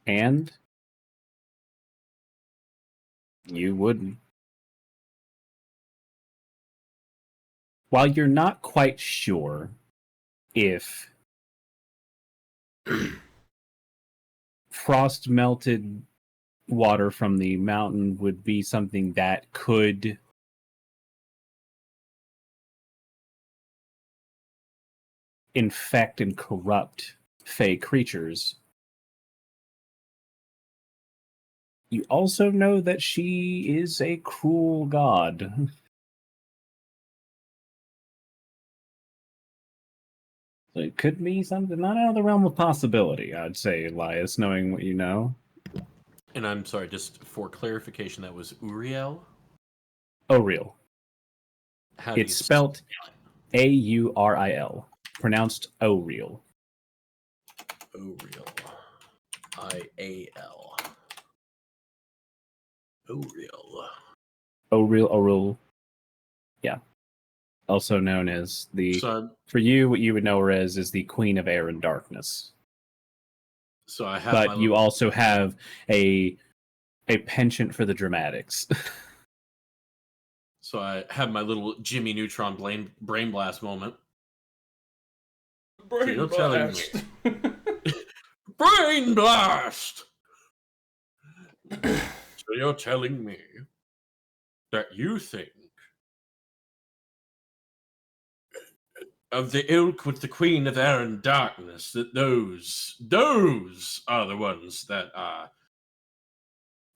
And you would, while you're not quite sure if frost melted water from the mountain would be something that could infect and corrupt fey creatures. You also know that she is a cruel god. So it could be something not out of the realm of possibility, I'd say, Elias, knowing what you know. And I'm sorry, just for clarification, that was Uriel? Auril. How do It's you spelt Auril. Pronounced Auril. Uriel. I-A-L. Uriel. Auril. Yeah. Also known as the... So, for you, what you would know her as is the Queen of Air and Darkness. so I have But you also have a penchant for the dramatics. So I have my little Jimmy Neutron brain blast moment. Brain you're telling blast. Brain blast! So you're telling me that you think of the ilk with the Queen of Air and Darkness, that those are the ones that are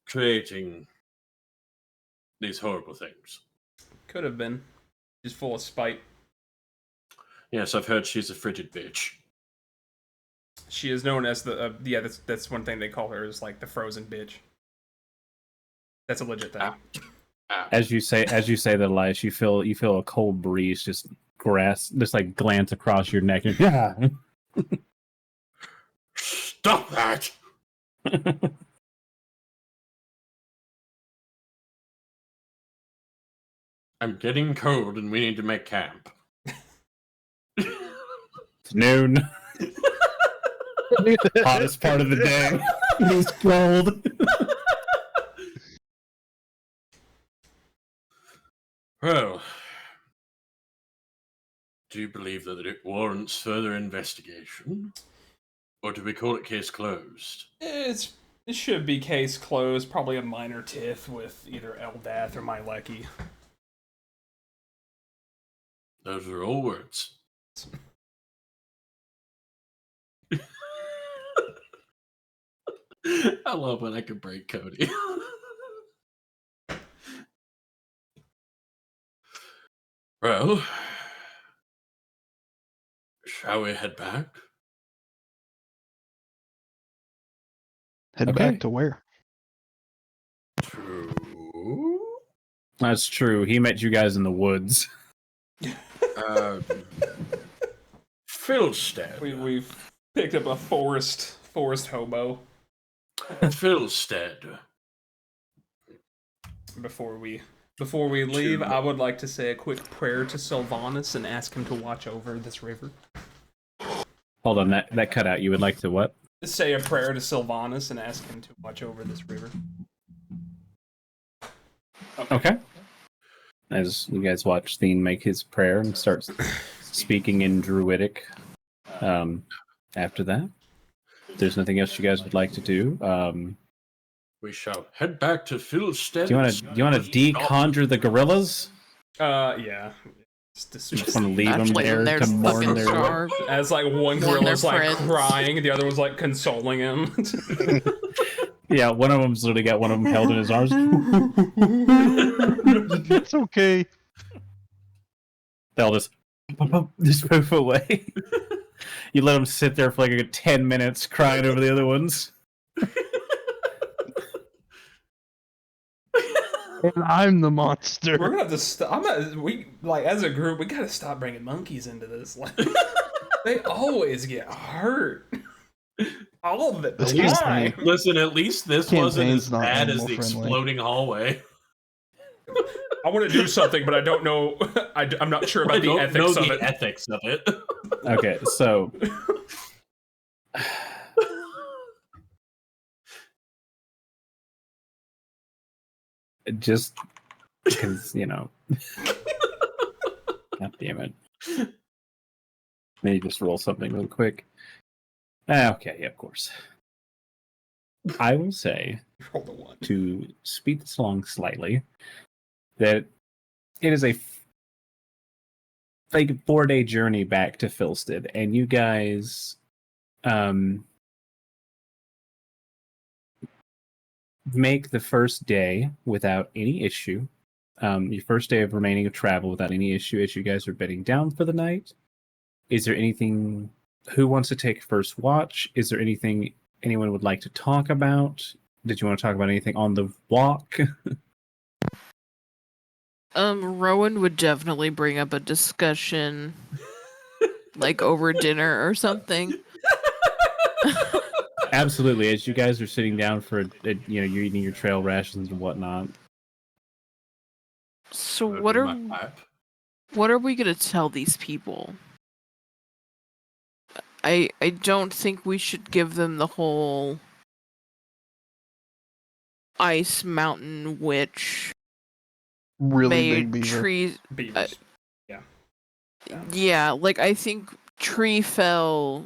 creating these horrible things. Could have been. She's full of spite. Yes, I've heard she's a frigid bitch. She is known as the that's one thing they call her, is like the frozen bitch. That's a legit thing. As you say that, Elias, you feel a cold breeze just glance across your neck. Yeah. Stop that! I'm getting cold and we need to make camp. It's noon. Hottest part of the day. It's cold. Well, do you believe that it warrants further investigation? Or do we call it case closed? It should be case closed. Probably a minor tiff with either Eldath or my Lecky. Those are all words. I love when I can break Cody. Well, shall we head back? Head Okay. back to where? To... That's true. He met you guys in the woods. Philstead. We've picked up a forest hobo. Philstead. Before we leave, I would like to say a quick prayer to Sylvanas and ask him to watch over this river. Hold on, that cut out. You would like to what? Say a prayer to Sylvanas and ask him to watch over this river. Okay. As you guys watch Theine make his prayer and start speaking in Druidic. After that, if there's nothing else you guys would like to do. We shall head back to Philstead. Do you want to deconjure the gorillas? Yeah. Just want to leave them Actually, there they're to mourn fucking their. starved. As like one Mourn gorilla's their like friends. crying, the other was like consoling him. Yeah, one of them's literally got one of them held in his arms. It's okay. They'll just move away. You let them sit there for like a good 10 minutes crying over the other ones. And I'm the monster. We're gonna have to stop. We like as a group, we gotta stop bringing monkeys into this. Like, they always get hurt. All of it. This Why? campaign- Listen, at least this wasn't Campaign's as not bad as animal the friendly. exploding hallway. I want to do something, but I don't know. I'm not sure about I the don't ethics know of the it. ethics of it. Okay, so just because, God damn it. Let me just roll something real quick. Okay, yeah, of course. I will say, Roll the 1. to speed this along slightly, that it is a 4-day journey back to Filstead, and you guys make the first day without any issue. Your first day of remaining of travel without any issue as you guys are bedding down for the night. Is there anything... Who wants to take first watch? Is there anything anyone would like to talk about? Did you want to talk about anything on the walk? Rowan would definitely bring up a discussion, like over dinner or something. Absolutely. As you guys are sitting down for, you're eating your trail rations and whatnot. So Open my pipe. what are we gonna tell these people? I don't think we should give them the whole ice mountain witch Really made big beaver. trees. Beavers. Yeah, like I think tree fell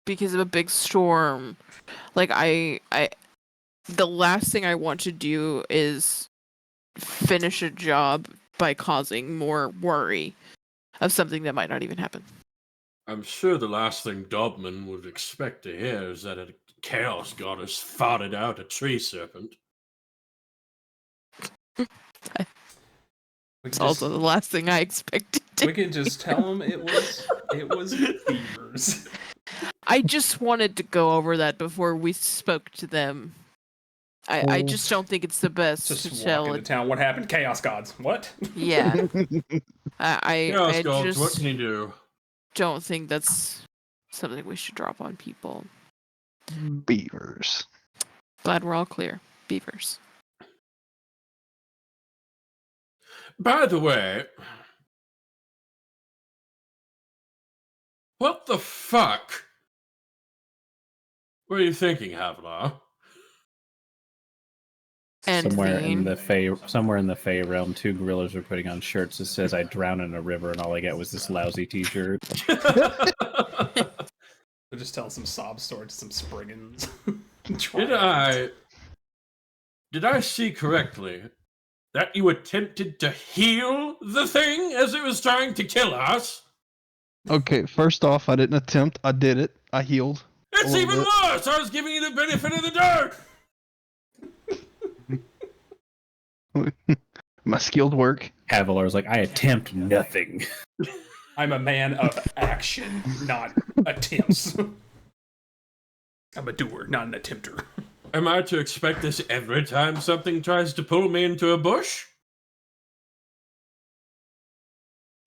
because of a big storm. Like I the last thing I want to do is finish a job by causing more worry of something that might not even happen. I'm sure the last thing Dobman would expect to hear is that a chaos goddess farted out a tree serpent. It's also the last thing I expected. We could just tell them it was beavers. I just wanted to go over that before we spoke to them. I just don't think it's the best Just to walk tell into it. town. What happened? Chaos gods. What? Yeah, I Chaos gods, just what can you do? don't think that's something we should drop on people. Beavers. Glad we're all clear. Beavers. By the way, what the fuck were you thinking, Havilar? And somewhere in Theine. the Fey realm, 2 gorillas are putting on shirts that says "I drown in a river," and all I got was this lousy T-shirt. We'll just tell some sob story to some Spriggans. Did I see correctly that you attempted to heal the thing as it was trying to kill us? Okay, first off, I didn't attempt. I did it. I healed. It's little even bit. worse! I was giving you the benefit of the doubt! My skilled work. Havilar's like, "I attempt nothing." I'm a man of action, not attempts. I'm a doer, not an attempter. Am I to expect this every time something tries to pull me into a bush?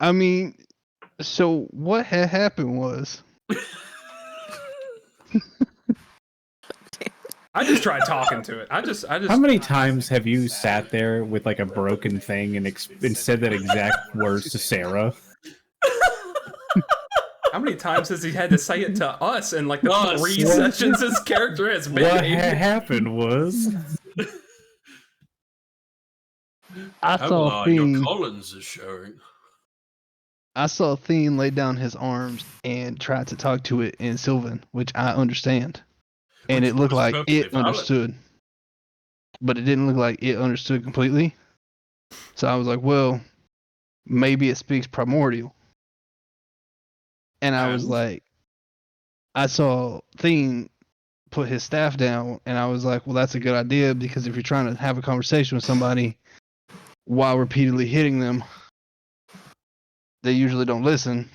I mean, so what had happened was I just tried talking to it. I just. How many times have you sat there with like a broken thing and said that exact words to Sarah? How many times has he had to say it to us in like the Us. 3 sessions his character has been? What happened was I saw Havilar, your Theine. Collins is showing. I saw Theine lay down his arms and tried to talk to it in Sylvan, which I understand, and Which it looked was like perfectly it valid. understood, but it didn't look like it understood completely. So I was like, well, maybe it speaks primordial. And I was And? like, I saw Theine put his staff down, and I was like, well, that's a good idea, because if you're trying to have a conversation with somebody while repeatedly hitting them, they usually don't listen.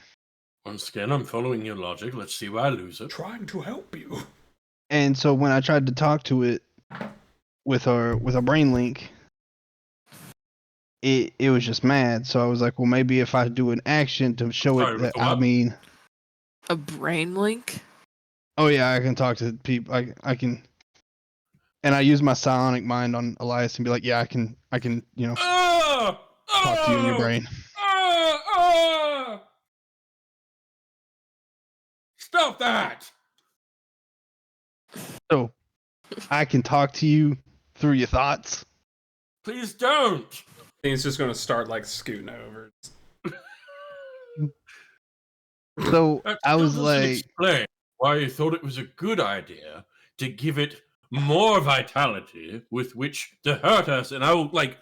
Once again, I'm following your logic. Let's see where I lose it. Trying to help you. And so when I tried to talk to it with our brain link, it was just mad. So I was like, well, maybe if I do an action to show Sorry, it with that the I what? mean, A brain link? oh yeah, I can talk to people. I can, and I use my psionic mind on Elias and be like, yeah, I can, Ah! talk to you in your brain. Stop that! So I can talk to you through your thoughts. Please don't! He's just gonna start like scooting over. So That I still was doesn't like, explain why you thought it was a good idea to give it more vitality with which to hurt us, and I will like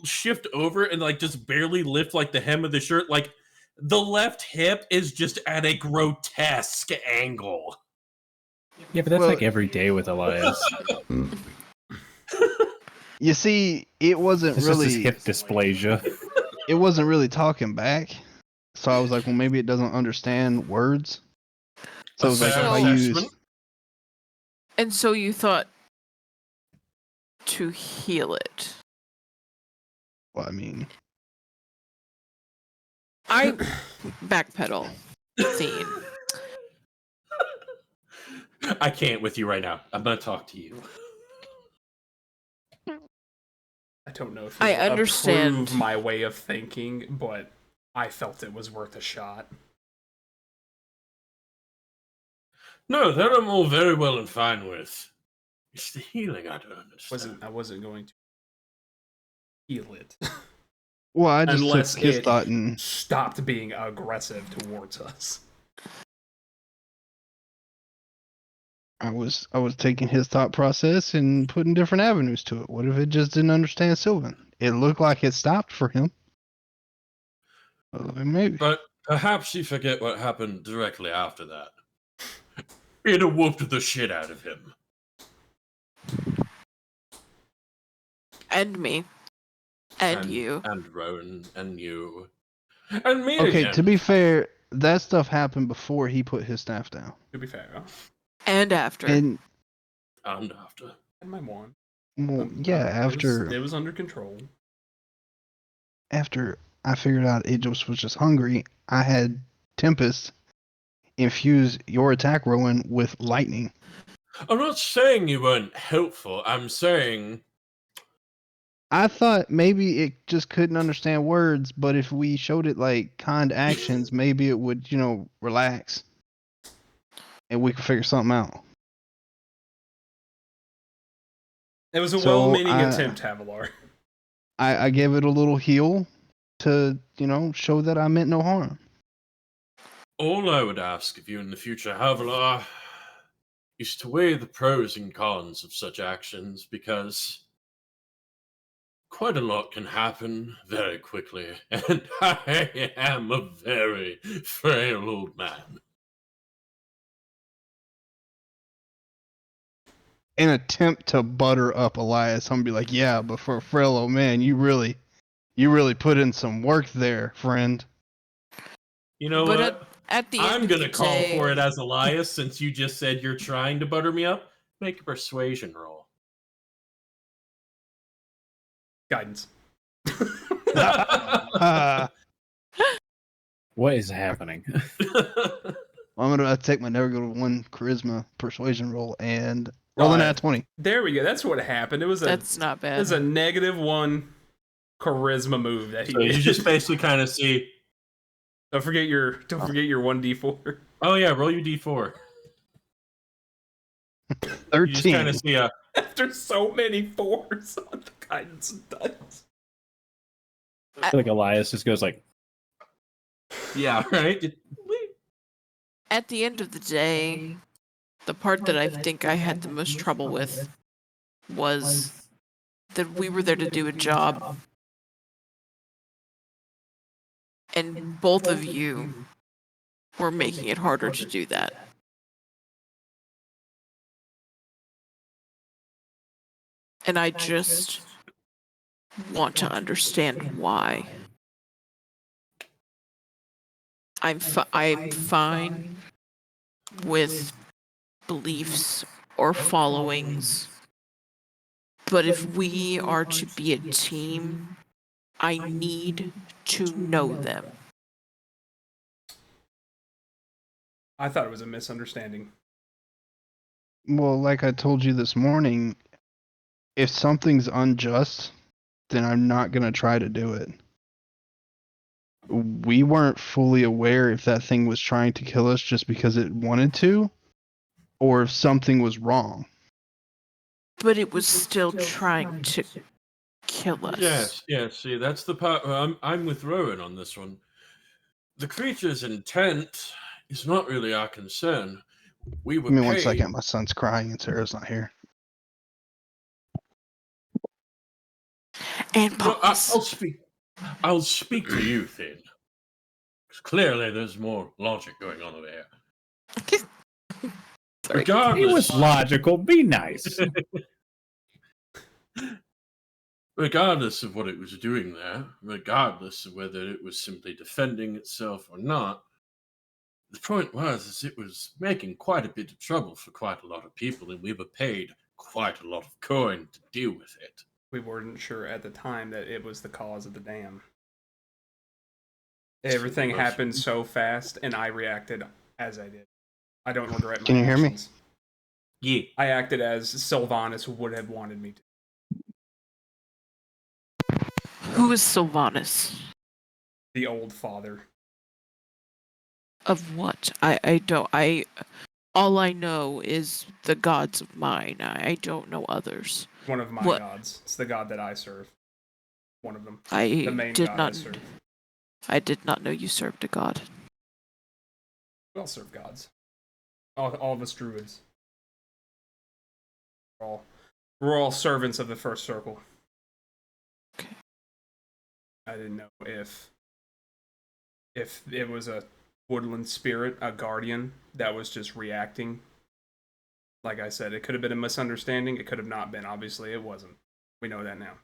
shift over and like just barely lift like the hem of the shirt. Like the left hip is just at a grotesque angle. Yeah, but that's Well- like every day with Elias. you see, it wasn't It's just his really, hip dysplasia. it wasn't really talking back. So I was like, well, maybe it doesn't understand words. So I was like, if I use, And so you thought to heal it. well, I mean, I backpedal scene. I can't with you right now. I'm gonna talk to you. I don't know if I you understand. approve my way of thinking, but I felt it was worth a shot. No, that I'm all very well and fine with. It's the healing I don't understand. I wasn't going to heal it well, I just unless took his it thought and stopped being aggressive towards us. I was taking his thought process and putting different avenues to it. What if it just didn't understand Sylvan? It looked like it stopped for him. Well, maybe. But perhaps you forget what happened directly after that. It whooped the shit out of him. And me. And you. And Rowan, and you. And me Okay, again. to be fair, that stuff happened before he put his staff down. To be fair, And after. And And after. and my wand. well, yeah, it was under control. after I figured out it just was just hungry, I had Tempest infuse your attack, Rowan, with lightning. I'm not saying you weren't helpful. I'm saying I thought maybe it just couldn't understand words, but if we showed it like kind actions, maybe it would, relax. And we could figure something out. It was a So, well-meaning attempt, Havilar. I gave it a little heal to, show that I meant no harm. all I would ask of you in the future, Havilar, is to weigh the pros and cons of such actions, because quite a lot can happen very quickly, and I am a very frail old man. An attempt to butter up Elias, I'm gonna be like, yeah, but for a frail old man, you really put in some work there, friend. You know But what? at the I'm end gonna of the call day, for it as Elias, since you just said you're trying to butter me up. Make a persuasion roll. Guidance. What is happening? I'm gonna take my never go to one charisma persuasion roll and roll an at 20. There we go. That's what happened. that's not bad. It was a -1 charisma move that he So did. you just basically kind of see. Don't forget your 1d4. Oh yeah, roll your d4. 13. You just kind of see a. After so many 4s on the guidance dice. I feel like Elias just goes like, Yeah, right. At the end of the day, the part that I think I had the most trouble with was that we were there to do a job, and both of you were making it harder to do that. And I just want to understand why. I'm fine with beliefs or followings, but if we are to be a team, I need to know them. I thought it was a misunderstanding. Well, like I told you this morning, if something's unjust, then I'm not gonna try to do it. We weren't fully aware if that thing was trying to kill us just because it wanted to, or if something was wrong. But it was still trying to kill us. Yes. See, that's the part. I'm with Rowan on this one. The creature's intent is not really our concern. We were Give me paid... 1 second. My son's crying and Sarah's not here. And No, pause. I'll speak to you, Theine. 'Cause clearly there's more logic going on over here. Sorry. He Regardless, was logical. Be nice. regardless of what it was doing there, regardless of whether it was simply defending itself or not, the point was it was making quite a bit of trouble for quite a lot of people, and we were paid quite a lot of coin to deal with it. We weren't sure at the time that it was the cause of the dam. Everything happened so fast, and I reacted as I did. I don't regret my Can you hear me? actions. Yeah. I acted as Sylvanas would have wanted me to. Who is Sylvanas? The old father. Of what? I don't. All I know is the gods of mine. I don't know others. One of my What? gods. It's the god that I serve. One of them. I The main did god I not. serve. I did not know you served a god. We all serve gods. All of us druids. We're all servants of the first circle. Okay. I didn't know if it was a woodland spirit, a guardian, that was just reacting. Like I said, it could have been a misunderstanding. It could have not been. Obviously, it wasn't. We know that now.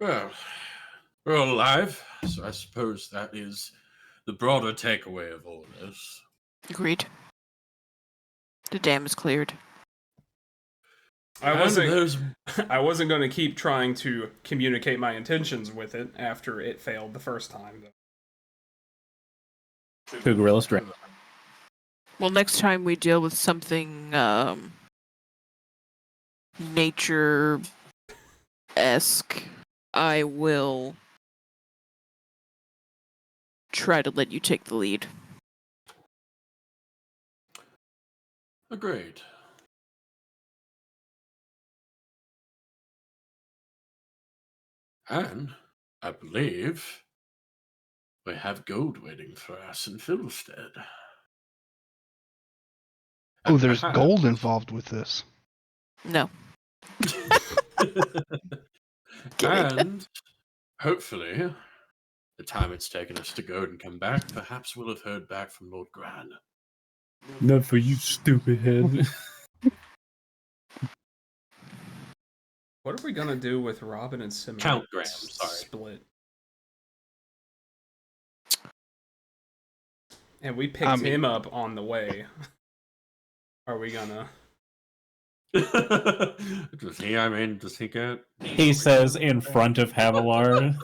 Well, we're all alive, so I suppose that is the broader takeaway of all this. Agreed. The dam is cleared. I And wasn't. there's I wasn't going to keep trying to communicate my intentions with it after it failed the first time. Two gorilla strength. Well, next time we deal with something nature-esque, I will try to let you take the lead. agreed. And I believe we have gold waiting for us in Fiddlestead. Oh, there's gold involved with this. No. And hopefully, the time it's taken us to go and come back, perhaps we'll have heard back from Lord Gran. Not for you, stupid head. What are we gonna do with Robin and Simon? Count Graham, sorry. Split. And we picked him up on the way. Are we gonna? Does he get? He says in front of Havilar.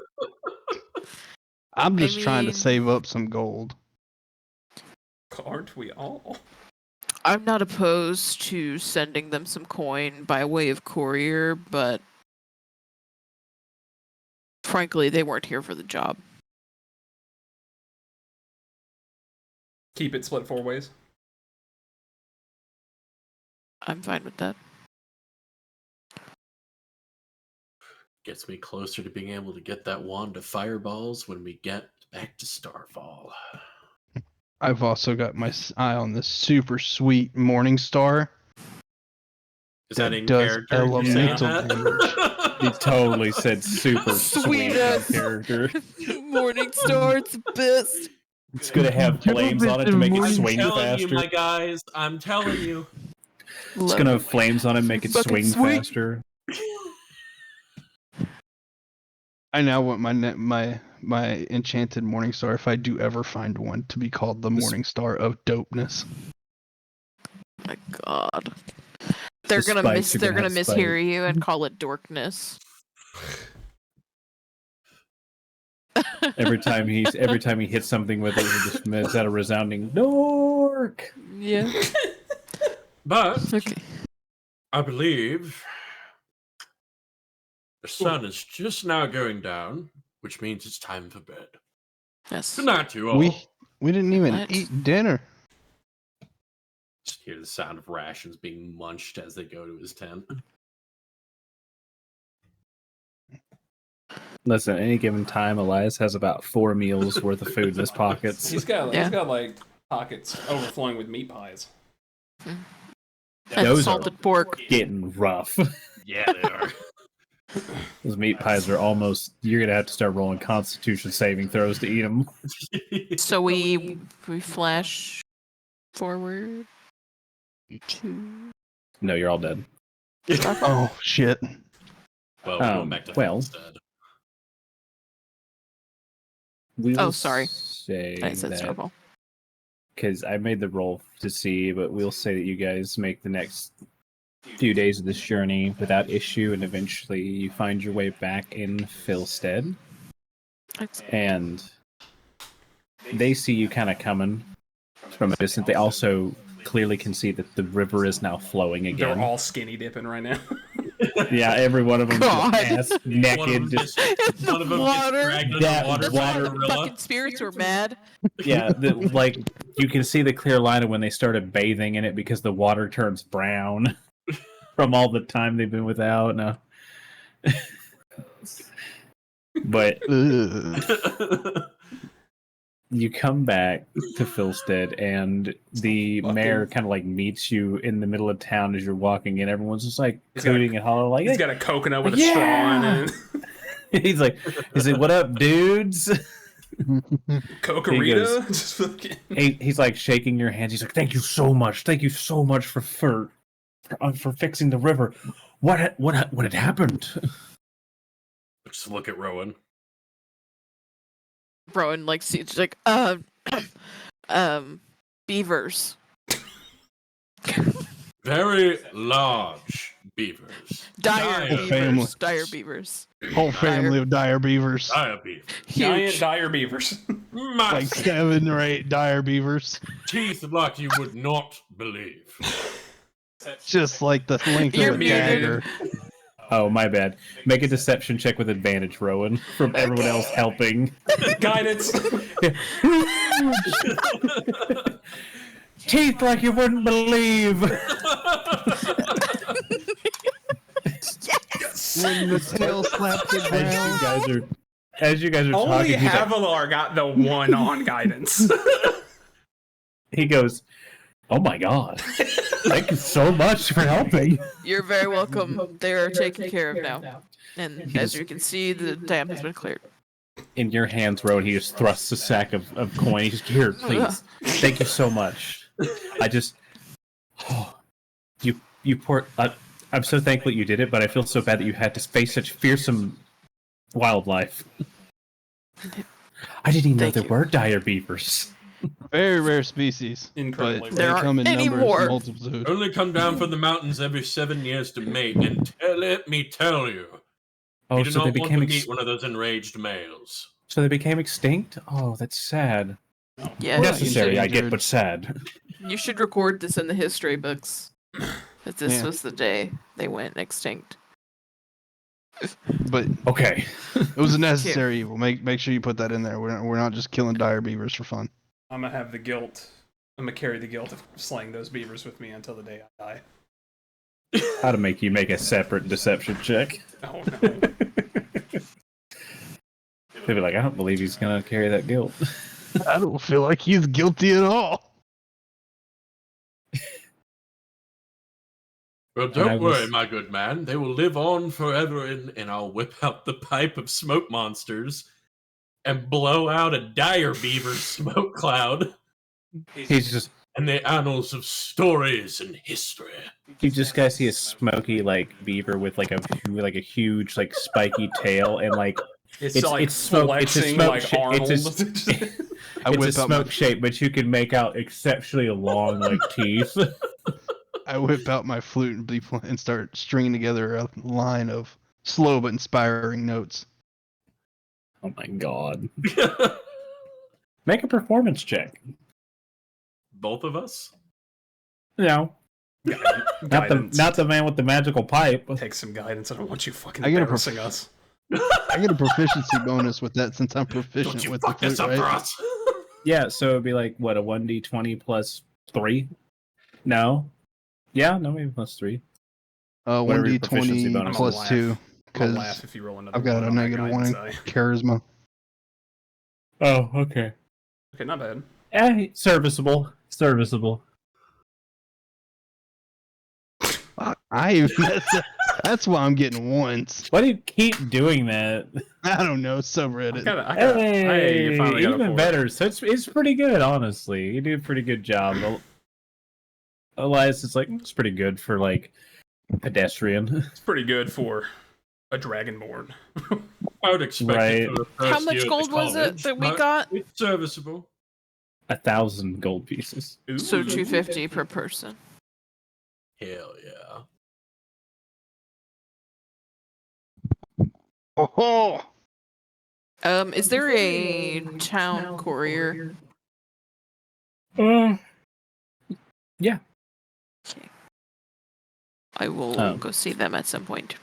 I'm just trying to mean- save up some gold. Aren't we all? I'm not opposed to sending them some coin by way of courier, but frankly, they weren't here for the job. Keep it split 4 ways. I'm fine with that. Gets me closer to being able to get that wand of fireballs when we get back to Starfall. I've also got my eye on this super sweet Morning Star. Is that That in does character? You saying elemental that? damage. He totally said super Sweet sweet in ass. character. Morning Star, it's best. It's gonna have flames on it to make it I'm swing I'm telling faster. you, my guys. I'm telling you. It's gonna have flames on it, make it Fucking swing sweet. faster. I now want my enchanted Morning Star, if I do ever find one, to be called the Morning Star of Dopeness. My God. They're The gonna spikes are they're gonna gonna have mishear you and call it dorkness. Every time he hits something with it, he just makes out a resounding dork. Yeah. But Okay. I believe the sun is just now going down, which means it's time for bed. Yes. Good night, you all. We didn't even What? eat dinner. Just hear the sound of rations being munched as they go to his tent. Listen, at any given time, Elias has about 4 meals worth of food in his pockets. He's got Yeah. like pockets overflowing with meat pies. And Those salted pork. Getting rough. Yeah, they are. Those meat pies are almost. You're gonna have to start rolling Constitution saving throws to eat them. So we flash forward to. No, you're all dead. Oh shit! Well, we're going back to well. instead. We'll Sorry. Say I said that circle. because I made the roll to see, but we'll say that you guys make the next few days of this journey without issue, and eventually you find your way back in Philstead, and they see you kind of coming from a distance. They also clearly can see that the river is now flowing again. They're all skinny dipping right now. Yeah, every one of them God. just ass naked. Just, One of them Water. gets dragged That underwater by water. a gorilla. Fucking spirits were mad. yeah, like you can see the clear line of when they started bathing in it because the water turns brown from all the time they've been without. No. But Ugh. you come back to Philstead, and the mayor kind of like meets you in the middle of town as you're walking in. Everyone's just like He's got a- cooting and hollering like, He's got a coconut with a Yeah. straw in it. he's like, "What up, dudes?" Cocarita. Just fucking. He's like shaking your hands. He's like, "Thank you so much for fixing the river. What had happened?" Just look at Rowan. Rowan like sees like beavers. Very large beavers. Dire Dire beavers. family. Dire beavers. Whole family of dire beavers. Dire beavers. Giant Huge. dire beavers. Massive Like 7 or 8 dire beavers. teeth like you would not believe. Just like the length You're of a muted. dagger. Oh, my bad. Make a deception check with advantage, Rowan, from everyone else helping. Guidance. Teeth like you wouldn't believe. When the tail slaps the ground. As you guys are Only talking, he's like, Havilar got the one on guidance. he goes, "Oh my god! Thank you so much for helping." You're very welcome. They are taken care of now. And as you can see, the dam has been cleared. In your hands, Rowan, he just thrusts a sack of coin. He's just, "Here, please. Thank you so much. I just, you poor. I'm so thankful you did it, but I feel so bad that you had to face such fearsome wildlife. I didn't even know Thank there you. were dire beavers." Very rare species. Incredibly But rare. they There come in aren't any numbers more. and multitude. Only come down from the mountains every 7 years to mate, and let me tell you, Oh, you do so they not want became to meet one of those enraged males. so they became extinct. Oh, that's sad. Yeah, Necessary, I get, endangered. but sad. you should record this in the history books. That this Yeah. was the day they went extinct. But Okay. it was a necessary evil. Make sure you put that in there. We're not just killing dire beavers for fun. I'm gonna have the guilt. I'm gonna carry the guilt of slaying those beavers with me until the day I die. How to make you make a separate deception check? Oh no. They'd be like, "I don't believe he's gonna carry that guilt." I don't feel like he's guilty at all. Well, I don't was- worry, my good man. They will live on forever, and I'll whip out the pipe of smoke monsters and blow out a dire beaver smoke cloud He's just and the annals of stories and history. you just guys see a smoky like beaver with like a huge like spiky tail and like It's, It's- like it's smoke- it's a flexing smoke like sh- Arnold. it's I it's a whip out smoke my shape, but you can make out exceptionally long like teeth. I whip out my flute and start stringing together a line of slow but inspiring notes. Oh my god! Make a performance check. Both of us? No, Guidance. not the man with the magical pipe. Take some guidance. I don't want you fucking I get a embarrassing us. I get a proficiency bonus with that since I'm Don't proficient you with the fuck this flute, up for right? us? Yeah, so it'd be like what, a 1d20 plus 3? No. Yeah, no, maybe plus 3. Whatever your proficiency +1d20 bonus plus is. 2. I'll because laugh if you roll another I've got a on that negative 1 in guidance die. charisma. Oh, okay. Okay, not bad. Serviceable. Serviceable. That's why I'm getting ones. Why do you keep doing that? I don't know, subreddit. Hey, you finally got a even 4. better. So it's pretty good, honestly. You do a pretty good job. Elias is like, it's pretty good for like pedestrian. It's pretty good for a Dragonborn. I would expect Right. it for the first How much year of gold was it college, that we but got? It's serviceable. 1,000 gold pieces. So Ooh. 250 per person. Hell yeah. Oh, Is there a town courier? Yeah. Okay. I will Oh. go see them at some point.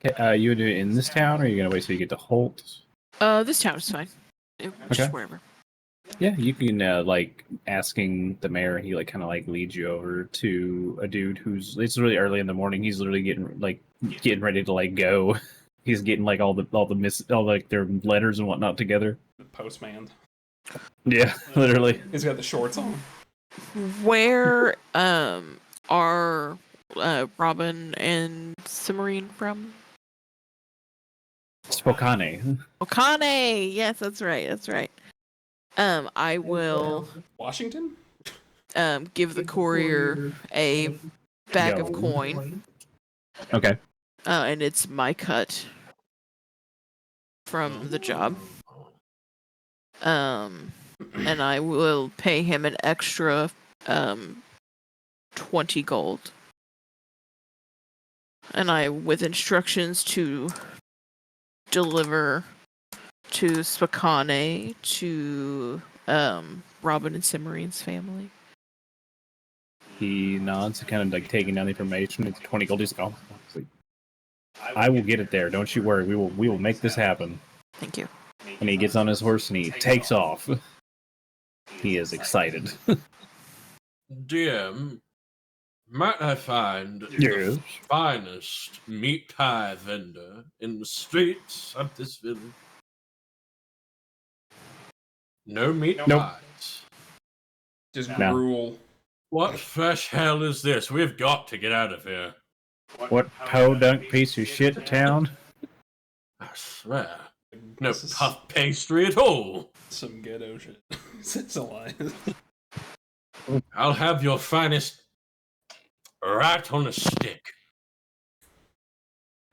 Okay, you would do it in this town, or are you gonna wait till you get to Holt? This town is fine. Just Okay. wherever. Yeah, you can like asking the mayor. He like kind of like leads you over to a dude who's. It's really early in the morning. He's literally getting ready to like go. He's getting like all like their letters and whatnot together. The postman. Yeah, literally. He's got the shorts on. Where are Robin and Cimarine from? Spokane. Okane! Yes, that's right. That's right. I will Washington? give the courier a bag of Yo. coin. Okay. And it's my cut from the job. And I will pay him an extra 20 gold. And I with instructions to deliver to Spokane to Robin and Cimarine's family. He nods, kind of like taking down the information. It's 20 gold. He's like, oh, I will get it there. Don't you worry. We will make this happen. Thank you. And he gets on his horse and he takes off. He is excited. DM, might I find Yes. the finest meat pie vendor in the streets of this village? No meat Nope. pies. Just No. gruel. What fresh hell is this? We've got to get out of here. What podunk piece of shit town? I swear. No This is puff pastry at all. some ghetto shit. It's Elias. I'll have your finest right on a stick.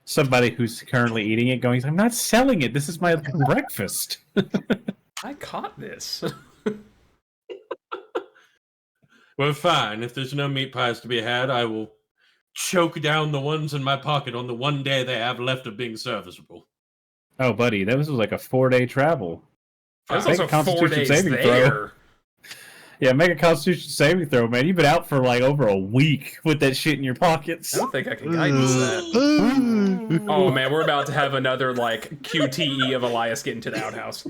Somebody who's currently eating it going, I'm not selling it. This is my breakfast. I caught this. Well, fine. If there's no meat pies to be had, I will choke down the ones in my pocket on the one day they have left of being serviceable. Oh, buddy, that was like a 4-day travel. That's Make a also 4 Constitution days saving throw. there. Yeah, make a Constitution saving throw, man. You've been out for like over a week with that shit in your pockets. I don't think I can guidance that. Oh man, we're about to have another like QTE of Elias getting to the outhouse.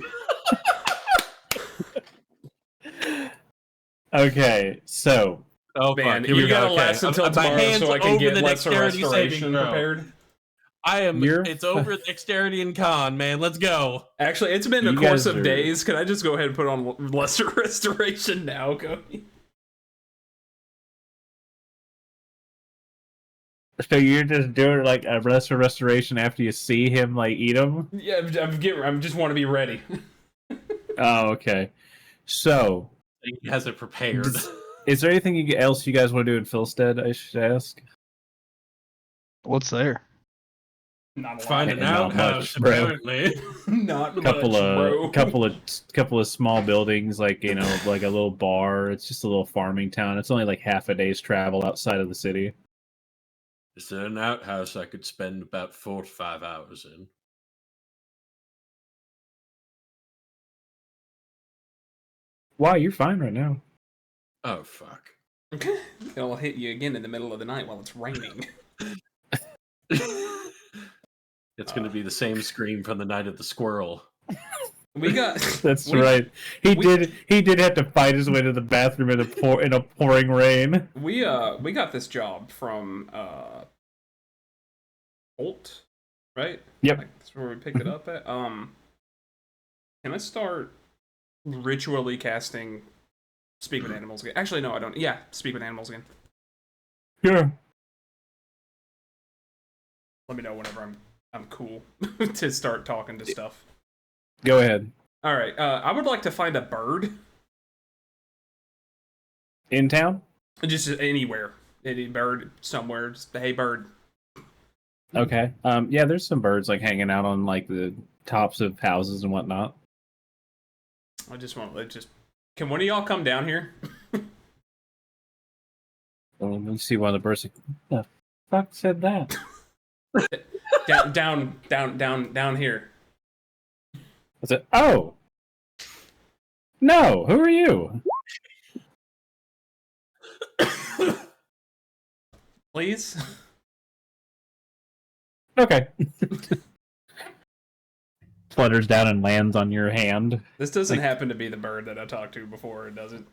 Okay, so Oh, Man, fuck. Here we you go. gotta Okay. last until My tomorrow hands so I can over get the lesser dexterity saving restoration throw. prepared. It's over dexterity and con, man. Let's go. Actually, it's been a You course guys of are- days. Can I just go ahead and put on lesser restoration now, Cody? so you're just doing like a lesser restoration after you see him like eat them? Yeah, I'm just want to be ready. Oh, okay. So, He has it prepared. is there anything else you guys want to do in Philstead, I should ask? What's there? Not a lot. Find an Not much, outhouse, bro. apparently. Not Couple much, bro. of couple of small buildings, like like a little bar. It's just a little farming town. It's only like half a day's travel outside of the city. Is there an outhouse I could spend about 4 to 5 hours in? Wow, you're fine right now. Oh, fuck. It'll hit you again in the middle of the night while it's raining. It's going to be the same scream from the Night of the Squirrel. We got. That's we- right. He did have to fight his way to the bathroom in a pouring rain. We got this job from Holt. right? Yep. Like, that's where we picked it up at. Can I start ritually casting Speak with Animals again? Actually, no, I don't. Yeah, Speak with Animals again. Sure. Let me know whenever I'm cool to start talking to stuff. Go ahead. All right. I would like to find a bird. In town? Just anywhere. Any bird somewhere. Just hey bird. Okay. Yeah, there's some birds like hanging out on like the tops of houses and whatnot. I just want to just. Can one of y'all come down here? Let me see one of the birds. What the fuck said that? down here. What's it? Oh! No! Who are you? Please? Okay. Flutters down and lands on your hand. This doesn't happen to be the bird that I talked to before, does it?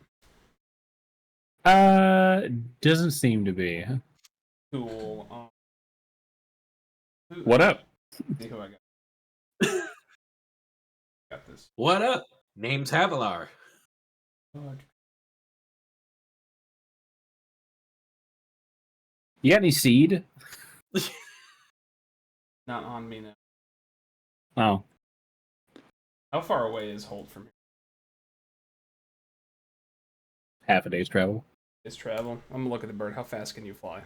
Doesn't seem to be. Cool. What up? See who I got. Got this. What up? Name's Havilar. You got any seed? Not on me now. Oh. How far away is Holt from here? Half a day's travel. Is travel? I'm gonna look at the bird. How fast can you fly?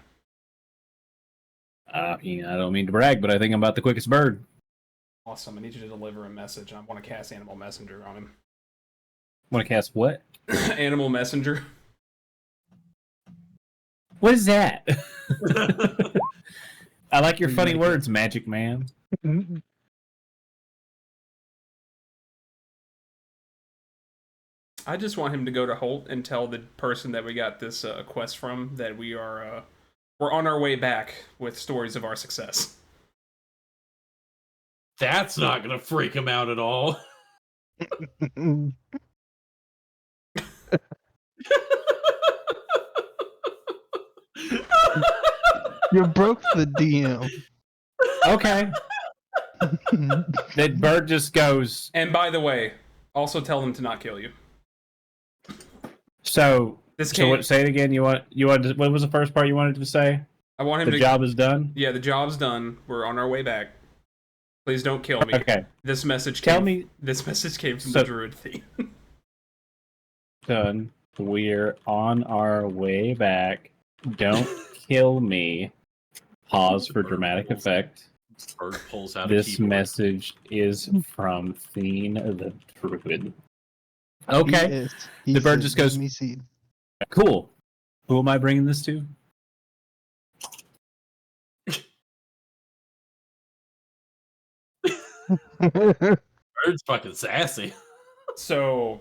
I don't mean to brag, but I think I'm about the quickest bird. Awesome. I need you to deliver a message. I want to cast Animal Messenger on him. Want to cast what? Animal Messenger. What is that? I like your funny words, Magic Man. I just want him to go to Holt and tell the person that we got this quest from that we are we're on our way back with stories of our success. That's not gonna freak him out at all. You broke the DM. Okay. That bird just goes. And by the way, also tell them to not kill you. So This So what? Say it again. You want? What was the first part you wanted to say? I want him The to. job is done. Yeah, the job's done. We're on our way back. Please don't kill me. Okay. This message. Tell came, me. This message came from So- the Druid Theine. Done. We're on our way back. Don't kill me. Pause for dramatic effect. Bird pulls out This a keyboard. message is from Theine the Druid. Okay, He The bird says, just goes- "Give me seed." cool. Who am I bringing this to? Bird's fucking sassy. So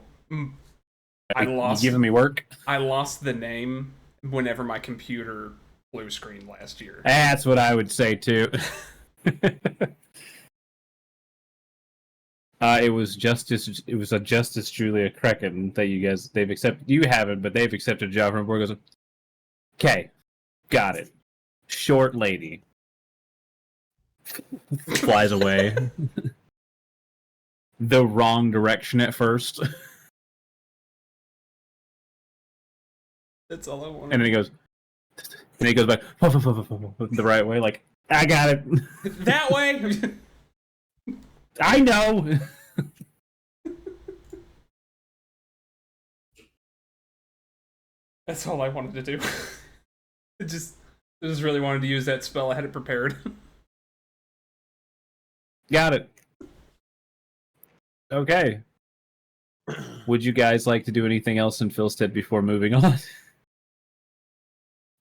I You lost. giving me work? I lost the name whenever my computer blue screen last year. That's what I would say too. It was Justice. It was a Justice Julia Kraken that they've accepted. You haven't, but they've accepted a job from Borg. Goes, okay, got it. Short lady flies away. The wrong direction at first, That's all I wanted. and then he goes back the right way. Like, I got it. That way. I know. That's all I wanted to do. I just really wanted to use that spell. I had it prepared. Got it. Okay. Would you guys like to do anything else in Philstead before moving on?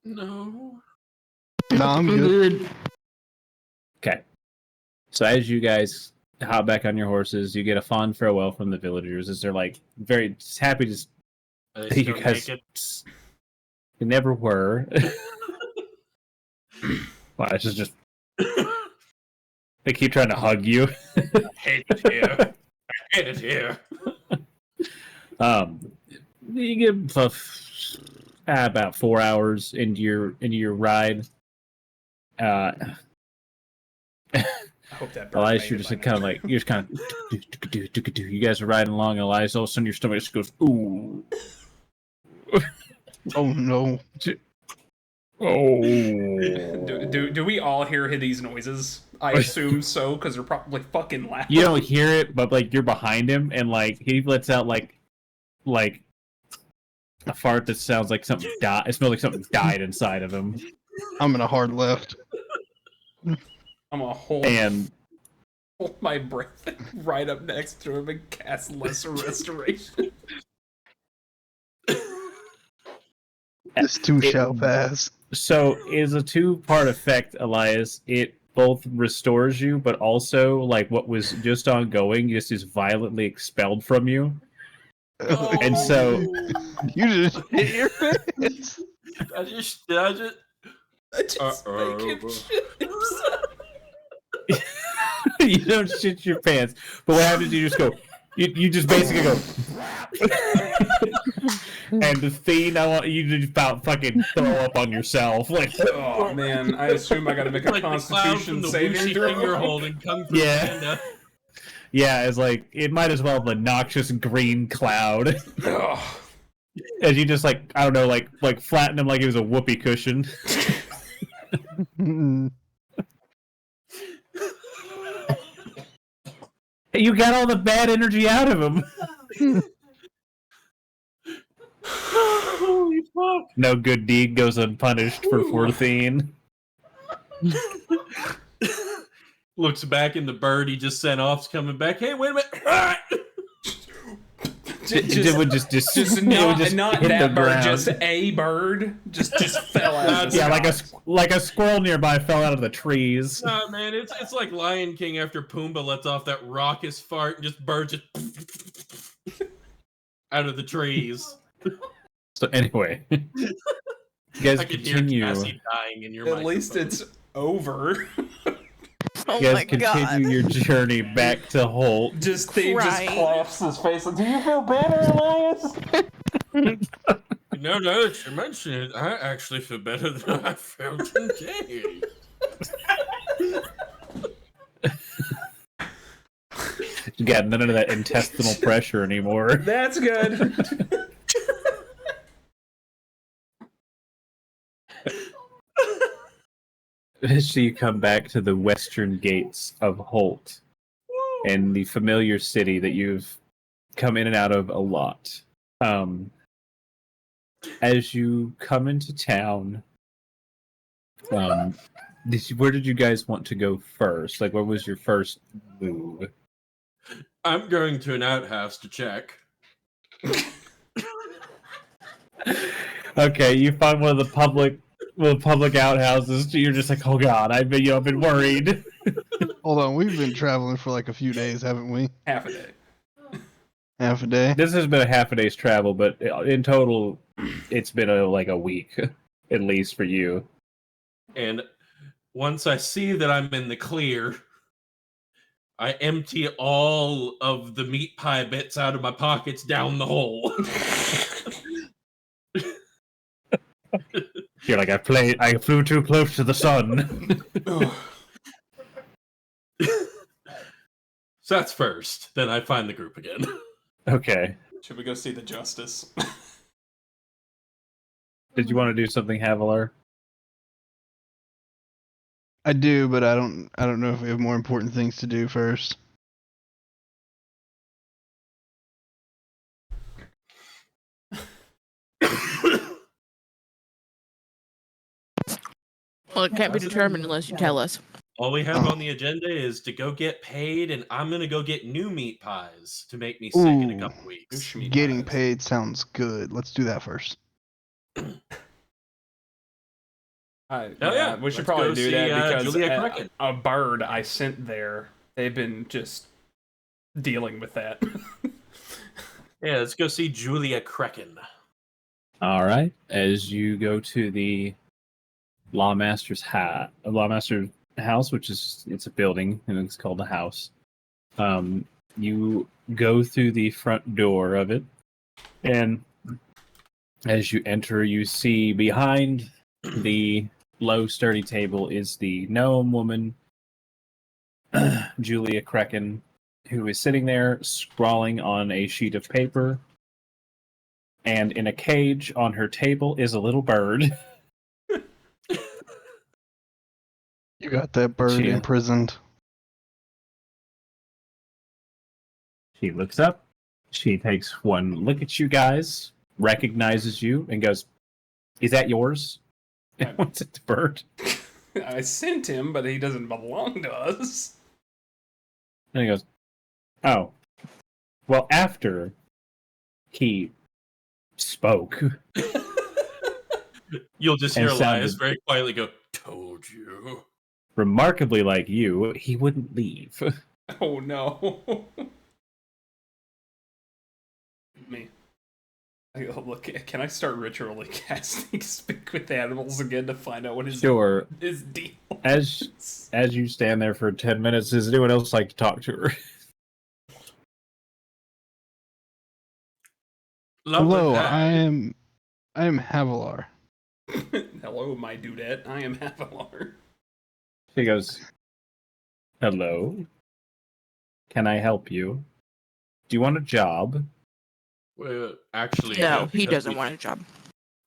No. No, I'm good. Okay. So as you guys hop back on your horses, you get a fond farewell from the villagers as they're like very happy to Are they see still you guys. naked? They never were. Well, it's just they keep trying to hug you. I hate it here. I hate it here. You get about 4 hours into your ride. I hope that bird Elias, made you're it just by kind of now. like you're just kind of you guys are riding along. Elias, all of a sudden your stomach just goes ooh. Oh no. Oh. Do we all hear these noises? I assume so, because they're probably fucking loud. You don't hear it, but like you're behind him, and like he lets out like a fart that sounds like something died. It smells like something died inside of him. I'm in a hard left. I'm gonna hold my breath right up next to him and cast Lesser Restoration. This too shall pass. So is a 2-part effect, Elias. It both restores you, but also like what was just ongoing just is violently expelled from you. And so You just hit your face. I just does it. I just make him shit himself. you don't shit your pants. But what happens? You just go. You just basically go. And the Theine, I want you to just about fucking throw up on yourself. Like, Oh man, I assume I gotta make a Like the cloud from Constitution the saving whooshy throw. finger holding Kung Fu Yeah. Panda. yeah, it's like it might as well have a noxious green cloud. Ugh. As you just like I don't know, like flatten him like it was a whoopee cushion. You got all the bad energy out of him. Holy fuck! No good deed goes unpunished for Theine. Looks back and the bird he just sent off's coming back. Hey, wait a minute! It would just Just it not, would just not hit that the bird, ground. just a bird. Just fell out of the Yeah, sky. like a squirrel nearby fell out of the trees. Nah, man, it's like Lion King after Pumbaa lets off that raucous fart and just birds just out of the trees. So anyway, you guys I can hear continue. Cassie dying in your At least microphone. it's over. Oh You my guys god. continue your journey back to Holt. Just Steve just Crying. clasps his face. Like, do you feel better, Elias? Now that you mention it, I actually feel better than I felt today. You got none of that intestinal pressure anymore. That's good. So you come back to the western gates of Holt, and the familiar city that you've come in and out of a lot. As you come into town, where did you guys want to go first? Like, what was your first move? I'm going to an outhouse to check. Okay, you find one of the public outhouses. You're just like, oh god, I've been worried. Hold on, we've been traveling for like a few days, haven't we? Half a day. Half a day. This has been a half a day's travel, but in total, it's been like a week, at least for you. And once I see that I'm in the clear, I empty all of the meat pie bits out of my pockets down the hole. You're like, I flew too close to the sun. So that's first. Then I find the group again. Okay. Should we go see the justice? Did you want to do something, Havilar? I do, but I don't know if we have more important things to do first. Well, it can't be determined unless you tell us. All we have on the agenda is to go get paid, and I'm gonna go get new meat pies to make me sick in a Ooh. couple weeks. Getting paid sounds good. Let's do that first. yeah, we should let's probably go do see, that because Julia Kraken. a bird I sent there, they've been just dealing with that. Yeah, let's go see Julia Kraken. All right. As you go to the Lawmaster's house, which is it's a building and it's called a house. You go through the front door of it, and as you enter, you see behind the low, sturdy table is the gnome woman Julia Krecken, who is sitting there scrawling on a sheet of paper. And in a cage on her table is a little bird. You got that bird She- imprisoned. She looks up. She takes one look at you guys, recognizes you, and goes, "Is that yours?" And what's it, the bird? I sent him, but he doesn't belong to us. And he goes, "Oh, well, after he spoke." You'll just And hear Elias sounded- very quietly go, Told you. Remarkably like you, he wouldn't leave. Oh no. Me. Look, can I start ritually casting Speak with Animals again to find out what his Sure. deal As you stand there for 10 minutes, does anyone else like to talk to her? Lovely Hello, hat. I am Havilar. Hello, my dudette. I am Havilar. She goes, "Hello. Can I help you? Do you want a job?" Well, actually, No, he because doesn't want a job.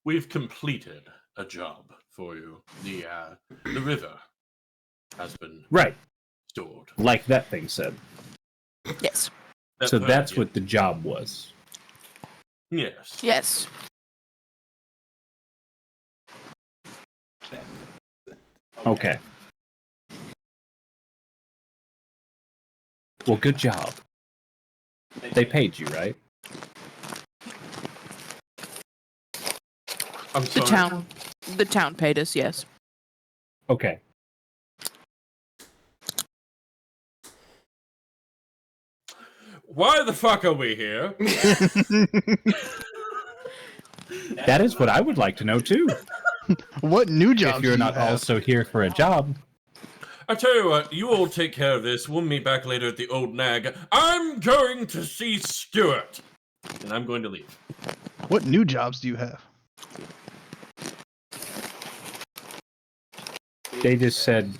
We've completed a job for you. The river has been Right, stored. like that thing said. Yes. So That that's bird, what the job was. Yes. Yes. Okay. Well, good job. They paid you, right? I'm The sorry. town paid us, yes. Okay. Why the fuck are we here? That is what I would like to know, too. What new jobs If you're do you not have? also here for a job. I tell you what, you all take care of this. We'll meet back later at the Old Nag. I'm going to see Stuart. And I'm going to leave. What new jobs do you have? They just said,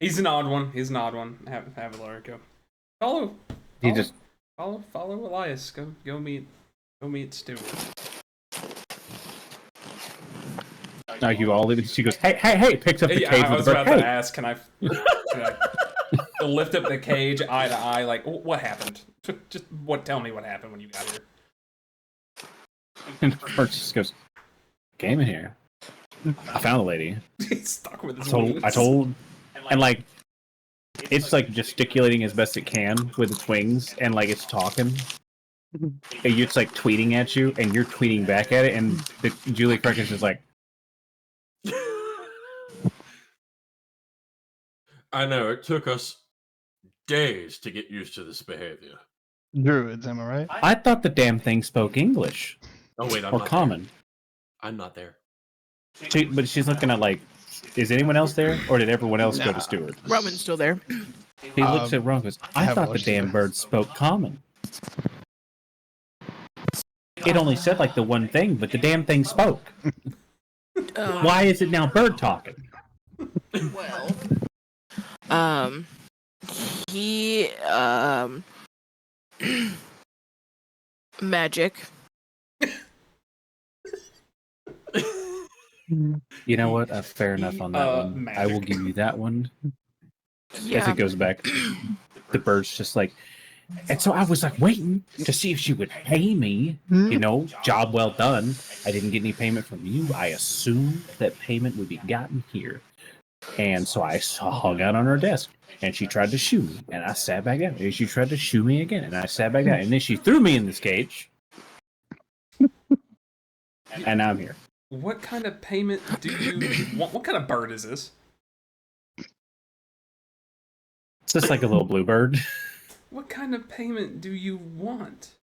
He's an odd one. He's an odd one. Havilar, go. Follow. he Follow. just, Follow Elias. Go meet Stu. are you all leaving? She goes, hey, picks up the Yeah, cage I with was the bird. about to Hey! ask, can I lift up the cage eye to eye, like, what happened? Just tell me what happened when you got here. And the bird just goes, "Came in here. I found a lady. He's stuck with his wings. I told, and like, it's like gesticulating as best it can with its wings, and like it's talking. And it's like tweeting at you, and you're tweeting back at it, and Julia Cracken's just like, I know, it took us days to get used to this behavior. Druids, am I right? "I thought the damn thing spoke English Oh, wait, I'm or not common." there. I'm not there. But she's looking at like, is anyone else there, or did everyone else go to Stewart? Roman's still there. He looks at Ron and goes, "I thought the damn bird spoke common. It only said like the one thing, but the damn thing spoke. Why is it now bird talking?" Well, he magic. You know what? Fair enough on that one. magic. I will give you that one. As Yeah. it goes back, the bird's just like, and so I was like waiting to see if she would pay me. You know, job well done. I didn't get any payment from you. I assumed that payment would be gotten here. And so I hung out on her desk. And she tried to shoo me. And I sat back down. And she tried to shoo me again. And I sat back down. And then she threw me in this cage. And now I'm here. What kind of payment do you want? What kind of bird is this? It's just like a little bluebird. What kind of payment do you want?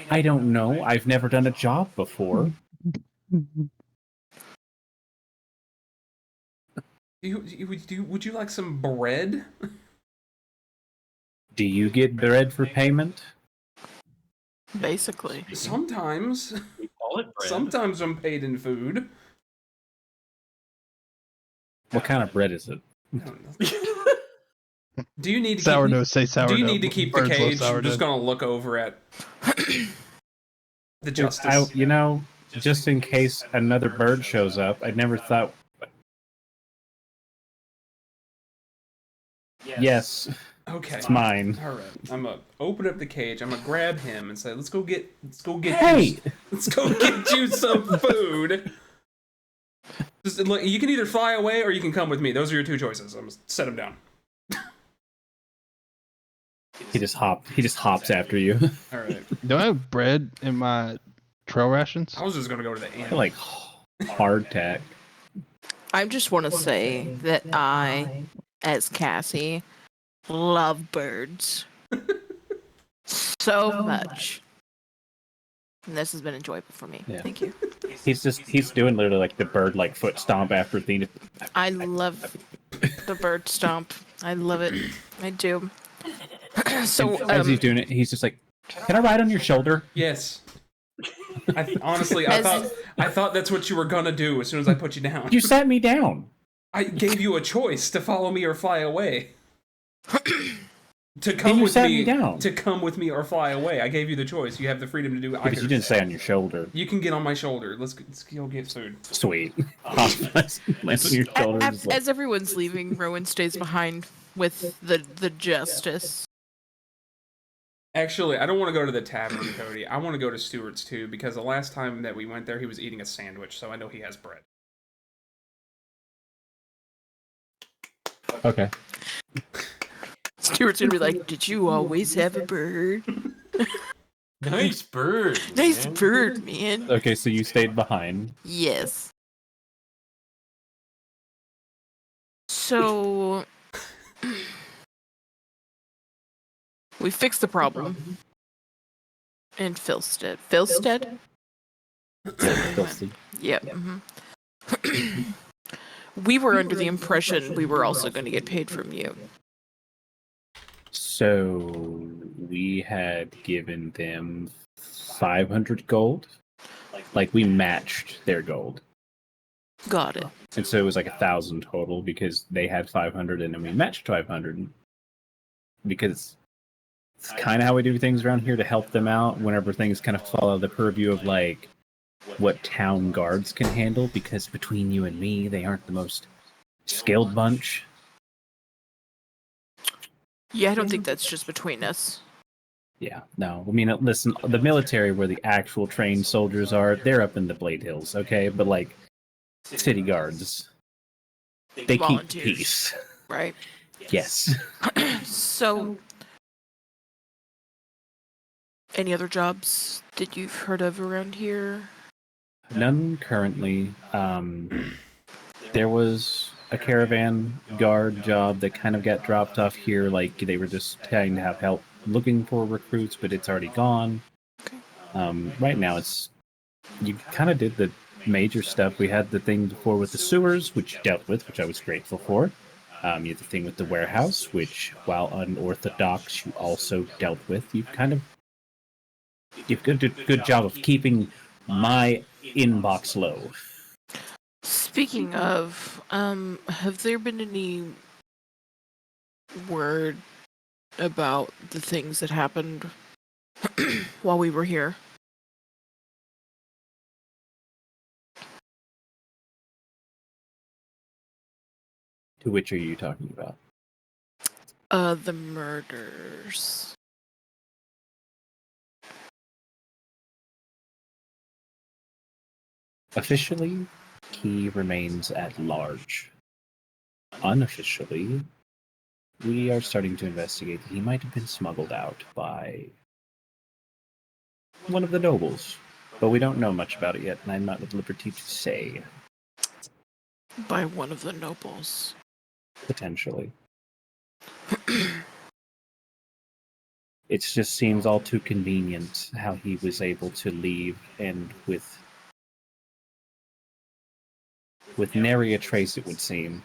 I don't know. I've never done a job before. Would you like some bread? Do you get bread for payment? Basically. Sometimes. We call it bread. Sometimes I'm paid in food. What kind of bread is it? I don't know. Do you need to Sourdough, keep, say sourdough. Do you need to keep the Birds love cage? I'm sourdough. just gonna look over at the justice. Just in case another bird shows up, I never thought. Yes, Okay. it's mine. All right. I'm gonna open up the cage. I'm gonna grab him and say, "Let's go get Hey! you. Let's go get you some food." Just look. You can either fly away or you can come with me. Those are your two choices. I'm gonna set him down. He just hops after you. All right. Do I have bread in my trail rations? I was just gonna go to the inn. Like hardtack. I just want to say that I, as Cassie, love birds so much. And this has been enjoyable for me. Yeah. Thank you. He's doing literally like the bird like foot stomp after Theine. I love the bird stomp. I love it. I do. So As he's doing it, he's just like, "Can I ride on your shoulder?" Yes. Honestly, I thought that's what you were gonna do as soon as I put you down. You sat me down. I gave you a choice to follow me or fly away. To And come you with sat me, me down. to come with me or fly away. I gave you the choice. You have the freedom to do either. Because you didn't say on your shoulder. You can get on my shoulder. Let's go get food. Sweet. Lands on your shoulder. just like- as everyone's leaving, Rowan stays behind with the justice. Actually, I don't want to go to the tavern, Cody. I want to go to Stewart's too, because the last time that we went there, he was eating a sandwich, so I know he has bread. Okay. Stuart's gonna be like, "Did you always have a bird? Nice bird. Nice man. bird, man." Okay, so you stayed behind. Yes. So we fixed the problem in Philstead. Philstead? Filthy. Yeah. We were under the impression we were also going to get paid from you. So we had given them 500 gold. Like we matched their gold. Got it. And so it was like 1,000 total because they had 500 and then we matched 500 because it's kind of how we do things around here to help them out whenever things kind of fall out of the purview of like what town guards can handle, because between you and me, they aren't the most skilled bunch. Yeah, I don't think that's just between us. Yeah, no. I mean, listen, the military where the actual trained soldiers are, they're up in the Blade Hills, okay? But like city guards, they keep Volunteers. peace. Right? Yes. So, any other jobs that you've heard of around here? None currently. There was a caravan guard job that kind of got dropped off here. Like they were just trying to have help looking for recruits, but it's already gone. Okay. Right now, you kind of did the major stuff. We had the thing before with the sewers, which you dealt with, which I was grateful for. You had the thing with the warehouse, which, while unorthodox, you also dealt with. You've did a good job of keeping my inbox low. Speaking of, have there been any word about the things that happened while we were here? To which are you talking about? The murders. Officially, he remains at large. Unofficially, we are starting to investigate that he might have been smuggled out by one of the nobles. But we don't know much about it yet, and I'm not at liberty to say. By one of the nobles. Potentially. It just seems all too convenient how he was able to leave, and with nary a trace, it would seem.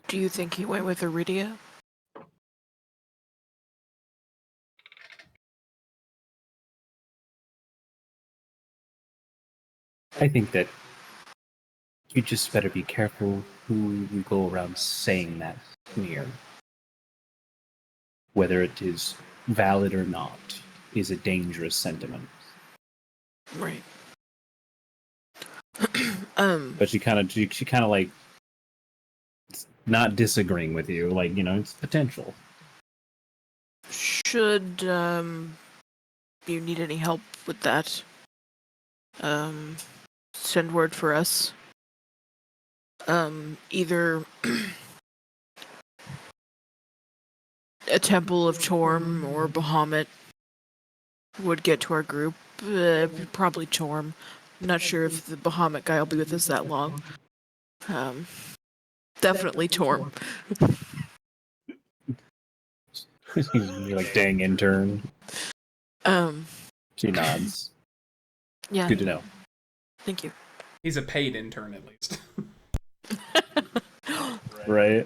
Do you think he went with Illy'ria? I think that You just better be careful who you go around saying that near. Whether it is valid or not is a dangerous sentiment. Right. But she kind of like not disagreeing with you, like, you know, it's potential. Should you need any help with that? Send word for us. Either a Temple of Chorm or Bahamut would get to our group. Probably Chorm. I'm not sure if the Bahamut guy will be with us that long. Definitely Chorm. You're like, dang intern. She nods. Yeah. Good to know. Thank you. He's a paid intern at least. Right?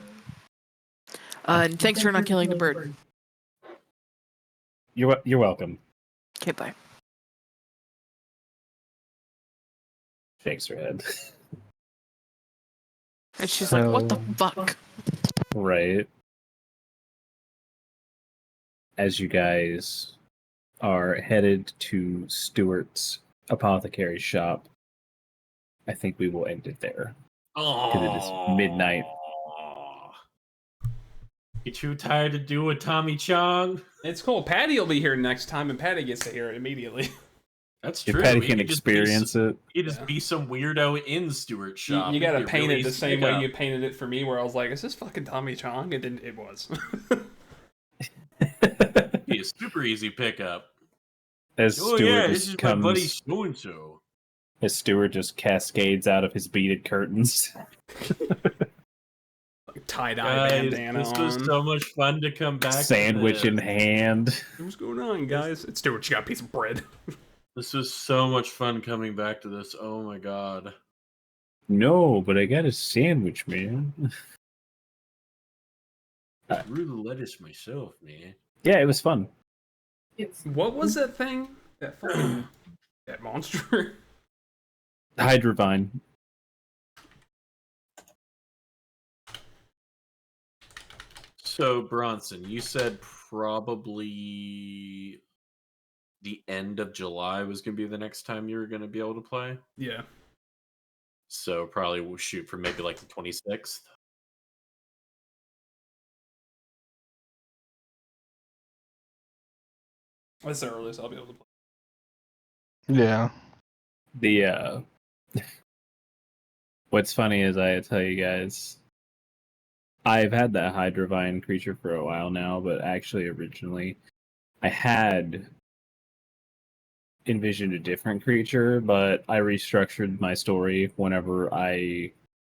And thanks for not killing the bird. You're welcome. Okay, bye. Shakes her head. And she's like, what the fuck? Right. As you guys are headed to Stuart's apothecary shop, I think we will end it there. Because it is midnight. You too tired to do a Tommy Chong? It's cool. Patty will be here next time, and Patty gets to hear it immediately. That's If true. Patty He can could just experience it. He just be some weirdo in Stuart's shop. You gotta It'd be paint really it the easy same to way pick you up. painted it for me, where I was like, is this fucking Tommy Chong? And then it was. Be a super easy pickup. As Oh Stuart yeah, this just is my buddy comes, so and so. as Stuart just cascades out of his beaded curtains. Tie-dye bandana This was on. so much fun to come back. Sandwich to in this. hand. What's going on, guys? It's Stuart. She got a piece of bread. This was so much fun coming back to this. Oh my god. No, but I got a sandwich, man. I grew the lettuce myself, man. Yeah, it was fun. What was that thing? That fucking that monster. Hydrovine. So Bronson, you said probably the end of July was going to be the next time you were going to be able to play. Yeah. So probably we'll shoot for maybe like the 26th. That's the earliest I'll be able to play. Yeah. The what's funny is I tell you guys, I've had that Hydrovine creature for a while now, but actually originally I had envisioned a different creature, but I restructured my story whenever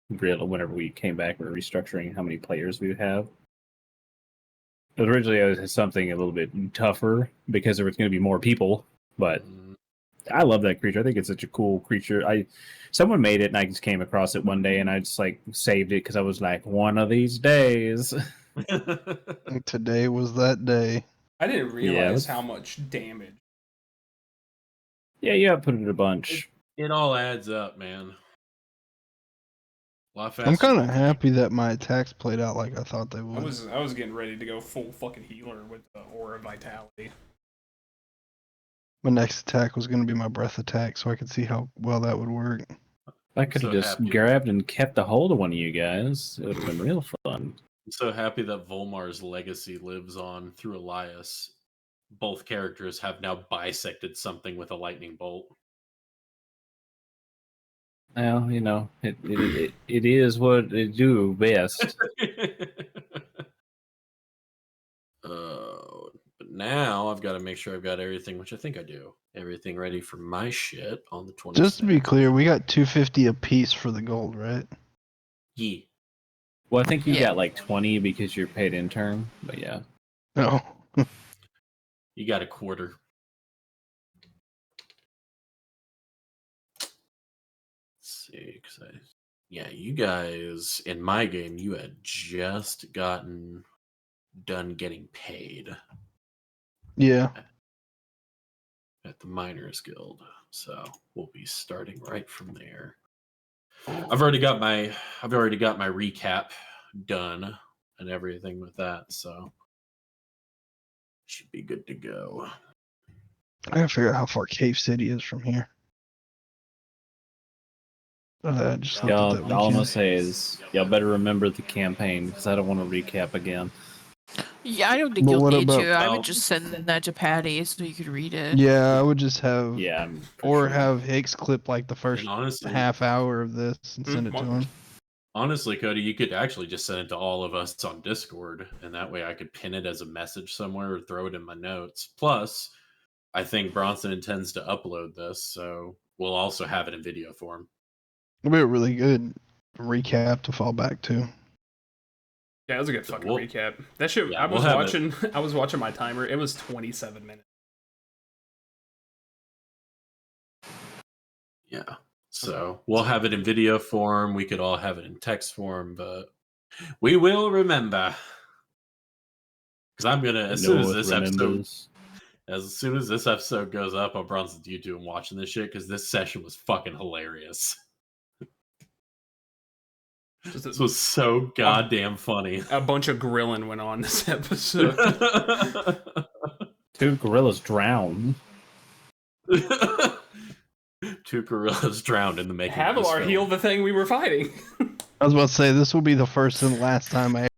we came back, we were restructuring how many players we would have. Originally, it was something a little bit tougher because there was going to be more people, but I love that creature. I think it's such a cool creature. Someone made it, and I just came across it one day, and I just like saved it because I was like, one of these days. Today was that day. I didn't realize Yeah, how much damage. Yeah, you have put it a bunch. It all adds up, man. A lot faster. I'm kind of happy that my attacks played out like I thought they I would. was getting ready to go full fucking healer with the Aura Vitality. My next attack was going to be my breath attack, so I could see how well that would work. I could have So just happy. grabbed and kept a hold of one of you guys. It would have been real fun. I'm so happy that Volmar's legacy lives on through Elias. Both characters have now bisected something with a lightning bolt. Well, you know, it is what they do best. But now I've got to make sure I've got everything, which I think I do. Everything ready for my shit on the 26th. Just to be clear, we got 250 a piece for the gold, right? Yee. Well, I think you Yeah. got like 20 because you're paid intern, but yeah. No. You got a quarter. Let's see, yeah, you guys in my game, you had just gotten done getting paid Yeah. at the Miners Guild, so we'll be starting right from there. I've already got my recap done and everything with that, so should be good to go. I gotta figure out how far Cave City is from here. Just looked at Y'all, that all I'm gonna weekend. say is y'all better remember the campaign because I don't want to recap again. Yeah, I don't think But you'll what need about- to. I Well- would just send that to Patty so you could read it. Yeah, I would just have, Yeah, I'm pretty or sure. have Hicks clip like the first And honestly, half hour of this and send it to him. honestly, Cody, you could actually just send it to all of us on Discord, and that way I could pin it as a message somewhere or throw it in my notes. Plus, I think Bronson intends to upload this, so we'll also have it in video form. It'll be a really good recap to fall back to. Yeah, it was a good So fucking we'll- recap. That shit. yeah, I we'll was have watching. I was watching my timer. It was 27 minutes. Yeah. So we'll have it in video form. We could all have it in text form, but we will remember. Because I'm gonna as soon as Noah this remembers. episode goes up on Bronson's YouTube and watching this shit, because this session was fucking hilarious. This was so goddamn funny. A bunch of grilling went on this episode. 2 gorillas drowned. 2 gorillas drowned in the making of this Havilar film. healed the thing we were fighting. I was about to say this will be the first and last time I